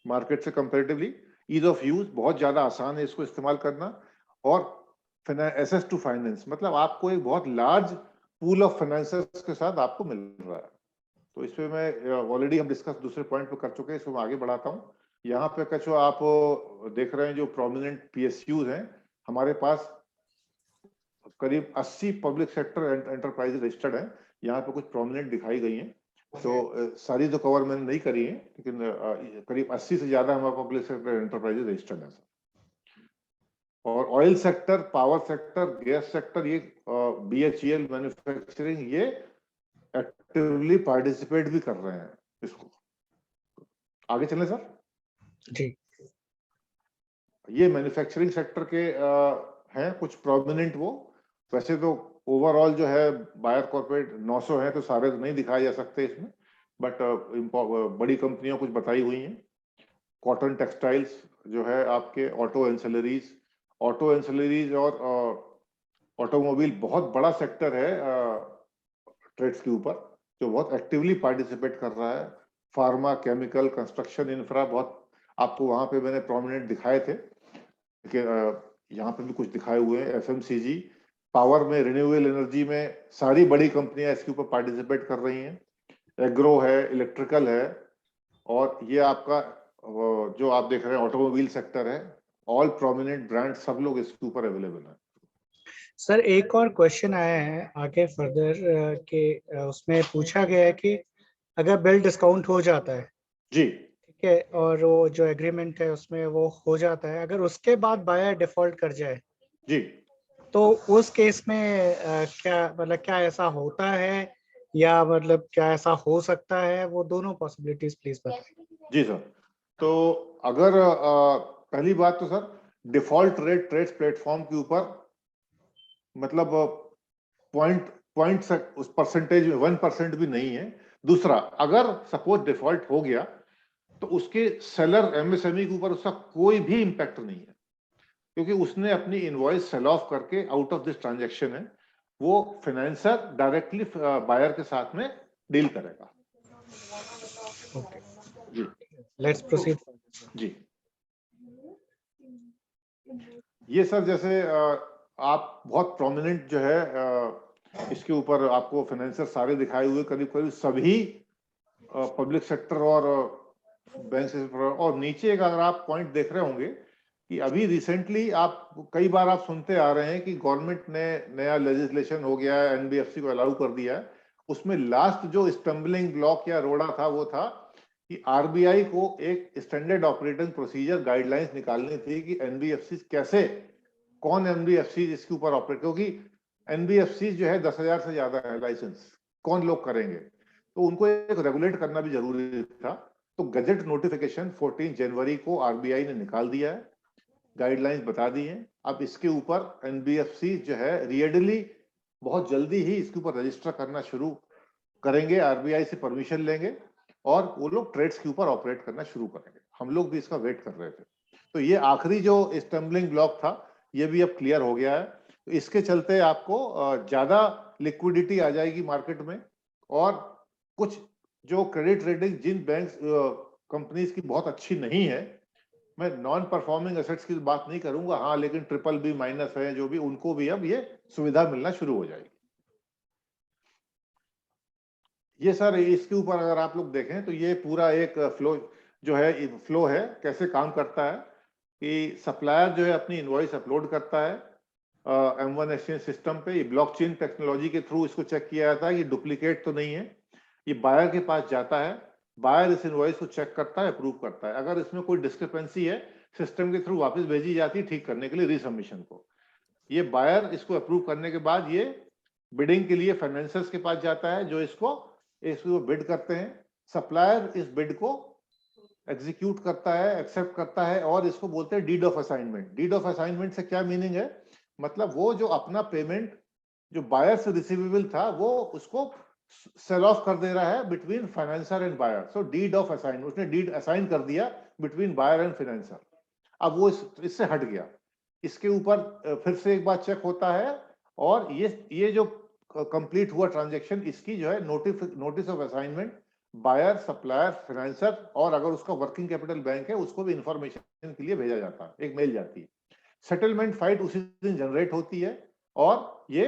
मार्केट से कंपैरेटिवली. ईज ऑफ यूज बहुत ज्यादा आसान है इसको इस्तेमाल करना, और एसेस टू फाइनेंस मतलब आपको एक बहुत लार्ज पूल ऑफ फाइनेंसर्स के साथ आपको मिल रहा है. तो इस पे मैं ऑलरेडी हम डिस्कस दूसरे पॉइंट पे कर चुके हैं, इसको मैं आगे बढ़ाता हूँ। यहाँ पे कचो आप देख रहे हैं जो प्रोमिनेंट PSUs हैं, हमारे पास करीब 80 पब्लिक सेक्टर एंटरप्राइज रजिस्टर्ड हैं। यहाँ पे कुछ प्रोमिनेंट दिखाई गई हैं, तो सारी तो कवर मैंने नहीं करी है, लेकिन करीब 80 से ज्यादा हमारे पब्लिक सेक्टर एंटरप्राइज रजिस्टर्ड है। और oil sector, power sector, gas sector, ये BHEL मैन्युफैक्चरिंग, ये एक्टिवली पार्टिसिपेट भी कर रहे हैं इसको। आगे चलें सर। जी, ये मैन्युफैक्चरिंग सेक्टर के हैं कुछ प्रोमिनेंट। वो वैसे तो ओवरऑल जो है बायर कॉर्पोरेट 900 है, तो सारे तो नहीं दिखाए जा सकते इसमें, बट बड़ी कंपनियां कुछ बताई हुई हैं। कॉटन टेक्सटाइल्स जो है आपके, ऑटो एंसिलरीज और ऑटोमोबाइल बहुत बड़ा सेक्टर है ट्रेड्स के ऊपर, जो बहुत एक्टिवली पार्टिसिपेट कर रहा है। फार्मा, केमिकल, कंस्ट्रक्शन, इंफ्रा, बहुत आपको वहां पे मैंने प्रोमिनेंट दिखाए थे, लेकिन यहाँ पे भी कुछ दिखाए हुए हैं। FMCG, पावर में, रिन्यूएबल एनर्जी में सारी बड़ी कंपनियां इसके ऊपर पार्टिसिपेट कर रही हैं। एग्रो है, इलेक्ट्रिकल है, और ये आपका जो आप देख रहे हैं ऑटोमोबाइल सेक्टर है। ऑल प्रोमिनेंट ब्रांड सब लोग इसके ऊपर अवेलेबल हैं। सर एक और क्वेश्चन आया है आगे फर्दर के उसमें पूछा गया है कि अगर बिल डिस्काउंट हो जाता है, जी ठीक है, और वो जो एग्रीमेंट है उसमें वो हो जाता है, अगर उसके बाद बायर डिफॉल्ट कर जाए, जी तो उस केस में क्या मतलब क्या ऐसा होता है, या मतलब क्या ऐसा हो सकता है, वो दोनों पॉसिबिलिटीज प्लीज बताएं। जी सर। तो अगर पहली बात तो sir, default rate TReDS platform के ऊपर मतलब पॉइंट उस परसेंटेज में 1% भी नहीं है। दूसरा, अगर सपोज डिफॉल्ट हो गया तो उसके सेलर MSME के ऊपर उसका कोई भी इंपैक्ट नहीं है, क्योंकि उसने अपनी इनवॉइस सेल ऑफ करके आउट ऑफ दिस ट्रांजैक्शन है, वो फाइनेंसर डायरेक्टली बायर के साथ में डील करेगा। ओके, जी लेट्स प्रोसीड। जी। ये सर जैसे आप बहुत प्रोमिनेंट जो है इसके ऊपर आपको फाइनेंसर सारे दिखाए हुए, करीब करीब सभी पब्लिक सेक्टर और बैंक से, और नीचे एक अगर आप पॉइंट देख रहे होंगे कि अभी रिसेंटली आप कई बार आप सुनते आ रहे हैं कि गवर्नमेंट ने नया लेजिस्लेशन हो गया है, NBFC को अलाउ कर दिया है। उसमें लास्ट जो स्टम्बलिंग ब्लॉक या रोड़ा था वो था कि RBI को एक स्टैंडर्ड ऑपरेटिंग प्रोसीजर गाइडलाइंस निकालनी थी कि NBFC कैसे, कौन NBFC इसके ऊपर ऑपरेट, क्योंकि NBFC जो है 10,000 से ज्यादा है लाइसेंस, कौन लोग करेंगे, तो उनको एक रेगुलेट करना भी जरूरी था। तो गजट नोटिफिकेशन 14 जनवरी को RBI ने निकाल दिया है, गाइडलाइंस बता दी हैं। अब इसके ऊपर NBFC जो है रियडली बहुत जल्दी ही इसके ऊपर रजिस्टर करना शुरू करेंगे, RBI से परमिशन लेंगे और वो लोग ट्रेड्स के ऊपर ऑपरेट करना शुरू करेंगे। हम लोग भी इसका वेट कर रहे थे। तो ये आखिरी जो स्टम्बलिंग ब्लॉक था ये भी अब क्लियर हो गया है। तो इसके चलते आपको ज्यादा लिक्विडिटी आ जाएगी मार्केट में, और कुछ जो क्रेडिट रेटिंग जिन बैंक कंपनीज की बहुत अच्छी नहीं है, मैं नॉन परफॉर्मिंग एसेट्स की बात नहीं करूंगा, हाँ, लेकिन BBB- है जो भी, उनको भी अब ये सुविधा मिलना शुरू हो जाएगी। ये सर इसके ऊपर अगर आप लोग देखें तो ये पूरा एक फ्लो जो है, फ्लो है कैसे काम करता है कि सप्लायर जो है अपनी इनवॉइस अपलोड करता है M1 एक्सचेंज सिस्टम पे। ये ब्लॉकचेन टेक्नोलॉजी के थ्रू इसको चेक किया जाता है कि डुप्लीकेट तो नहीं है। ये बायर के पास जाता है, बायर इस इनवॉइस को चेक करता है, अप्रूव करता है। अगर इसमें कोई डिस्क्रिपेंसी है, सिस्टम के थ्रू वापस भेजी जाती है ठीक करने के लिए रीसबमिशन को। ये बायर इसको अप्रूव करने के बाद ये बिडिंग के लिए फाइनेंसर्स के पास जाता है, जो इसको बिड करते हैं। सप्लायर इस बिड को एग्जीक्यूट करता है, एक्सेप्ट करता है, और इसको बोलते हैं deed of assignment. Deed of assignment से क्या मीनिंग है, मतलब वो जो अपना पेमेंट जो बायर से रिसीवेबल था वो उसको सेल ऑफ कर दे रहा है between financier and buyer. So deed of assign, उसने डीड असाइन कर दिया बिटवीन बायर एंड फाइनेंसर। अब वो इससे हट गया। इसके ऊपर फिर से एक बार चेक होता है, और ये जो कंप्लीट हुआ ट्रांजैक्शन, इसकी जो है notice of assignment buyer, supplier, financier, और अगर उसका वर्किंग कैपिटल बैंक है उसको भी इंफॉर्मेशन के लिए भेजा जाता है, एक मेल जाती है। सेटलमेंट फाइट उसी दिन जनरेट होती है, और ये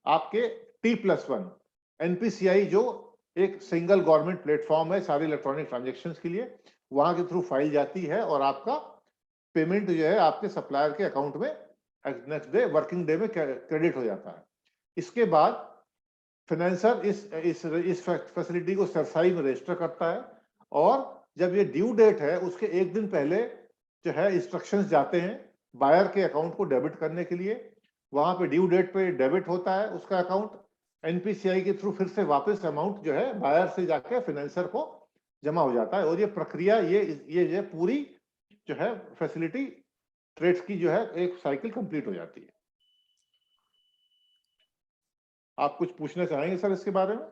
आपके T+1 NPCI जो एक सिंगल गवर्नमेंट प्लेटफॉर्म है सारी इलेक्ट्रॉनिक ट्रांजैक्शंस के लिए, वहां के थ्रू फाइल जाती है और आपका पेमेंट जो है आपके सप्लायर के अकाउंट में नेक्स्ट डे वर्किंग डे में क्रेडिट हो जाता है। इसके बाद फाइनेंसर इस फैसिलिटी को सरसाई में रजिस्टर करता है और जब ये ड्यू डेट है उसके एक दिन पहले जो है इंस्ट्रक्शंस जाते हैं बायर के अकाउंट को डेबिट करने के लिए। वहां पे ड्यू डेट पे डेबिट होता है उसका अकाउंट, एनपीसीआई के थ्रू फिर से वापस अमाउंट जो है बायर से जाके फाइनेंसर को जमा हो जाता है और ये प्रक्रिया ये पूरी जो है फैसिलिटी ट्रेड्स की जो है एक साइकिल कंप्लीट हो जाती है। आप कुछ पूछना चाहेंगे सर इसके बारे में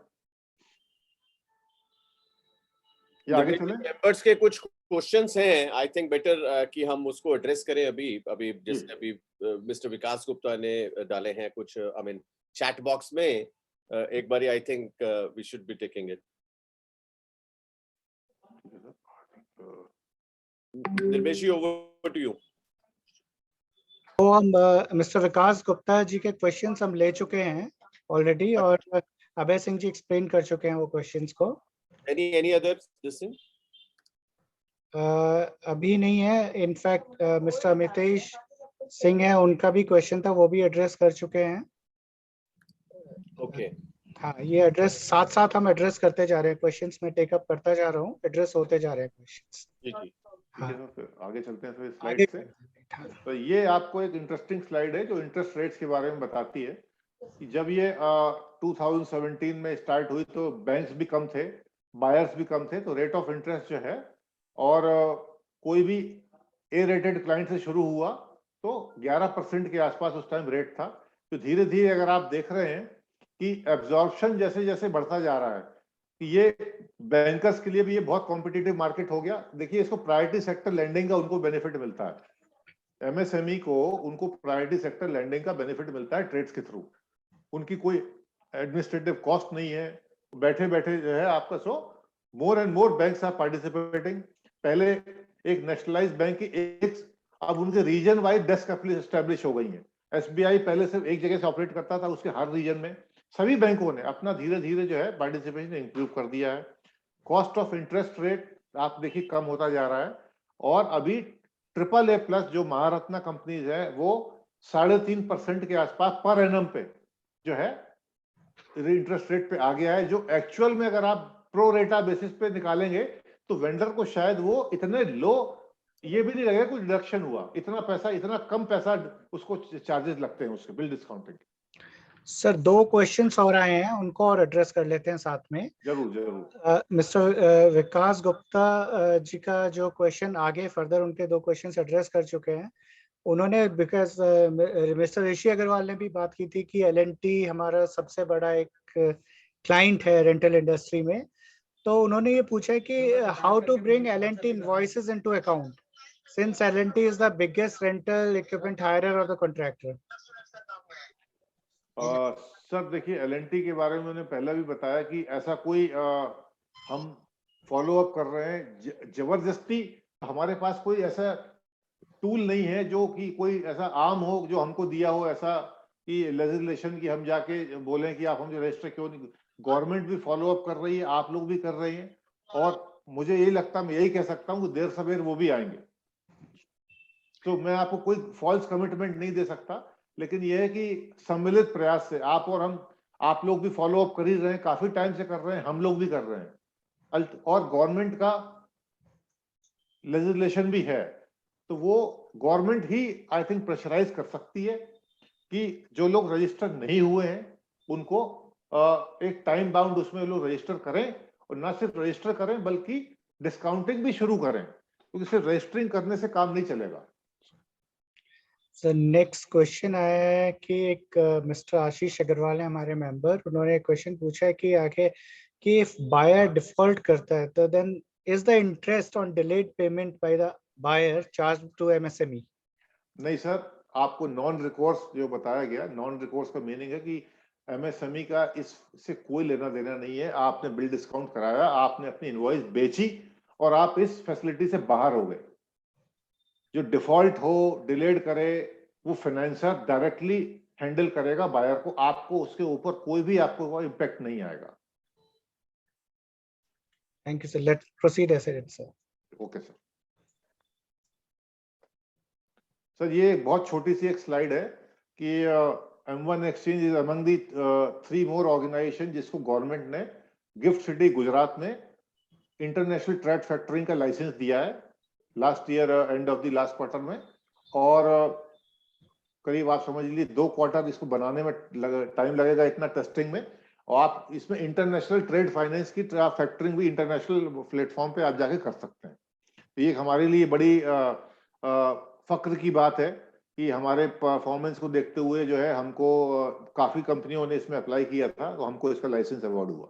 या आगे चलें? मेंबर्स के कुछ क्वेश्चंस हैं, आई थिंक बेटर कि हम उसको एड्रेस करें अभी जैसे अभी मिस्टर विकास गुप्ता ने डाले हैं कुछ, आई मीन चैट बॉक्स में, एक बारी I think we should be taking it. Nirmesh ji, over to you. तो हम मिस्टर विकास गुप्ता जी के क्वेश्चंस हम ले चुके हैं ऑलरेडी और अभय सिंह जी एक्सप्लेन कर चुके हैं वो क्वेश्चंस को। Any other this thing? अभी नहीं है, इनफैक्ट मिस्टर अमितेश सिंह है, उनका भी क्वेश्चन था, वो भी एड्रेस कर चुके हैं। ओके, हाँ, ये एड्रेस साथ साथ हम एड्रेस करते जा रहे हैं, क्वेश्चंस में टेकअप करता जा रहा हूँ, एड्रेस होते जा रहे हैं क्वेश्चंस। जी जी। हाँ, आगे चलते हैं फिर स्लाइड से। तो ये आपको एक इंटरेस्टिंग स्लाइड है जो इंटरेस्ट रेट्स के बारे में बताती है कि जब ये 2017 में स्टार्ट हुई तो बैंक्स भी कम थे, बायर्स भी कम थे, तो रेट ऑफ इंटरेस्ट जो है और कोई भी ए रेटेड क्लाइंट से शुरू हुआ तो 11% के आसपास उस टाइम रेट था। तो धीरे धीरे अगर आप देख रहे हैं कि एब्जॉर्प्शन जैसे जैसे बढ़ता जा रहा है कि ये बैंकर्स के लिए भी ये बहुत कॉम्पिटिटिव मार्केट हो गया। देखिए इसको प्रायोरिटी सेक्टर लैंडिंग का उनको बेनिफिट मिलता है, एमएसएमई को उनको प्रायोरिटी सेक्टर लैंडिंग का बेनिफिट मिलता है ट्रेड्स के थ्रू। उनकी कोई एडमिनिस्ट्रेटिव कॉस्ट नहीं है, बैठे बैठे जो है आपका so more and more banks are participating. पहले एक नेशनलाइज बैंक की एक अब उनके रीजन वाइज डेस्क एस्टेब्लिश हो गई है। एसबीआई पहले सिर्फ एक जगह से ऑपरेट करता था, उसके हर रीजन में सभी बैंकों ने अपना धीरे धीरे जो है पार्टिसिपेशन इंप्रूव कर दिया है। कॉस्ट ऑफ इंटरेस्ट रेट आप देखिए कम होता जा रहा है और अभी AAA+ जो महारत्ना कंपनीज है वो 3.5% के आसपास पर एनम पे जो है इंटरेस्ट रेट पे आ गया है, जो एक्चुअल में अगर आप प्रो रेटा बेसिस पे निकालेंगे तो वेंडर को शायद वो इतने लो ये भी नहीं लगेगा कुछ डिडक्शन हुआ, इतना पैसा, इतना कम पैसा उसको चार्जेस लगते हैं उसके बिल डिस्काउंटिंग। सर 2 क्वेश्चंस और आए हैं, उनको और एड्रेस कर लेते हैं साथ में। जरूर जरूर। मिस्टर विकास गुप्ता जी का जो क्वेश्चन आगे फर्दर उनके 2 क्वेश्चंस एड्रेस कर चुके हैं। उन्होंने बिकॉज मिस्टर ऋषि अग्रवाल ने भी बात की थी कि एल&टी हमारा सबसे बड़ा एक क्लाइंट है रेंटल इंडस्ट्री में, तो उन्होंने ये पूछा है कि how to bring L&T invoices into account since L&T is the biggest rental equipment hirer और द कॉन्ट्रैक्टर। सर देखिए एल&टी के बारे में मैंने पहले भी बताया कि ऐसा कोई हम फॉलो अप कर रहे हैं, जबरदस्ती हमारे पास कोई ऐसा टूल नहीं है जो कि कोई ऐसा आम हो जो हमको दिया हो ऐसा कि लेजिस्लेशन की हम जाके बोलें कि आप हमसे रजिस्टर क्यों नहीं। गवर्नमेंट भी फॉलो अप कर रही है, आप लोग भी कर रहे हैं और मुझे यही लगता है, मैं यही कह सकता हूँ कि देर सवेर वो भी आएंगे। तो मैं आपको कोई फॉल्स कमिटमेंट नहीं दे सकता, लेकिन यह है कि सम्मिलित प्रयास से आप और हम, आप लोग भी फॉलो अप कर ही रहे हैं, काफी टाइम से कर रहे हैं, हम लोग भी कर रहे हैं और गवर्नमेंट का लेजिस्लेशन भी है, तो वो गवर्नमेंट ही आई थिंक प्रेशराइज कर सकती है कि जो लोग रजिस्टर नहीं हुए हैं उनको एक टाइम बाउंड उसमें लोग रजिस्टर करें और ना सिर्फ रजिस्टर करें बल्कि डिस्काउंटिंग भी शुरू करें, क्योंकि सिर्फ रजिस्टरिंग करने से काम नहीं चलेगा। सर नेक्स्ट क्वेश्चन आया है कि एक मिस्टर आशीष अग्रवाल है हमारे मेंबर, उन्होंने क्वेश्चन पूछा है कि आगे कि इफ बायर डिफॉल्ट करता है तो then is the interest on delayed payment by the buyer charge to MSME? नहीं सर, आपको नॉन रिकोर्स जो बताया गया, नॉन रिकोर्स का मीनिंग है कि एमएसएमई का इससे कोई लेना देना नहीं है। आपने बिल डिस्काउंट कराया, आपने अपनी इनवॉइस बेची और आप इस फैसिलिटी से बाहर हो गए। जो डिफॉल्ट हो, डिलेड करे, वो फाइनेंसर डायरेक्टली हैंडल करेगा बायर को, आपको उसके ऊपर कोई भी आपको इम्पैक्ट नहीं आएगा। Thank you, sir. Let's proceed as it, sir. Okay sir. Sir ये बहुत छोटी सी एक स्लाइड है कि M1 exchange is among the 3 more organisation जिसको गवर्नमेंट ने गिफ्ट सिटी गुजरात में इंटरनेशनल ट्रेड फैक्टरिंग का लाइसेंस दिया है last year end of the last quarter में, और करीब आप समझ लीजिए 2 क्वार्टर इसको बनाने में टाइम लगेगा इतना टेस्टिंग में, और आप इसमें इंटरनेशनल ट्रेड फाइनेंस की फैक्टरिंग भी इंटरनेशनल प्लेटफॉर्म पे आप जाके कर सकते हैं। तो ये हमारे लिए बड़ी फक्र की बात है कि हमारे परफॉर्मेंस को देखते हुए जो है हमको काफी कंपनियों ने इसमें अप्लाई किया था, तो हमको इसका लाइसेंस अवार्ड हुआ।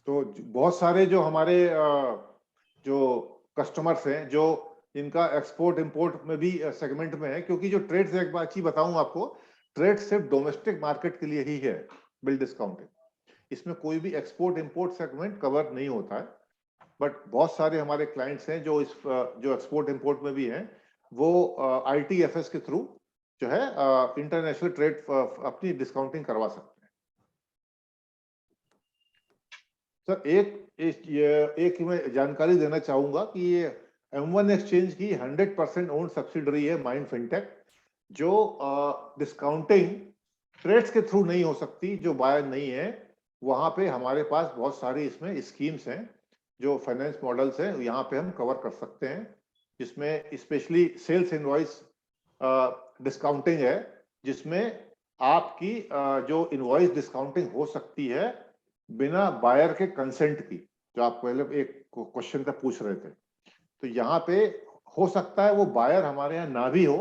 तो बहुत सारे जो हमारे जो कस्टमर्स हैं जो इनका एक्सपोर्ट इंपोर्ट में भी सेगमेंट में है, क्योंकि जो ट्रेड से एक बात बताऊं आपको, ट्रेड सिर्फ डोमेस्टिक मार्केट के लिए ही है बिल डिस्काउंटिंग, इसमें कोई भी एक्सपोर्ट इंपोर्ट सेगमेंट कवर नहीं होता है। बट बहुत सारे हमारे क्लाइंट्स हैं जो जो एक्सपोर्ट इंपोर्ट में भी हैं, वो ITFS के थ्रू जो है इंटरनेशनल ट्रेड अपनी डिस्काउंटिंग करवा सकते हैं। सर एक मैं जानकारी देना चाहूंगा कि ये M1 एक्सचेंज की 100% ओन सब्सिडरी है माइंड फिनटेक, जो डिस्काउंटिंग ट्रेड्स के थ्रू नहीं हो सकती, जो बायर नहीं है वहां पे हमारे पास बहुत सारी इसमें स्कीम्स हैं, जो फाइनेंस मॉडल्स हैं, यहाँ पे हम कवर कर सकते हैं, जिसमें स्पेशली सेल्स इनवॉइस डिस्काउंटिंग है, जिसमें आपकी जो इनवॉइस डिस्काउंटिंग हो सकती है बिना बायर के कंसेंट की, जो आप पहले एक क्वेश्चन तक पूछ रहे थे। तो यहाँ पे हो सकता है वो बायर हमारे यहाँ ना भी हो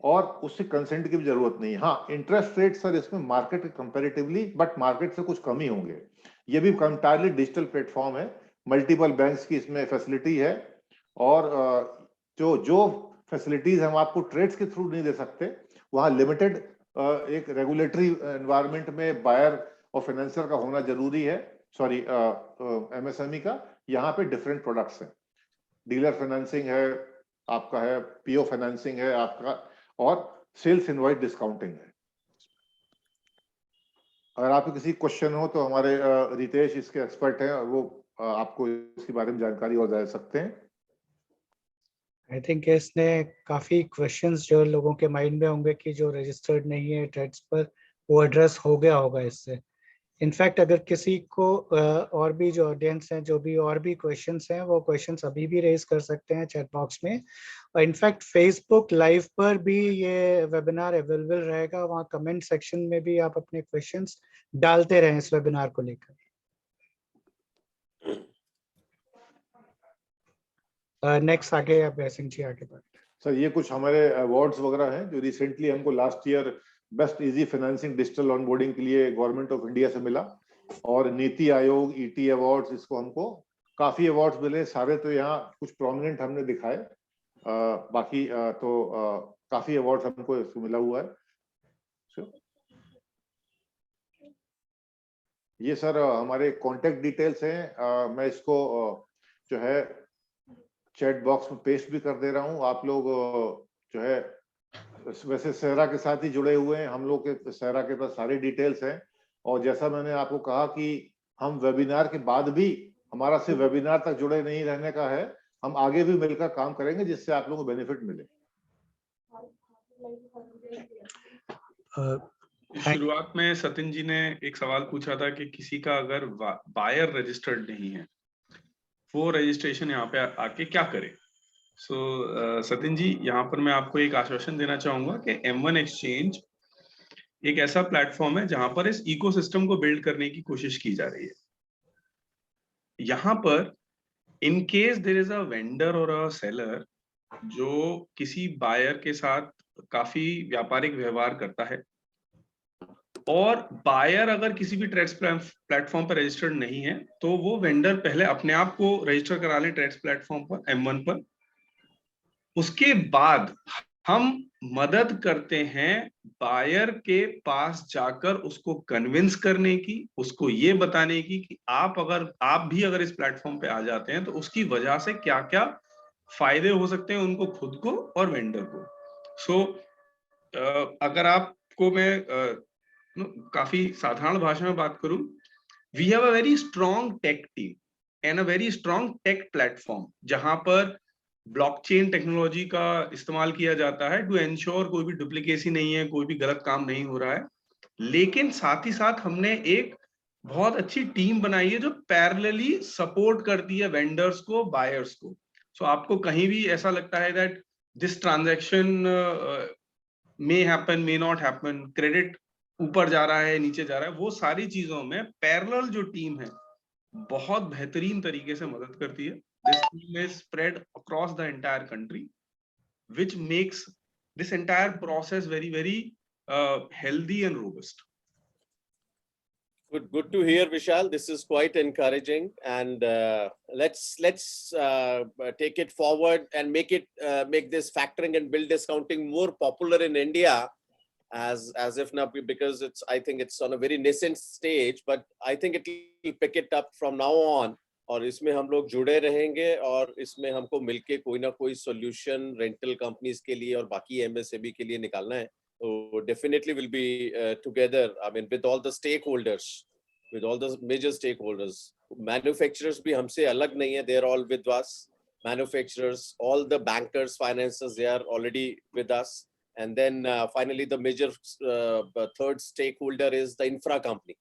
और उससे कंसेंट की भी जरूरत नहीं। हाँ, इंटरेस्ट रेट सर इसमें मार्केट के कंपैरेटिवली, बट मार्केट से कुछ कम ही होंगे। ये भी कंटायरली डिजिटल प्लेटफॉर्म है, मल्टीपल बैंक्स की इसमें फैसिलिटी है, और जो फैसिलिटीज हम आपको ट्रेड्स के थ्रू नहीं दे सकते, वहाँ लिमिटेड एक रेगुलेटरी एनवायरनमेंट में बायर और फाइनेंसर का होना जरूरी है, सॉरी MSME का। यहाँ पे डिफरेंट प्रोडक्ट्स हैं, डीलर फाइनेंसिंग है आपका, है PO फाइनेंसिंग है आपका, और सेल्स इनवॉइस डिस्काउंटिंग है। अगर आपको किसी क्वेश्चन हो तो हमारे रितेश इसके एक्सपर्ट हैं, वो आपको इसके बारे में जानकारी और दे सकते हैं। आई थिंक इसने काफी क्वेश्चंस जो लोगों के माइंड में होंगे कि जो रजिस्टर्ड नहीं है ट्रेड्स पर, वो एड्रेस हो गया होगा इससे। इनफैक्ट अगर किसी को और भी जो ऑडियंस हैं, जो भी और भी क्वेश्चंस हैं, वो क्वेश्चंस अभी भी रेज कर सकते हैं चैट बॉक्स में, और इनफैक्ट फेसबुक लाइव पर भी ये वेबिनार अवेलेबल रहेगा, वहाँ कमेंट सेक्शन में भी आप अपने क्वेश्चंस डालते रहें इस वेबिनार को लेकर। नेक्स्ट आगे अभय सिंह जी आगे बढ़। सर ये कुछ हमारे अवार्ड्स वगैरह हैं जो रिसेंटली हमको last year best easy financing digital onboarding के लिए गवर्नमेंट ऑफ इंडिया से मिला, और नीति आयोग ET अवार्ड्स, इसको हमको काफी अवार्ड्स मिले। सारे तो यहाँ कुछ प्रोमिनेंट हमने दिखाए, बाकी काफी अवार्ड्स हमको इसको मिला हुआ है। ये सर हमारे कॉन्टेक्ट डिटेल्स हैं, मैं इसको जो है चैट बॉक्स में पेस्ट भी कर दे रहा हूँ। आप लोग जो है वैसे सेरा के साथ ही जुड़े हुए हैं, हम लोग के सेरा के पास सारी डिटेल्स हैं, और जैसा मैंने आपको कहा कि हम वेबिनार के बाद भी, हमारा सिर्फ वेबिनार तक जुड़े नहीं रहने का है, हम आगे भी मिलकर काम करेंगे जिससे आप लोगों को बेनिफिट मिले। शुरुआत में सतिन जी ने एक सवाल पूछा था कि किसी का अगर बायर रजिस्टर्ड नहीं है, वो रजिस्ट्रेशन यहाँ पे आके क्या करे। सतिन जी, यहाँ पर मैं आपको एक आश्वासन देना चाहूंगा कि M1 एक्सचेंज एक ऐसा प्लेटफॉर्म है जहां पर इस इकोसिस्टम को बिल्ड करने की कोशिश की जा रही है। यहाँ पर in case there is a vendor और अ सेलर जो किसी बायर के साथ काफी व्यापारिक व्यवहार करता है, और बायर अगर किसी भी ट्रेड्स प्लेटफॉर्म पर रजिस्टर्ड नहीं है, तो वो वेंडर पहले अपने आप को रजिस्टर करा ले ट्रेड्स प्लेटफॉर्म पर M1 पर। उसके बाद हम मदद करते हैं बायर के पास जाकर उसको कन्विंस करने की, उसको ये बताने की कि आप भी अगर इस प्लेटफॉर्म पे आ जाते हैं तो उसकी वजह से क्या क्या फायदे हो सकते हैं उनको खुद को और वेंडर को। अगर आपको मैं काफी साधारण भाषा में बात करूं, we have a very strong tech team and a very strong tech platform, जहां पर ब्लॉकचेन टेक्नोलॉजी का इस्तेमाल किया जाता है टू एंश्योर कोई भी डुप्लीकेसी नहीं है, कोई भी गलत काम नहीं हो रहा है। लेकिन साथ ही साथ हमने एक बहुत अच्छी टीम बनाई है जो पैरेलली सपोर्ट करती है वेंडर्स को, बायर्स को। सो आपको कहीं भी ऐसा लगता है that this transaction may happen, may not happen, credit ऊपर जा रहा है, नीचे जा रहा है, वो सारी चीजों में पैरेलल जो टीम है बहुत बेहतरीन तरीके से मदद करती है। This team is spread across the entire country, which makes this entire process very, very healthy and robust. Good to hear, Vishal. This is quite encouraging, and let's take it forward and make this factoring and bill discounting more popular in India, as if now, because I think it's on a very nascent stage, but I think it will pick it up from now on. और इसमें हम लोग जुड़े रहेंगे और इसमें हमको मिलके कोई ना कोई सॉल्यूशन रेंटल कंपनीज के लिए और बाकी एमएसएमई के लिए निकालना है। तो definitely will be together, I mean with all the stakeholders, with all the major stakeholders. Manufacturers भी हमसे अलग नहीं है, they are all with us. Manufacturers, all the bankers, financiers, they are already with us. And then finally the major third stakeholder is the infra company.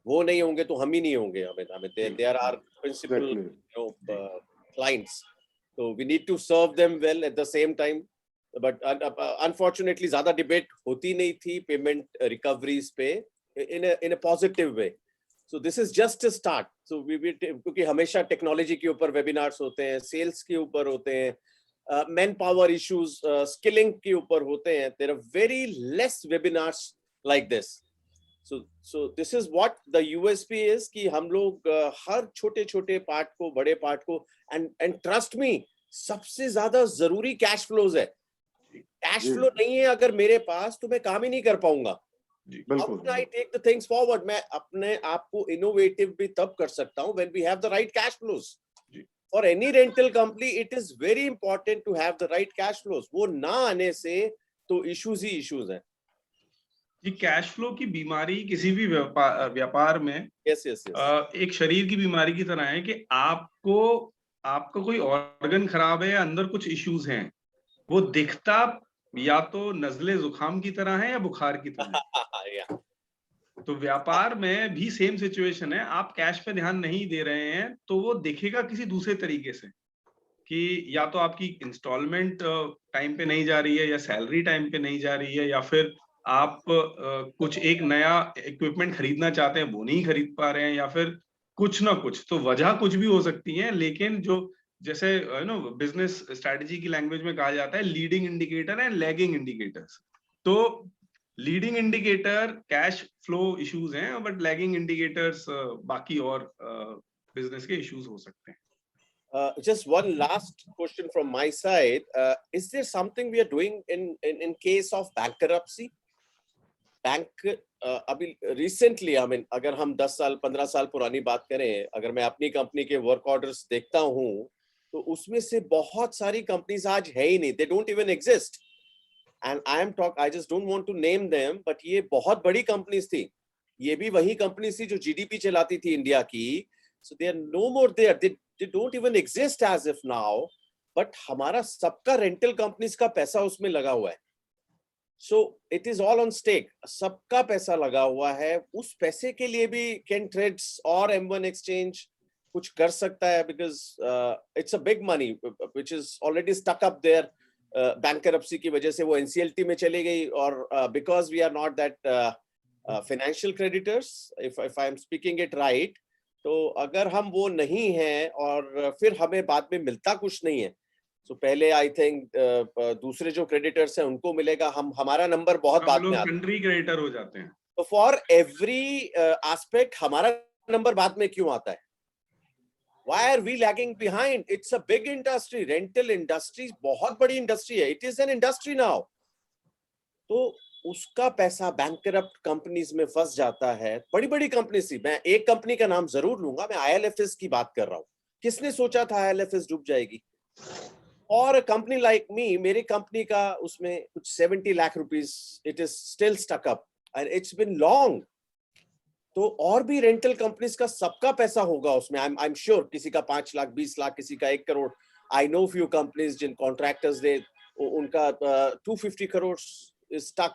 वो नहीं होंगे तो हम ही नहीं होंगे। I mean they are our principal clients. So we need to serve them well at the same time. But unfortunately ज़्यादा debate होती नहीं थी payment recoveries पे in a positive way. So this is just a start. So क्योंकि हमेशा technology के ऊपर webinars होते हैं, सेल्स के ऊपर होते हैं, मैन पावर इश्यूज, स्किलिंग के ऊपर होते हैं। There are very less webinars like this. So this is what the USP is कि हम लोग हर छोटे छोटे पार्ट को, बड़े पार्ट को, एंड ट्रस्ट मी, सबसे ज्यादा जरूरी कैश फ्लोज है। कैश फ्लो नहीं है अगर मेरे पास तो मैं काम ही नहीं कर पाऊंगा। How can I take the things forward? मैं अपने आप को इनोवेटिव भी तब कर सकता हूँ when we have the right cash flows. For any rental company, it is very important to have the right cash flows. वो ना आने से तो issues ही issues हैं। ये कैश फ्लो की बीमारी किसी भी व्यापार में yes. एक शरीर की बीमारी की तरह है कि आपको कोई ऑर्गन खराब है या अंदर कुछ इश्यूज हैं, वो दिखता या तो नजले जुकाम की तरह है या बुखार की तरह। तो व्यापार में भी सेम सिचुएशन है। आप कैश पे ध्यान नहीं दे रहे हैं तो वो दिखेगा किसी दूसरे तरीके से, कि या तो आपकी इंस्टॉलमेंट टाइम पे नहीं जा रही है, या सैलरी टाइम पे नहीं जा रही है, या फिर आप कुछ एक नया इक्विपमेंट खरीदना चाहते हैं वो नहीं खरीद पा रहे हैं, या फिर कुछ ना कुछ। तो वजह कुछ भी हो सकती है, लेकिन जो जैसे बिजनेस स्ट्रेटेजी की लैंग्वेज में कहा जाता है leading indicator and lagging indicators. तो leading indicator cash flow issues हैं, बट लैगिंग इंडिकेटर्स बाकी और बिजनेस के इश्यूज हो सकते हैं। Just one last question from my side. Is there something we are doing in case of bankruptcy? Bank अभी recently, I mean, अगर हम 10 साल 15 साल पुरानी बात करें, अगर मैं अपनी कंपनी के वर्क ऑर्डर्स देखता हूँ तो उसमें से बहुत सारी कंपनीज आज है ही नहीं, they don't even exist. And I just don't want to name them, but ये बहुत बड़ी कंपनीज थी। ये भी वही कंपनीज थी जो जीडीपी चलाती थी इंडिया की। So they are no more there. They don't even exist as if now. But हमारा सबका रेंटल कंपनीज का पैसा उसमें लगा हुआ है। So it is all on stake. सबका पैसा लगा हुआ है। उस पैसे के लिए भी Ken Threads और M1 Exchange कुछ कर सकता है, because it's a big money which is already stuck up there. Bankruptcy की वजह से वो NCLT में चली गई, और because we are not that financial creditors, if I am speaking it right, तो अगर हम वो नहीं हैं और फिर हमें बाद में मिलता कुछ नहीं है, तो पहले आई थिंक दूसरे जो क्रेडिटर्स हैं उनको मिलेगा, हमारा नंबर बहुत बाद में आता है, कंट्री क्रेडिटर हो जाते हैं। तो फॉर एवरी एस्पेक्ट हमारा नंबर बाद में क्यों आता है? Why are we lagging behind? It's a big industry. Rental industry बहुत बड़ी इंडस्ट्री है. It is an industry now. तो उसका पैसा बैंकरप्ट कंपनीज में फंस जाता है। बड़ी बड़ी कंपनीज थी, मैं एक कंपनी का नाम जरूर लूंगा, मैं ILFS की बात कर रहा हूँ। किसने सोचा था ILFS डूब जाएगी? और कंपनी लाइक मी, मेरी कंपनी का उसमें कुछ 70 lakh rupees, it is still stuck up and it's been long. तो और भी रेंटल कंपनीज का सबका पैसा होगा उसमें. I'm sure किसी का 5 लाख 20 लाख, किसी का 1 crore. I know few companies Jin contractors they उनका 250 crores is stuck.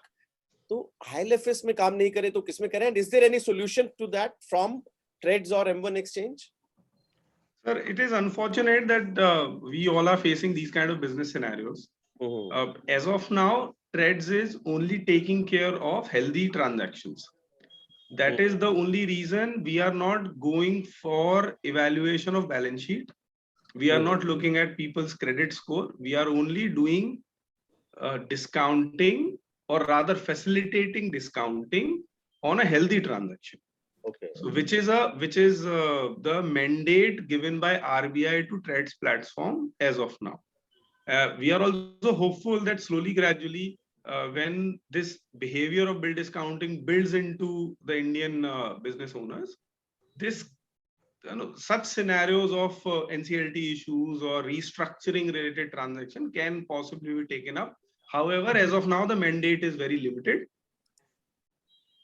तो IL&FS में काम नहीं करे तो किसमें करें? And is there any solution to that from Trades or M1 Exchange? Sir, it is unfortunate that we all are facing these kind of business scenarios. As of now, Trades is only taking care of healthy transactions. That is the only reason we are not going for evaluation of balance sheet. We are not looking at people's credit score. We are only doing discounting, or rather facilitating discounting on a healthy transaction. Okay. So which is the mandate given by RBI to Trades platform as of now. We are also hopeful that slowly, gradually, when this behavior of bill discounting builds into the Indian business owners, this such scenarios of NCLT issues or restructuring related transaction can possibly be taken up. However, as of now, the mandate is very limited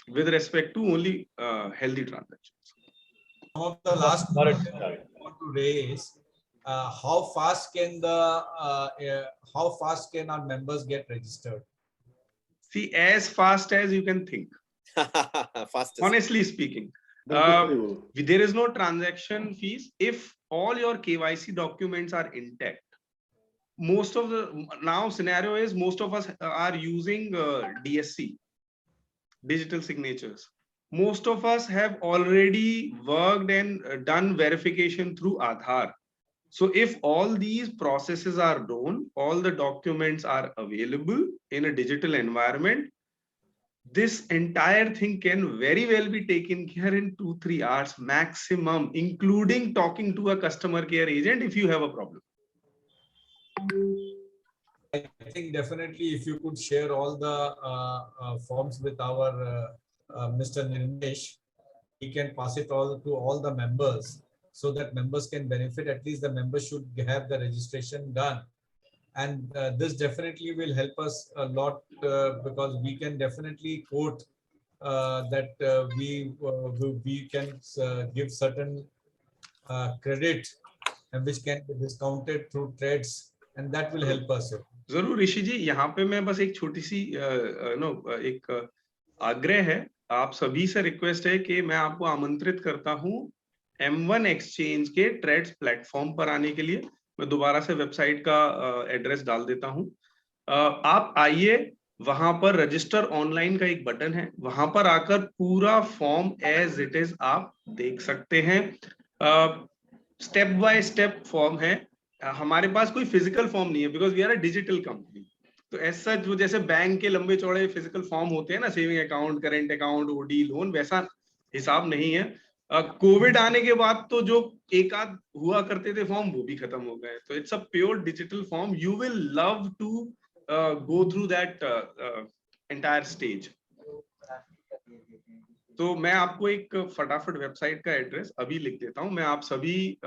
with respect to only healthy transactions. One of the last question I want to raise: how fast can our members get registered? See, as fast as you can think. Fastest. Honestly speaking, there is no transaction fees if all your KYC documents are intact. Most of the now scenario is most of us are using DSC, digital signatures. Most of us have already worked and done verification through Aadhaar. So if all these processes are done, all the documents are available in a digital environment, this entire thing can very well be taken care in 2-3 hours maximum, including talking to a customer care agent if you have a problem. I think definitely if you could share all the forms with our Mr. Nirmesh, he can pass it all to all the members so that members can benefit. At least the members should have the registration done. And this definitely will help us a lot because we can definitely quote that we can give certain credit and which can be discounted through Trades, and that will help us. जरूर ऋषि जी, यहाँ पे मैं बस एक छोटी सी एक आग्रह है, आप सभी से रिक्वेस्ट है कि मैं आपको आमंत्रित करता हूँ M1 एक्सचेंज के ट्रेड्स प्लेटफॉर्म पर आने के लिए. मैं दोबारा से वेबसाइट का एड्रेस डाल देता हूँ. आप आइए, वहां पर रजिस्टर ऑनलाइन का एक बटन है, वहां पर आकर पूरा फॉर्म एज इट इज आप देख सकते हैं. स्टेप बाय स्टेप फॉर्म है. हमारे पास कोई फिजिकल फॉर्म नहीं है because we are a digital company. तो ऐसा जो जैसे बैंक के लंबे चौड़े फिजिकल फॉर्म होते हैं ना, saving account, current account, OD, loan, वैसा हिसाब नहीं है. कोविड आने के बाद तो जो एक आध हुआ करते थे फॉर्म, वो भी खत्म हो गए. तो it's a pure digital form. You will love to go through that entire stage. तो मैं आपको एक फटाफट वेबसाइट का एड्रेस अभी लिख देता हूं. मैं आप सभी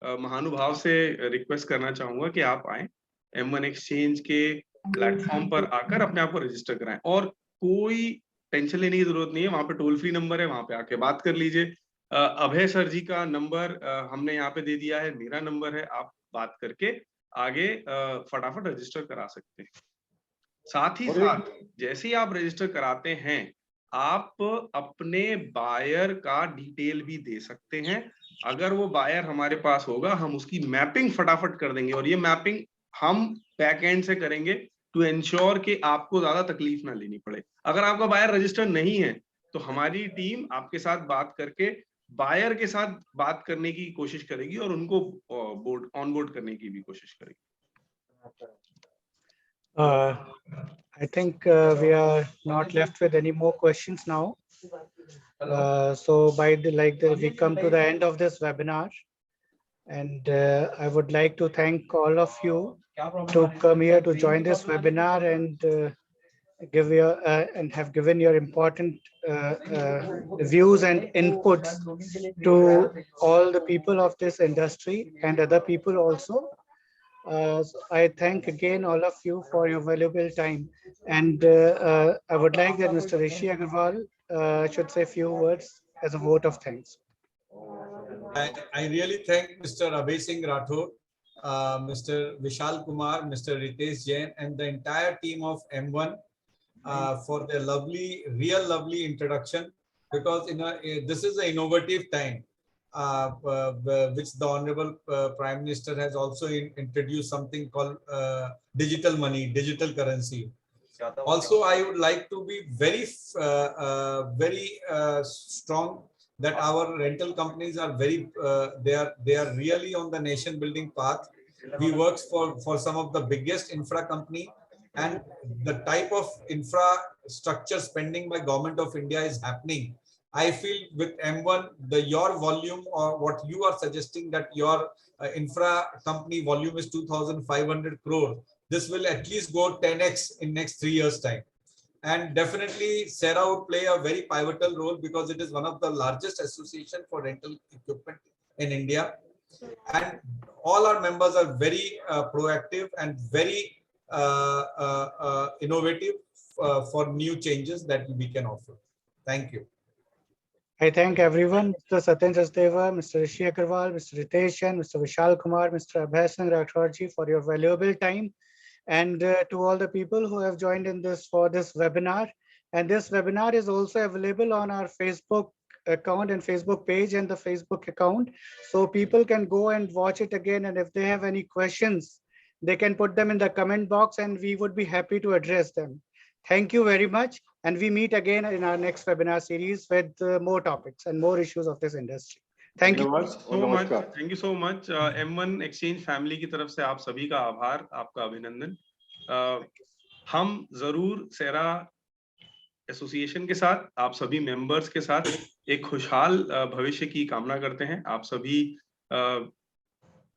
महानुभाव से रिक्वेस्ट करना चाहूंगा कि आप आए, M1 एक्सचेंज के प्लेटफॉर्म पर आकर अपने आप को रजिस्टर कराएं. और कोई टेंशन लेने की जरूरत नहीं है. वहां पे टोल फ्री नंबर है, वहां पे आके बात कर लीजिए. अभय सर जी का नंबर हमने यहाँ पे दे दिया है, मेरा नंबर है. आप बात करके आगे फटाफट रजिस्टर करा सकते हैं. साथ ही साथ जैसे ही आप रजिस्टर कराते हैं, आप अपने बायर का डिटेल भी दे सकते हैं. अगर वो बायर हमारे पास होगा, हम उसकी मैपिंग फटाफट कर देंगे. और ये मैपिंग हम बैक एंड से करेंगे टू एंश्योर कि आपको ज्यादा तकलीफ ना लेनी पड़े. अगर आपका बायर रजिस्टर नहीं है तो हमारी टीम आपके साथ बात करके बायर के साथ बात करने की कोशिश करेगी और उनको ऑनबोर्ड करने की भी कोशिश करेगी. I think we are not left with any more questions now. So we come to the end of this webinar, and I would like to thank all of you to come here to join this webinar and give your and have given your important views and inputs to all the people of this industry and other people also. So I thank again all of you for your valuable time, and I would like that Mr. Rishi Agarwal should say a few words as a vote of thanks. I really thank Mr. Abhay Singh Rathod, Mr. Vishal Kumar, Mr. Ritesh Jain, and the entire team of M1 for their lovely introduction. Because this is an innovative time, which the Honorable Prime Minister has also introduced something called digital money, digital currency. Also, I would like to be very strong that our rental companies are they are really on the nation building path. We work for some of the biggest infra company, and the type of infrastructure spending by Government of India is happening. I feel with M1, your volume or what you are suggesting that your infra company volume is 2,500 crore. This will at least go 10x in next 3 years time. And definitely SERA would play a very pivotal role because it is one of the largest association for rental equipment in India. And all our members are very proactive and very innovative for new changes that we can offer. Thank you. I thank everyone, Mr. Satyen Sachdeva, Mr. Rishi Agarwal, Mr. Ritesh Jain, Mr. Vishal Kumar, Mr. Abhay Singh Rathod ji for your valuable time, and to all the people who have joined in this webinar. And this webinar is also available on our Facebook account and Facebook page and the Facebook account. So people can go and watch it again. And if they have any questions, they can put them in the comment box and we would be happy to address them. Thank you very much. And we meet again in our next webinar series with more topics and more issues of this industry. Thank you so much. Thank you so much. M1 Exchange family की तरफ से आप सभी का आभार, आपका अभिनंदन. हम जरूर सेरा एसोसिएशन के साथ, आप सभी मेंबर्स के साथ एक खुशहाल भविष्य की कामना करते हैं. आप सभी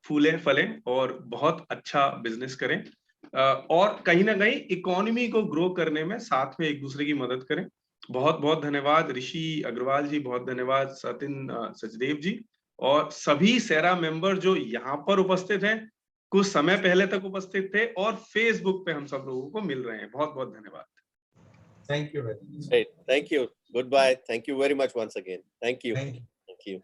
फूले फले और बहुत अच्छा बिजनेस करें और कहीं ना कहीं इकोनॉमी को ग्रो करने में साथ में एक दूसरे की मदद करें. बहुत बहुत धन्यवाद ऋषि अग्रवाल जी, बहुत धन्यवाद सतिन सचदेव जी और सभी सेरा मेंबर जो यहाँ पर उपस्थित हैं, कुछ समय पहले तक उपस्थित थे और फेसबुक पे हम सब लोगों को मिल रहे हैं. बहुत बहुत धन्यवाद. Thank you very much. Great. Thank you. Goodbye. Thank you very much once again. Thank you. Thank you. Thank you.